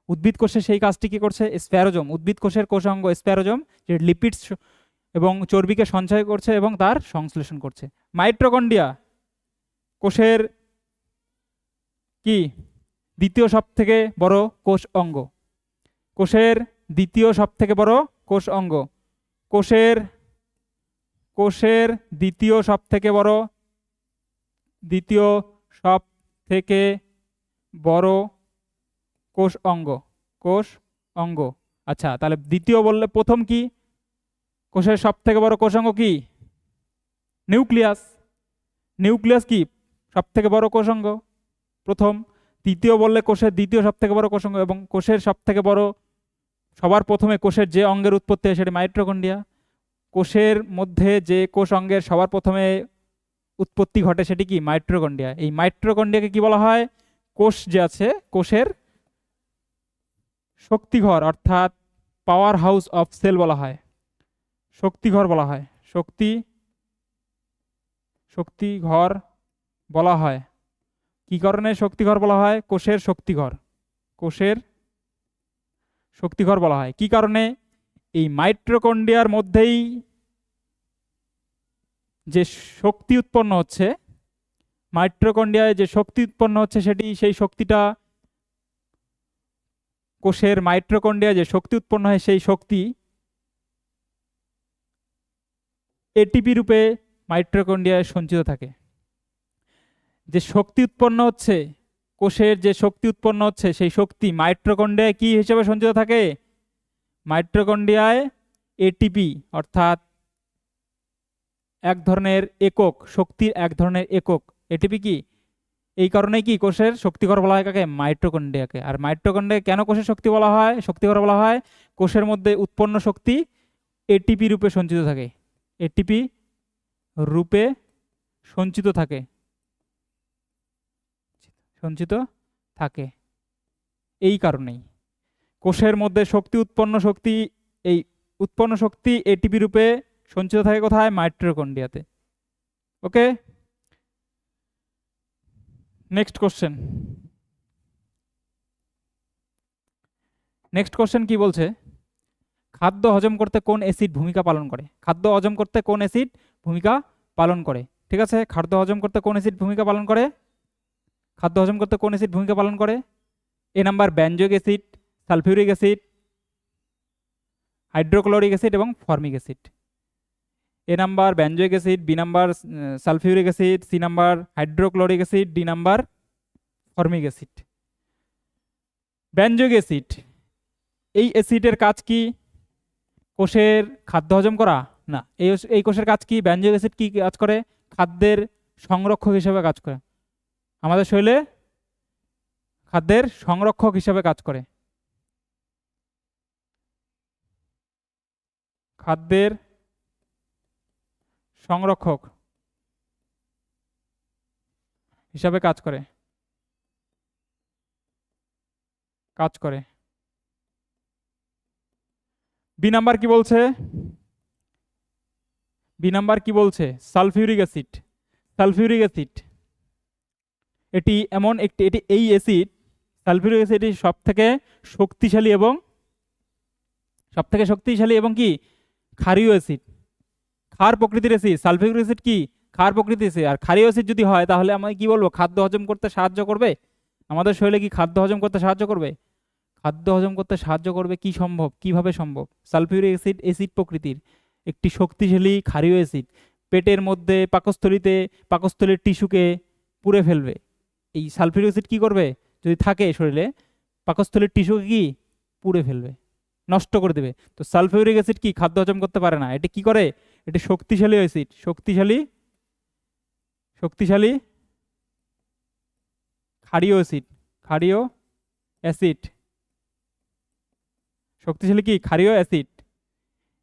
উদ্ভিদ কোষে সেই কাজটি কি করছে? স্প্যারোজোম, উদ্ভিদ কোষের কোষাঙ্গ স্প্যারোজোম, যে লিপিডস এবং চর্বিকে সঞ্চয় করছে এবং তার সংশ্লেষণ করছে। মাইটোকন্ড্রিয়া কোষের কি দ্বিতীয় সব থেকে বড় কোষ অঙ্গ। কোষের দ্বিতীয় সব থেকে বড় কোষ অঙ্গ। কোষের কোষের দ্বিতীয় সব থেকে বড়, দ্বিতীয় সব থেকে বড় কোষ অঙ্গ, কোষ অঙ্গ। আচ্ছা, তাহলে দ্বিতীয় বললে প্রথম কি? কোষের সব থেকে বড় কোষ অঙ্গ কি? নিউক্লিয়াস। নিউক্লিয়াস কি সব থেকে বড় কোষ অঙ্গ প্রথম। তৃতীয় বললে কোষের দ্বিতীয় সব থেকে বড় কোষ অঙ্গ, এবং কোষের সব থেকে বড়, সবার প্রথমে কোষের যে অঙ্গের উৎপত্তি হয় সেটি মাইটোকন্ড্রিয়া। কোষের মধ্যে যে কোষ অঙ্গের সবার প্রথমে উৎপত্তি ঘটে সেটি কি? মাইটোকন্ড্রিয়া। এই মাইটোকন্ড্রিয়াকে কি বলা হয়? কোষ যে আছে, কোষের শক্তিঘর, অর্থাৎ পাওয়ার হাউস অফ সেল বলা হয়, শক্তিঘর বলা হয়, শক্তিঘর বলা হয়। কি কারণে শক্তিঘর বলা হয়? কোষের শক্তিঘর, কোষের শক্তিঘর বলা হয় কি কারণে? এই মাইটোকন্ড্রিয়ার মধ্যেই যে শক্তি উৎপন্ন হচ্ছে, মাইটোকন্ড্রিয়ায় যে শক্তি উৎপন্ন হচ্ছে সেটি, সেই শক্তিটা কোষের মাইটোকন্ড্রিয়ায় যে শক্তি উৎপন্ন হয় সেই শক্তি এটিপি রূপে মাইটোকন্ড্রিয়ায় সঞ্চিত থাকে। যে শক্তি উৎপন্ন হচ্ছে, কোষের যে শক্তি উৎপন্ন হচ্ছে সেই শক্তি মাইটোকন্ড্রিয়ায় কি হিসেবে সঞ্চিত থাকে? মাইটোকন্ড্রিয়ায় এটিপি, অর্থাৎ এক ধরনের একক, শক্তির এক ধরনের একক এটিপি। কি এই কারণেই কি কোষের শক্তিঘর বলা হয় কাকে? মাইটোকন্ড্রিয়াকে। আর মাইটোকন্ড্রিয়া কেন কোষের শক্তি বলা হয়, শক্তিঘর বলা হয়? কোষের মধ্যে উৎপন্ন শক্তি এটিপি রূপে সঞ্চিত থাকে, এটিপি রূপে সঞ্চিত থাকে, সঞ্চিত থাকে। এই কারণেই কোষের মধ্যে শক্তি উৎপন্ন শক্তি, এই উৎপন্ন শক্তি এটিপি রূপে সঞ্চিত থাকে কোথায়? মাইটোকন্ড্রিয়াতে। ওকে, নেক্সট কোশ্চেন। নেক্সট কোশ্চেন কি বলছে? খাদ্য হজম করতে কোন অ্যাসিড ভূমিকা পালন করে? খাদ্য হজম করতে কোন অ্যাসিড ভূমিকা পালন করে? ঠিক আছে, খাদ্য হজম করতে কোন অ্যাসিড ভূমিকা পালন করে? খাদ্য হজম করতে কোন অ্যাসিড ভূমিকা পালন করে? A number benzoic acid, sulphuric acid, hydrochloric acid এবং formic acid. A number benzoic acid, B number sulphuric acid, C number hydrochloric acid, D number formic acid. Benzoic acid, এই অ্যাসিডের কাজ কি? কোষের খাদ্য হজম করা না। এই কোষের কাজ কি? বেনজোইক অ্যাসিড কি কাজ করে? খাদ্যের সংরক্ষক হিসেবে কাজ করে। আমাদের শরীরে খাদ্যের সংরক্ষক হিসেবে কাজ করে। খাদ্যের সংরক্ষক হিসাবে কাজ করে। বি নাম্বার কি বলছে? বি নাম্বার কি বলছে? Sulphuric acid. সালফিউরিক অ্যাসিড এটি এমন একটি, এই অ্যাসিড সালফিউরিক অ্যাসিড সব থেকে শক্তিশালী এবং কি ক্ষারীয় অ্যাসিড, ক্ষার প্রকৃতির অ্যাসিড। সালফিউরিক অ্যাসিড কি ক্ষার প্রকৃতির অ্যাসিড। আর ক্ষারীয় অ্যাসিড যদি হয় তাহলে আমি কি বলবো? খাদ্য হজম করতে সাহায্য করবে। আমাদের শরীরে কি খাদ্য হজম করতে সাহায্য করবে? খাদ্য হজম করতে সাহায্য করবে। কি সম্ভব? কিভাবে সম্ভব? সালফিউরিক অ্যাসিড অ্যাসিড প্রকৃতির একটি শক্তিশালী ক্ষারীয় অ্যাসিড, পেটের মধ্যে পাকস্থলীর টিস্যুকে পুড়ে ফেলবে। এই সালফিউরিক অ্যাসিড কি করবে? যদি থাকে শরীরে, পাকস্থলীর টিস্যুকে কি পুড়ে ফেলবে, নষ্ট করে দেবে। তো সালফিউরিক অ্যাসিড কি খাদ্য হজম করতে পারে না। এটি কি করে? এটি শক্তিশালী অ্যাসিড, শক্তিশালী ক্ষারীয় অ্যাসিড, শক্তিশালী কি ক্ষারীয় অ্যাসিড।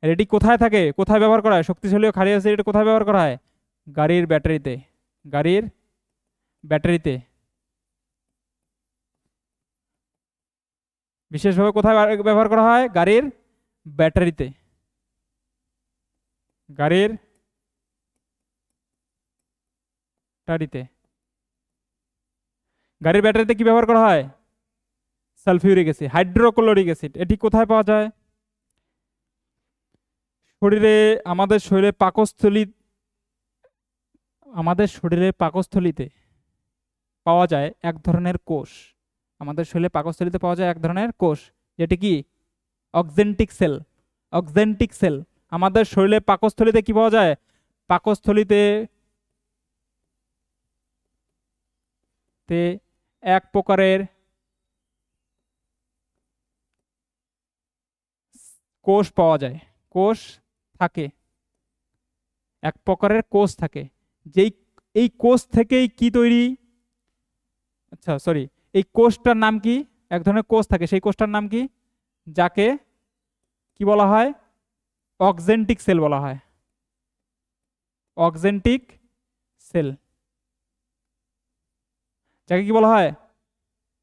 এটি কোথায় থাকে? কোথায় ব্যবহার করা হয়? শক্তিশালী ক্ষারীয় অ্যাসিড এটা কোথায় ব্যবহার করা হয়? গাড়ির ব্যাটারিতে। বিশেষভাবে কোথায় ব্যবহার করা হয়? গাড়ির ব্যাটারিতে। গাড়ির ব্যাটারিতে কি ব্যবহার করা হয়? Sulphuric acid. হাইড্রোক্লোরিক অ্যাসিড এটি কোথায় পাওয়া যায়? আমাদের শরীরে পাকস্থলীতে পাওয়া যায় এক ধরনের কোষ। আমাদের শরীরে পাকস্থলীতে পাওয়া যায় এক ধরনের কোষ, যেটি কি অক্সেন্টিক সেল। আমাদের শরীরে পাকস্থলীতে কি পাওয়া যায়? পাকস্থলীতে এক প্রকারের কোষ পাওয়া যায়, কোষ থাকে, এক প্রকারের কোষ থাকে। এই কোষ থেকেই কি তৈরি? এই কোষটার নাম কি? এক ধরনের কোষ থাকে, সেই কোষটার নাম কি? যাকে কি বলা হয়? অক্সেন্টিক সেল বলা হয়। অক্সেন্টিক সেল, যাকে কি বলা হয়?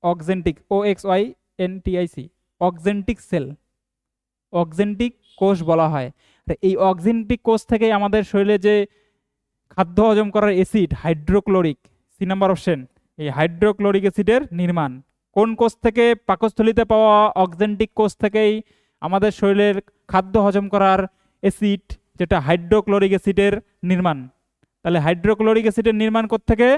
Oxyntic, OXYNTIC, oxyntic cell, oxyntic কোষ বলা হয়। এই অক্সেন্টিক কোষ থেকে আমাদের শরীরে যে খাদ্য হজম করার acid hydrochloric, C number option, এই হাইড্রোক্লোরিক অ্যাসিডের নির্মাণ কোন কোষ থেকে? পাকস্থলীতে পাওয়া অক্সেন্টিক কোষ থেকেই আমাদের শরীরের খাদ্য হজম করার অ্যাসিড, যেটা হাইড্রোক্লোরিক অ্যাসিডের নির্মাণ। তাহলে হাইড্রোক্লোরিক অ্যাসিডের নির্মাণ থেকে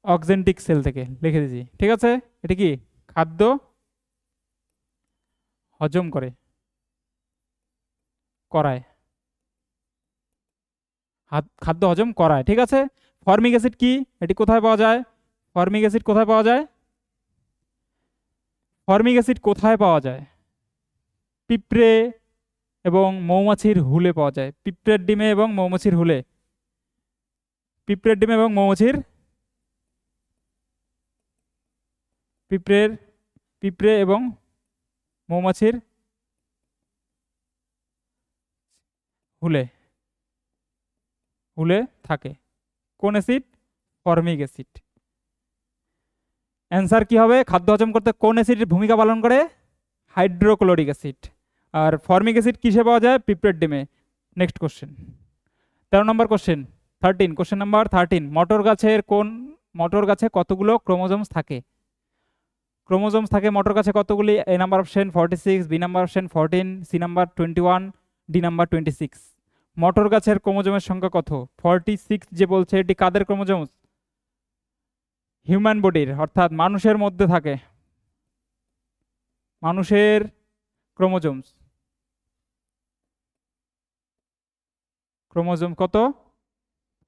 অক্সেন্টিক সেল থেকে। লিখে দিয়েছি, ঠিক আছে? এটা কি খাদ্য হজম করায়, খাদ্য হজম করায়, ঠিক আছে? ফর্মিক অ্যাসিড কি? এটি কোথায় পাওয়া যায়? ফর্মিক অ্যাসিড কোথায় পাওয়া যায়? ফর্মিক অ্যাসিড কোথায় পাওয়া যায়? পিঁপড়ে এবং মৌমাছির হুলে পাওয়া যায়। পিঁপড়ের ডিমে এবং মৌমাছির হুলে। পিঁপড়ে এবং মৌমাছির হুলে থাকে কোন অ্যাসিড? Formic acid. অ্যান্সার কি হবে? খাদ্য হজম করতে কোন অ্যাসিডের ভূমিকা পালন করে? Hydrochloric acid. আর ফর্মিক অ্যাসিড কিসে পাওয়া যায়? পিঁপড়ের ডিমে। Next question, 13 number question, 13, question number 13। মটর গাছে কতগুলো ক্রোমোজোমস থাকে? মটর গাছে কতগুলি? A number option 46, B number option 14, C number 21, D number 26। মটর গাছের ক্রোমোজোমের সংখ্যা কত? 46 যে বলছে, এটি কাদের ক্রোমোজোম? হিউম্যান বডির, অর্থাৎ মানুষের মধ্যে থাকে। মানুষের ক্রোমোজোমস। ক্রোমোজোম কত?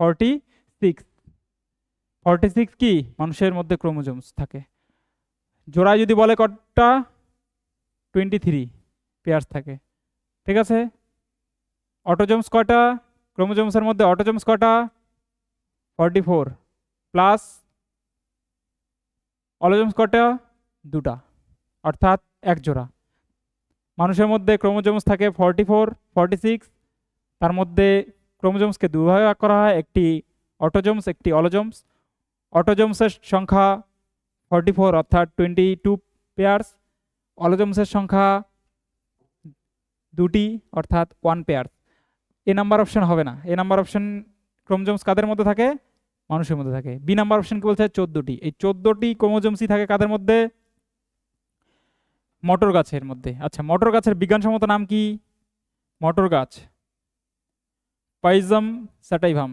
46। 46 কি মানুষের মধ্যে ক্রোমোজোমস থাকে। জোড়ায় যদি বলে কতটা? 23 পেয়ার্স থাকে। ঠিক আছে। অটোজোমস কয়টা? ক্রোমোজোমসের মধ্যে অটোজোমস কয়টা? 44 প্লাস অলোজোমস কয়টা? দুটা, অর্থাৎ এক জোড়া। মানুষের মধ্যে ক্রোমোজোমস থাকে 44, 46। তার মধ্যে ক্রোমোজোমসকে দুভাবে ভাগ করা হয়, একটি অটোজোমস, একটি অলোজোমস। অটোজোমসের সংখ্যা 44 অর্থাৎ 22 পেয়ার্স। অলোজোমসের সংখ্যা দুটি অর্থাৎ 1 পেয়ার। এ নাম্বার অপশন হবে না। এ নাম্বার অপশন ক্রোমোজোমস কাদের মধ্যে থাকে? মানুষের মধ্যে থাকে। বি নাম্বার অপশন কি বলছে? 14টি। এই 14টি ক্রোমোজোমসই থাকে কাদের মধ্যে? মটর গাছের মধ্যে। আচ্ছা, মটর গাছের বিজ্ঞানসম্মত নাম কি? মটর গাছ পাইজম স্যাটাইভাম।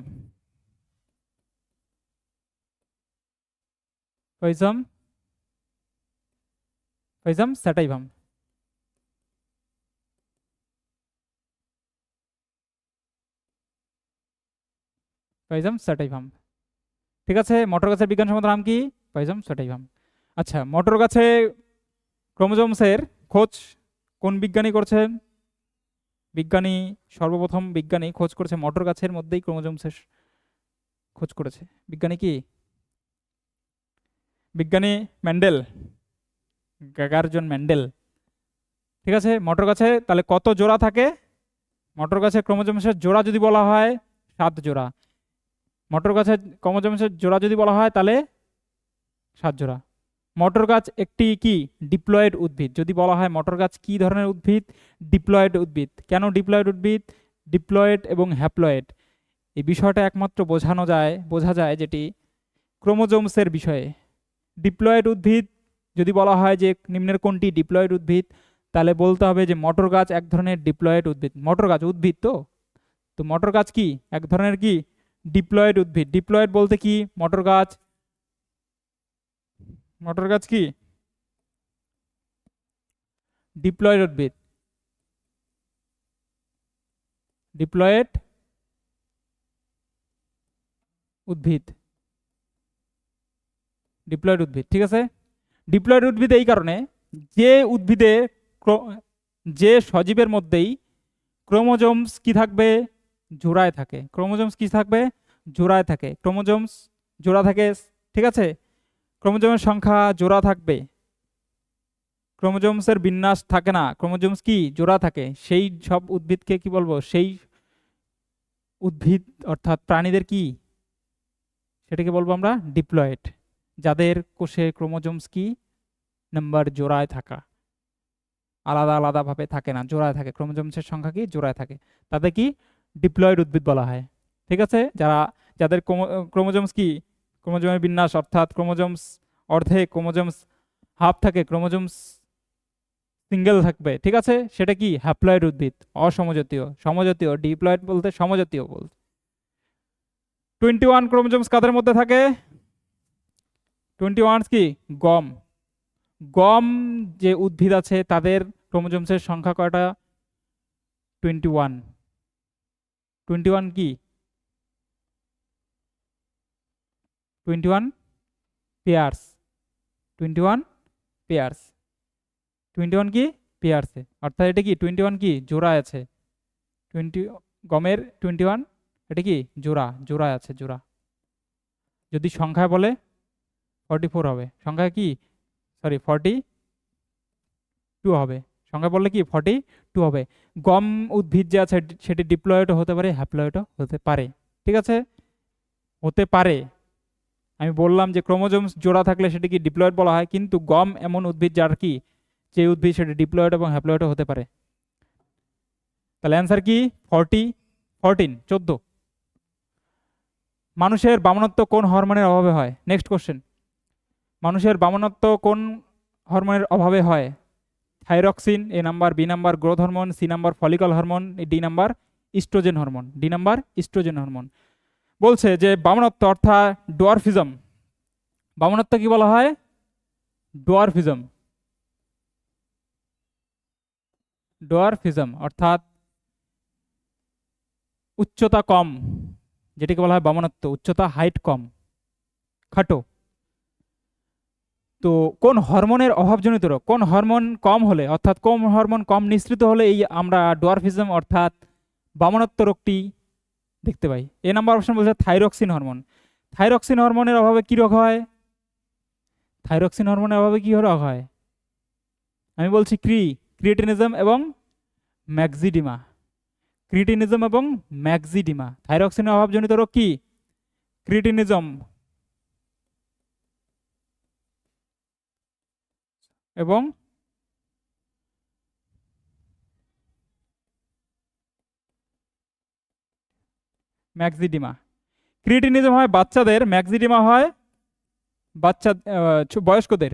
পাইজম পাইজম স্যাটাইভাম। পাইজম স্যাটাইভাম। ঠিক আছে, মটর গাছের বিজ্ঞানসম্মত নাম কি? পাইজম স্যাটাইভাম। আচ্ছা, মটর গাছে ক্রোমোজোমসের খোঁজ কোন বিজ্ঞানী করছেন? বিজ্ঞানী, সর্বপ্রথম বিজ্ঞানী খোঁজ করেছে মটর গাছের মধ্যেই ক্রোমোজোমসের খোঁজ করেছে। বিজ্ঞানী কি? বিজ্ঞানী মেন্ডেল, গ্যাগারজন মেন্ডেল। ঠিক আছে। মটর গাছে তাহলে কত জোড়া থাকে? মটর গাছের ক্রোমোজোমসের জোড়া যদি বলা হয় 7 জোড়া। মটর গাছের ক্রোমোজোমসের জোড়া যদি বলা হয় তাহলে 7 জোড়া। মটর গাছ একটি কি? ডিপ্লয়েড উদ্ভিদ। যদি বলা হয় মটর গাছ কি ধরনের উদ্ভিদ? ডিপ্লয়েড উদ্ভিদ। কেন ডিপ্লয়েড উদ্ভিদ? ডিপ্লয়েড এবং হ্যাপ্লয়েড এই বিষয়টা একমাত্র বোঝা যায় যেটি ক্রোমোজোমসের বিষয়ে। ডিপ্লয়েড উদ্ভিদ যদি বলা হয় যে নিম্নের কোনটি ডিপ্লয়েড উদ্ভিদ, তাহলে বলতে হবে যে মটর গাছ এক ধরনের ডিপ্লয়েড উদ্ভিদ। মটর গাছ উদ্ভিদ তো, তো মটর গাছ কি? এক ধরনের কি? ডিপ্লয়েড উদ্ভিদ। ডিপ্লয়েড বলতে কি? মটর গাছ কি? ডিপ্লয়েড উদ্ভিদ। ডিপ্লয়েড উদ্ভিদ। ডিপ্লয়েড উদ্ভিদ। ঠিক আছে। ডিপ্লয়েড উদ্ভিদ এই কারণে যে উদ্ভিদে যে সজীবের মধ্যেই ক্রোমোজোমস কি থাকবে? জোড়ায় থাকে। ক্রোমোজোমস কি থাকবে? জোড়ায় থাকে। ক্রোমোজোমস জোড়া থাকে। ঠিক আছে। ক্রোমোজোমের সংখ্যা জোড়া থাকবে, ক্রোমোজোমসের বিন্যাস থাকে না। ক্রোমোজোমস কি? জোড়া থাকে। সেই সব উদ্ভিদকে কি বলবো? সেই উদ্ভিদ অর্থাৎ প্রাণীদের কি? সেটাকে বলবো আমরা ডিপ্লয়েড, যাদের কোষে ক্রোমোজোমস কি? নাম্বার জোড়ায় থাকা, আলাদা আলাদা ভাবে থাকে না, জোড়ায় থাকে। ক্রোমোজোমসের সংখ্যা কি? জোড়ায় থাকে। তাদের কি? ডিপ্লয়েড উদ্ভিদ বলা হয়। ঠিক আছে। যাদের ক্রোমোজোমস কি? ক্রোমোজোমের বিন্যাস অর্থাৎ ক্রোমোজোমস অর্ধেক, ক্রোমোজোমস হাফ থাকে, ক্রোমোজোমস সিঙ্গেল থাকবে। ঠিক আছে। সেটা কি? হ্যাপ্লয়েড উদ্ভিদ। অসমজাতীয়। সমজাতীয় ডিপ্লয়েড বলতে সমজাতীয় বলতে। 21 ক্রোমোজোমস কাদের মধ্যে থাকে? 21 কি? গম। গম যে উদ্ভিদ আছে তাদের ক্রোমোজোমসের সংখ্যা কয়টা? 21। 21 কি? 21 পেয়ার্স। 21 পেয়ার্স। 21 কি? পেয়ার্সে, অর্থাৎ এটা কি? 21 কি? জোড়া আছে। 20 গমের 21 এটা কি? জোড়ায় আছে, জোড়া। যদি সংখ্যায় বলে 44 হবে। সংখ্যায় কি? সরি 42 হবে। সংখ্যা বললে কি? 42 হবে। গম উদ্ভিদ যে আছে সেটি ডিপ্লয়েডও হতে পারে, হ্যাপ্লয়েডও হতে পারে। ঠিক আছে। হতে পারে। আমি বললাম যে ক্রোমোজোমস জোড়া থাকলে সেটি কি? ডিপ্লয়েড বলা হয়। কিন্তু গম এমন উদ্ভিদ যার কি? যে উদ্ভিদ সেটি ডিপ্লয়েড এবং হ্যাপ্লয়েডও হতে পারে। তাহলে অ্যান্সার কি? 14। মানুষের বামনত্ব কোন হরমোনের অভাবে হয়? Next question. মানুষের বামনত্ব কোন হরমোনের অভাবে হয়? Thyroxine A number, B number growth hormone, C number follicle hormone, D number oestrogen hormone. D number oestrogen hormone. বলছে যে বামনত্ব অর্থাৎ ডোয়ারফিজম। বামনত্ব কি বলা হয়? ডোয়ারফিজম। ডোয়ারফিজম অর্থাৎ উচ্চতা কম, যেটাকে বলা হয় বামনত্ব, উচ্চতা হাইট কম, খাটো। তো কোন হরমোনের অভাবজনিত রোগ, কোন হরমোন কম হলে অর্থাৎ কোন হরমোন কম নিঃসৃত হলে এই আমরা ডোয়ারফিজম অর্থাৎ বামনত্ব রোগটি দেখতে পাই? এ নাম্বার অপশন বলছে থাইরক্সিন হরমোন। থাইরক্সিন হরমোনের অভাবে কি রোগ হয়? থাইরক্সিন হরমোনের অভাবে কি রোগ হয়? আমি বলছি ক্রিয়েটিনিজম এবং ম্যাক্সিডিমা। ক্রিয়েটিনিজম এবং ম্যাক্সিডিমা। থাইরক্সিনের অভাবজনিত রোগ কি? ক্রিয়েটিনিজম এবং ম্যাক্সিডিমা। ক্রিয়েটিনিজম হয় বাচ্চাদের, ম্যাক্সিডিমা হয় বাচ্চা বয়স্কদের,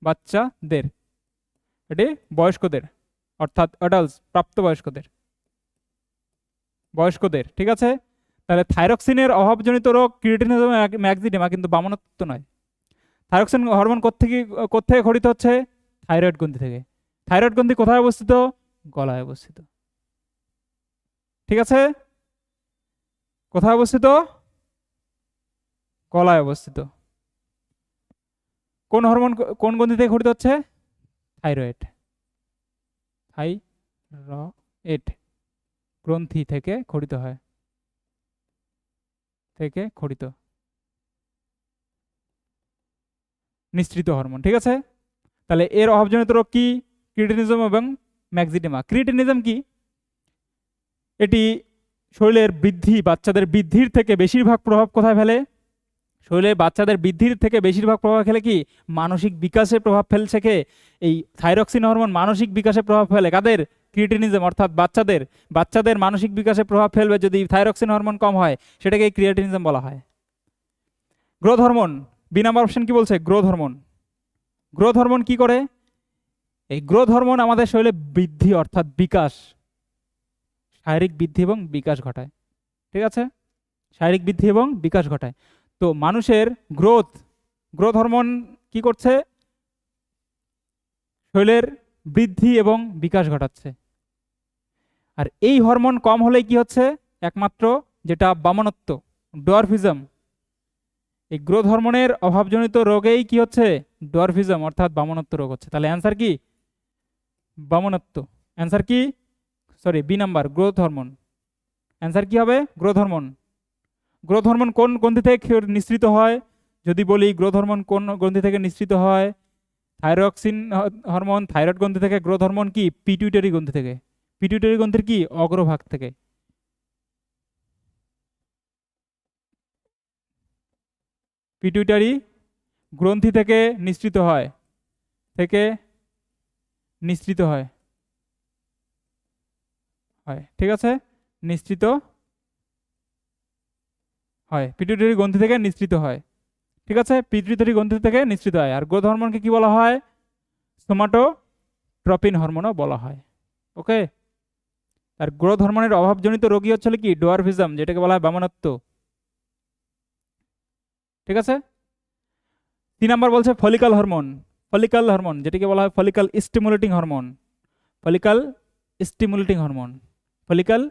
বাচ্চাদের, এটি বয়স্কদের অর্থাৎ অ্যাডাল্টস, প্রাপ্তবয়স্কদের, বয়স্কদের। ঠিক আছে, তাহলে থাইরক্সিনের অভাবজনিত রোগ ক্রিয়েটিনিজম ম্যাক্সিডিমা, কিন্তু বামনত্ব নয়। থাইরক্সিন হরমোন কোত্থেকে খরিত হচ্ছে? থাইরয়েড গ্রন্থি থেকে। থাইরয়েড গ্রন্থি কোথায় অবস্থিত? গলায় অবস্থিত। ঠিক আছে, কোথায় অবস্থিত? গলায় অবস্থিত। কোন হরমোন কোন গ্রন্থি থেকে খরিত হচ্ছে? থাইরয়েড। থাইরয়েড গ্রন্থি থেকে খরিত হয়, থেকে খরিত নিঃসৃত হরমোন। ঠিক আছে, তাহলে এর অভাবজনিত রোগ কি? ক্রিয়েটিনিজম এবং ম্যাক্সিডিমা। ক্রিয়েটিনিজম কি? এটি শরীরের বৃদ্ধি, বাচ্চাদের বৃদ্ধির থেকে বেশিরভাগ প্রভাব কোথায় ফেলে? শরীরে বাচ্চাদের বৃদ্ধির থেকে বেশিরভাগ প্রভাব ফেলে কি? মানসিক বিকাশে প্রভাব ফেলছে কে? এই থাইরক্সিন হরমোন মানসিক বিকাশে প্রভাব ফেলে কাদের? ক্রিয়েটিনিজম অর্থাৎ বাচ্চাদের। বাচ্চাদের মানসিক বিকাশে প্রভাব ফেলবে যদি থাইরক্সিন হরমোন কম হয়, সেটাকে ক্রিয়েটিনিজম বলা হয়। Growth hormone, B number option কি বলছে? Growth hormone. গ্রোথ হরমোন কি করে? এই গ্রোথ হরমোন আমাদের শরীরে বৃদ্ধি অর্থাৎ বিকাশ, শারীরিক বৃদ্ধি এবং বিকাশ ঘটায়। ঠিক আছে, শারীরিক বৃদ্ধি এবং বিকাশ ঘটায়। তো মানুষের গ্রোথ হরমোন কি করছে? শরীরের বৃদ্ধি এবং বিকাশ ঘটাচ্ছে। আর এই হরমোন কম হলে কি হচ্ছে? একমাত্র যেটা বামনত্ব, ডোয়ারফিজম। এই গ্রোথ হরমোনের অভাবজনিত রোগেই কি হচ্ছে? ডোয়ারফিজম অর্থাৎ বামনত্ব রোগ হচ্ছে। তাহলে অ্যান্সার কি? বামনত্ব। অ্যান্সার কি? Sorry, B number, growth hormone. Answer কি হবে? Growth hormone. গ্রোথ হরমোন কোন গ্রন্থি থেকে নিঃসৃত হয়? যদি বলি গ্রোথ হরমোন কোন গ্রন্থি থেকে নিঃসৃত হয়? থাইরক্সিন হরমোন থাইরয়েড গ্রন্থি থেকে। গ্রোথ হরমোন কি? পিটুইটারি গ্রন্থি থেকে। পিটুইটারি গ্রন্থির কি? অগ্রভাগ থেকে। পিটুইটারি গ্রন্থি থেকে নিঃসৃত হয়, থেকে নিঃসৃত হয়, হয়। ঠিক আছে, নিঃসৃত হয়, পিটুইটারি গ্রন্থি থেকে নিঃসৃত হয়। ঠিক আছে, পিটুইটারি গ্রন্থি থেকে নিঃসৃত হয়। আর গ্রোথ হরমোনকে কি বলা হয়? সোমাটোট্রপিন হরমোনও বলা হয়। ওকে, আর গ্রোথ হরমোনের অভাবজনিত রোগী হচ্ছে কি? ডোয়ারফিজম, যেটাকে বলা হয় বামনত্ব। ঠিক আছে, 3 নাম্বার বলছে ফলিকাল হরমোন। ফলিকাল হরমোন, যেটাকে বলা হয় follicle stimulating hormone. Follicle stimulating hormone, follicle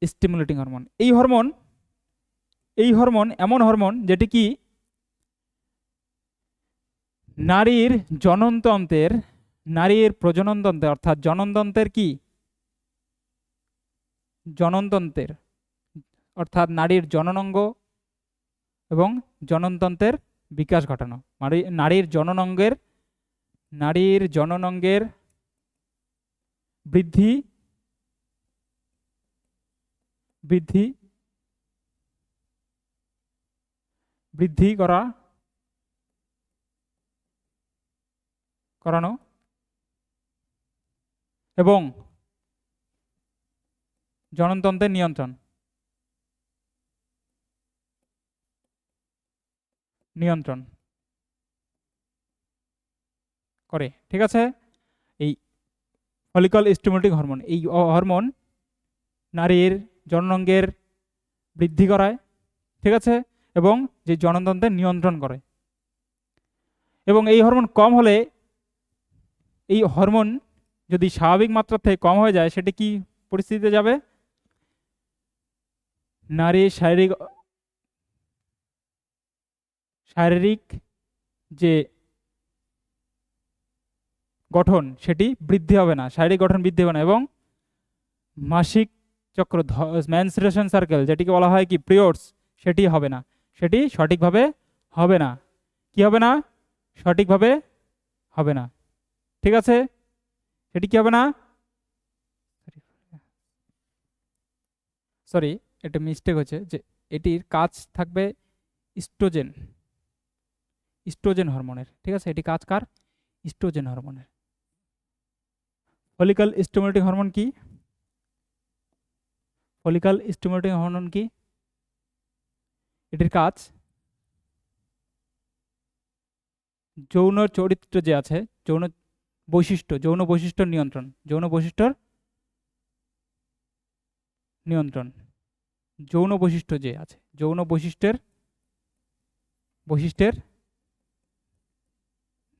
stimulating hormone. এই হরমোন এমন হরমোন যেটি কি নারীর জননতন্ত্রের, নারীর প্রজননতন্ত্রের অর্থাৎ জননতন্ত্রের কি? জননতন্ত্রের অর্থাৎ নারীর জননাঙ্গ এবং জননতন্ত্রের বিকাশ ঘটানো। নারীর জননাঙ্গের বৃদ্ধি বৃদ্ধি বৃদ্ধি করানো এবং জননতন্ত্রের নিয়ন্ত্রণ করে। ঠিক আছে, এই ফলিকল স্টিমুলেটিং হরমোন, এই হরমোন নারীর জননাঙ্গের বৃদ্ধি করায়। ঠিক আছে, এবং যে জননতন্ত্রের নিয়ন্ত্রণ করে। এবং এই হরমোন কম হলে, এই হরমোন যদি স্বাভাবিক মাত্রার থেকে কম হয়ে যায় সেটি কি পরিস্থিতিতে যাবে? নারীর শারীরিক যে গঠন সেটি বৃদ্ধি হবে না, শারীরিক গঠন বৃদ্ধি হবে না, এবং মাসিক চক্র মেনস্ট্রুয়েশন সার্কেল যেটিকে বলা হয় কি পিরিয়ডস, সেটি হবে না, সেটি সঠিকভাবে হবে না। কি হবে না? সঠিকভাবে হবে না। ঠিক আছে, সেটি কি হবে না? সরি, এটা মিস্টেক হচ্ছে, যে এটির কাজ থাকবে ইস্ট্রোজেন, ইস্ট্রোজেন হরমোনের। ঠিক আছে, এটি কাজ কার? ইস্ট্রোজেন হরমোনের। ফলিক্যাল স্টিমুলেটিং হরমোন কি? ফলিক্যাল স্টিমুলেটিং হরমোন কি? এটির কাজ যৌন চরিত্র যে আছে, যৌন বৈশিষ্ট্য নিয়ন্ত্রণ, যৌন বৈশিষ্ট্যর নিয়ন্ত্রণ, যৌন বৈশিষ্ট্য যে আছে, যৌন বৈশিষ্ট্যের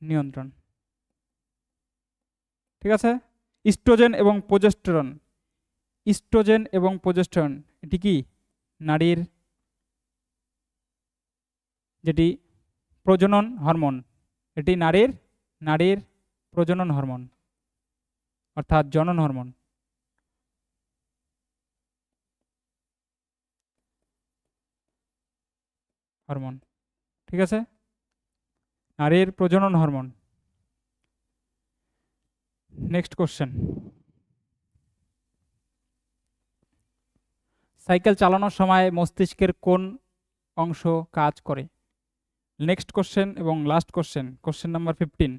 নিয়ন্ত্রণ। ঠিক আছে, ইস্ট্রোজেন এবং প্রোজেস্টেরন, ইস্ট্রোজেন এবং প্রোজেস্টেরন এটি কি? নারীর যেটি প্রজনন হরমোন, এটি নারীর প্রজনন হরমোন, অর্থাৎ জনন হরমোন। হরমোন, ঠিক আছে, নারীর প্রজনন হরমোন। নেক্সট কোশ্চেন, সাইকেল চালানোর সময় মস্তিষ্কের কোন অংশ কাজ করে? নেক্সট কোশ্চেন এবং last question, question number 15।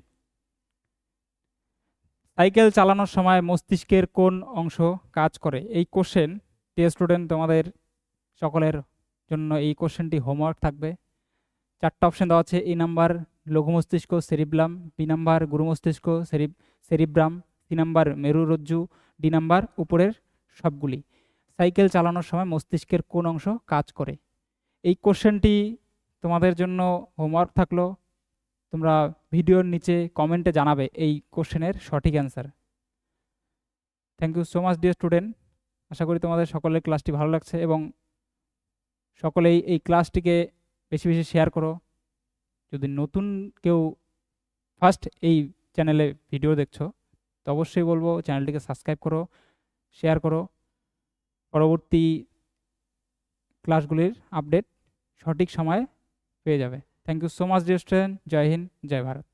Cycle চালানোর সময় মস্তিষ্কের কোন অংশ কাজ করে? এই কোশ্চেন, ডিয়ার স্টুডেন্ট, তোমাদের সকলের জন্য এই কোশ্চেনটি হোমওয়ার্ক থাকবে। 4টা অপশন দেওয়া আছে। এ নাম্বার লঘু মস্তিষ্ক সেরিব্রাম, বি নাম্বার গুরু মস্তিষ্ক সেরিব্রাম, সি নাম্বার মেরুরজ্জু, ডি নাম্বার উপরের সবগুলি। সাইকেল চালানোর সময় মস্তিষ্কের কোন অংশ কাজ করে? এই কোশ্চেনটি তোমাদের জন্য হোমওয়ার্ক থাকলো। তোমরা ভিডিওর নিচে কমেন্টে জানাবে এই কোশ্চেনের সঠিক answer. Thank you so much dear student. আশা করি তোমাদের সকলের ক্লাসটি ভালো লাগছে এবং সকলেই এই ক্লাসটিকে বেশি বেশি শেয়ার করো। যদি নতুন কেউ ফার্স্ট এই চ্যানেলে ভিডিও দেখছো তো অবশ্যই বলবো চ্যানেলটিকে সাবস্ক্রাইব করো, শেয়ার করো। পরবর্তী ক্লাসগুলির আপডেট সঠিক সময়ে পেয়ে যাবে। Thank you so much dear student. জয় হিন্দ, জয় ভারত।